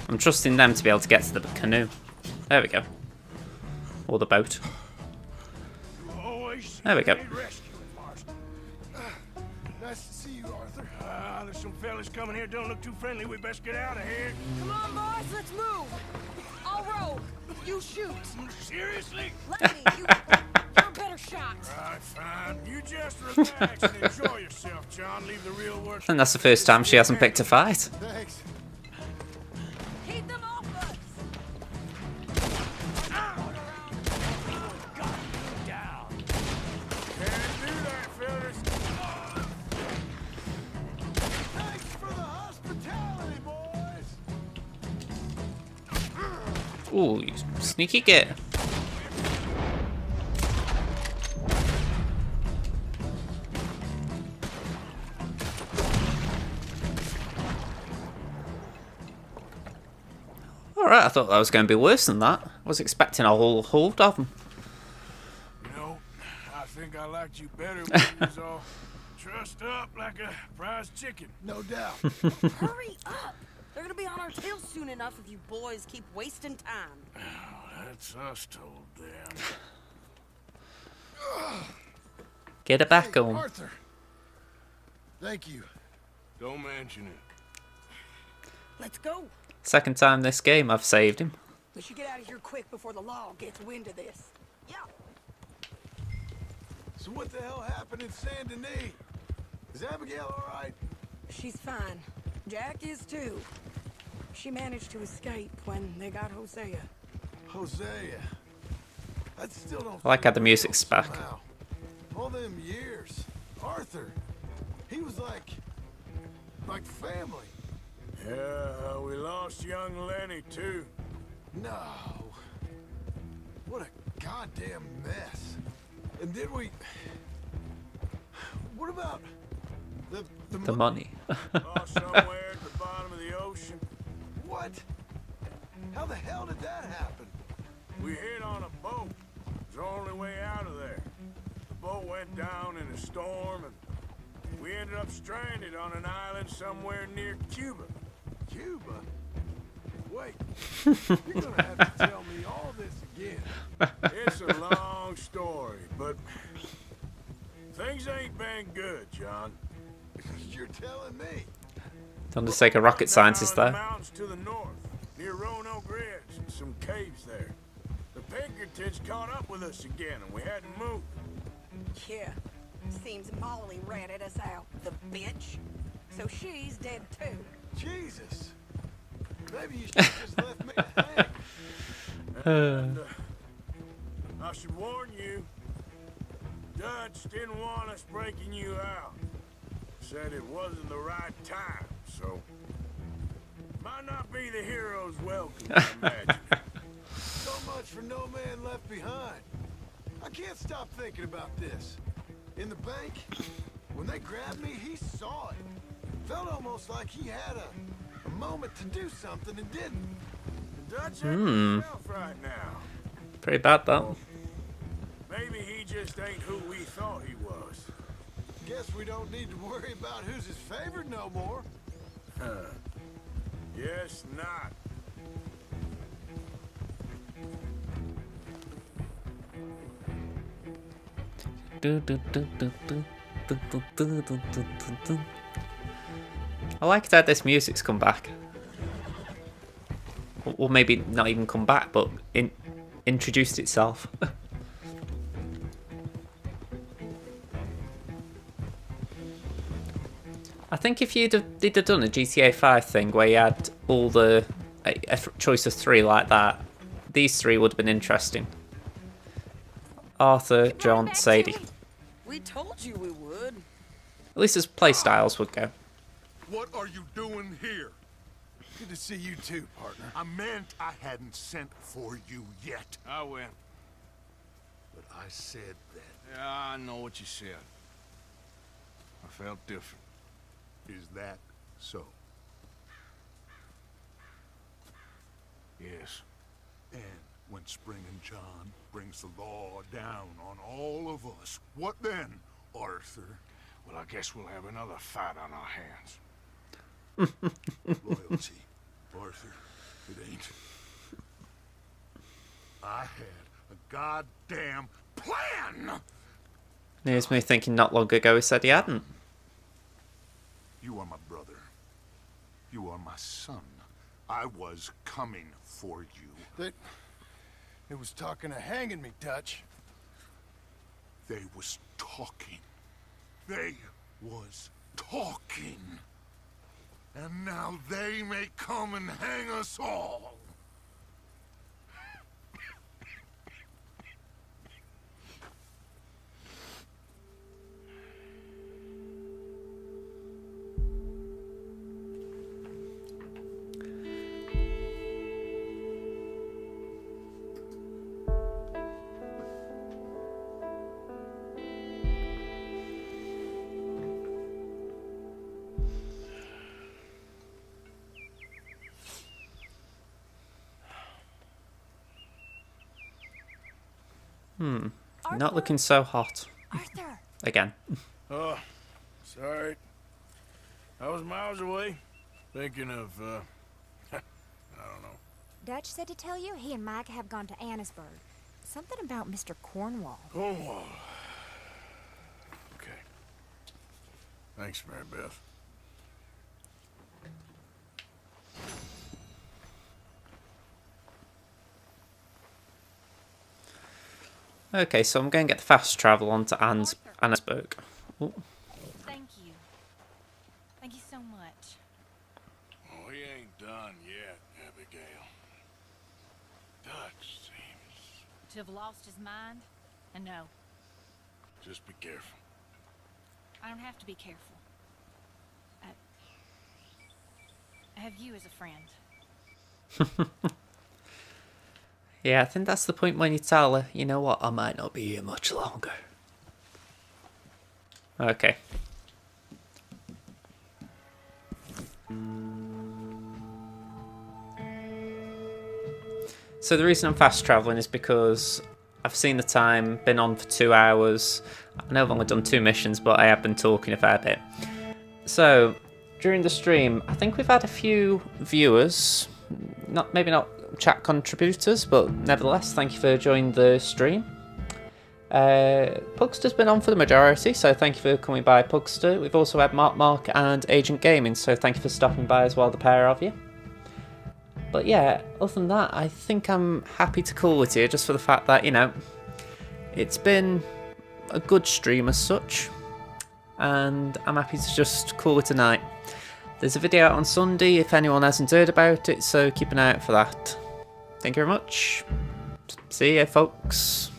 [SPEAKER 1] I'm trusting them to be able to get to the canoe. There we go. Or the boat. There we go.
[SPEAKER 4] Nice to see you, Arthur. There's some fellas coming here. Don't look too friendly. We best get out of here.
[SPEAKER 9] Come on, boys, let's move. I'll row. You shoot.
[SPEAKER 4] Seriously?
[SPEAKER 9] Let me. You're a better shot.
[SPEAKER 4] Right, fine. You just relax and enjoy yourself, John. Leave the real work.
[SPEAKER 1] I think that's the first time she hasn't picked a fight.
[SPEAKER 2] Thanks.
[SPEAKER 9] Keep them off us.
[SPEAKER 4] Can't do that, fellas.
[SPEAKER 2] Thanks for the hospitality, boys.
[SPEAKER 1] Ooh, you sneaky git. Alright, I thought that was going to be worse than that. I was expecting a whole horde of them.
[SPEAKER 4] You know, I think I liked you better when you was all trussed up like a prize chicken.
[SPEAKER 2] No doubt.
[SPEAKER 9] Hurry up. They're gonna be on our tails soon enough if you boys keep wasting time.
[SPEAKER 4] That's us told them.
[SPEAKER 1] Get it back on.
[SPEAKER 2] Arthur. Thank you.
[SPEAKER 4] Don't mention it.
[SPEAKER 9] Let's go.
[SPEAKER 1] Second time this game I've saved him.
[SPEAKER 9] We should get out of here quick before the law gets wind of this. Yeah.
[SPEAKER 2] So what the hell happened in Saint Denis? Is Abigail all right?
[SPEAKER 6] She's fine. Jack is too. She managed to escape when they got Hosea.
[SPEAKER 2] Hosea. I still don't.
[SPEAKER 1] I like how the music's back.
[SPEAKER 2] Somehow. All them years, Arthur. He was like family.
[SPEAKER 4] Yeah, we lost young Lenny, too.
[SPEAKER 2] No. What a goddamn mess. And did we... What about
[SPEAKER 1] The money.
[SPEAKER 4] Lost somewhere at the bottom of the ocean.
[SPEAKER 2] What? How the hell did that happen?
[SPEAKER 4] We hit on a boat. It was the only way out of there. The boat went down in a storm, and we ended up stranded on an island somewhere near Cuba.
[SPEAKER 2] Cuba? Wait. You're gonna have to tell me all this again.
[SPEAKER 4] It's a long story, but things ain't been good, John.
[SPEAKER 2] You're telling me.
[SPEAKER 1] Don't just take a rocket scientist
[SPEAKER 4] Now in
[SPEAKER 1] there.
[SPEAKER 4] the mountains to the north, near Roanoke Ridge, and some caves there. The Pinkertons caught up with us again, and we hadn't moved.
[SPEAKER 9] Yeah. Seems Molly ratted us out, the bitch. So she's dead too.
[SPEAKER 2] Jesus. Maybe you should have just left me to hang.
[SPEAKER 4] And, I should warn you, Dutch didn't want us breaking you out. Said it wasn't the right time, so might not be the hero's welcome, I imagine.
[SPEAKER 2] Some
[SPEAKER 4] much for No Man Left Behind. I can't stop thinking about this. In the bank, when they grabbed me, he saw it. Felt almost like he had a moment to do something and didn't. The Dutch ain't himself right now.
[SPEAKER 1] Pretty bad, that.
[SPEAKER 4] Maybe he just ain't who we thought he was. Guess we don't need to worry about who's his favorite no more. Guess not.
[SPEAKER 1] I like that this music's come back. Or maybe not even come back, but introduced itself. I think if they'd have done a GTA 5 thing where you had all the a choice of 3 like that, these 3 would have been interesting. Arthur, John, Sadie.
[SPEAKER 9] We told you we would.
[SPEAKER 1] At least as playstyles would go.
[SPEAKER 2] What are you doing here?
[SPEAKER 4] Good to see you too, partner.
[SPEAKER 2] I meant I hadn't sent for you yet.
[SPEAKER 3] I went.
[SPEAKER 2] But I said that.
[SPEAKER 3] Yeah, I know what you said. I felt different.
[SPEAKER 2] Is that so?
[SPEAKER 3] Yes.
[SPEAKER 2] And when Spring and John brings the law down on all of us, what then, Arthur?
[SPEAKER 3] Well, I guess we'll have another fight on our hands.
[SPEAKER 2] Loyalty, Arthur. It ain't. I had a goddamn plan!
[SPEAKER 1] Here's me thinking not long ago he said he hadn't.
[SPEAKER 2] You are my brother. You are my son. I was coming for you.
[SPEAKER 4] It was talking of hanging me, Dutch.
[SPEAKER 2] They was talking. They was talking. And now they may come and hang us all.
[SPEAKER 1] Not looking so hot.
[SPEAKER 8] Arthur!
[SPEAKER 1] Again.
[SPEAKER 4] Oh, sorry. I was miles away, thinking of, I don't know.
[SPEAKER 12] Dutch said to tell you he and Mike have gone to Annisburg. Something about Mr. Cornwall.
[SPEAKER 4] Cornwall. Okay. Thanks, Mary Beth.
[SPEAKER 1] Okay, so I'm going to get the fast travel onto Annisburg. Ooh.
[SPEAKER 6] Thank you. Thank you so much.
[SPEAKER 3] Oh, he ain't done yet, Abigail. Dutch seems...
[SPEAKER 6] To have lost his mind? And no,
[SPEAKER 3] Just be careful.
[SPEAKER 6] I don't have to be careful. I have you as a friend.
[SPEAKER 1] Yeah, I think that's the point when you tell her, you know what, I might not be here much longer. Okay. So the reason I'm fast travelling is because I've seen the time, been on for 2 hours. I know I've only done 2 missions, but I have been talking a fair bit. So, during the stream, I think we've had a few viewers, maybe not chat contributors, but nevertheless, thank you for joining the stream. Pugster's been on for the majority, so thank you for coming by, Pugster. We've also had Mark and Agent Gaming, so thank you for stopping by as well, the pair of you. But yeah, other than that, I think I'm happy to call it here, just for the fact that, you know, it's been a good stream as such, and I'm happy to just call it a night. There's a video out on Sunday if anyone hasn't heard about it, so keep an eye out for that. Thank you very much. See ya, folks.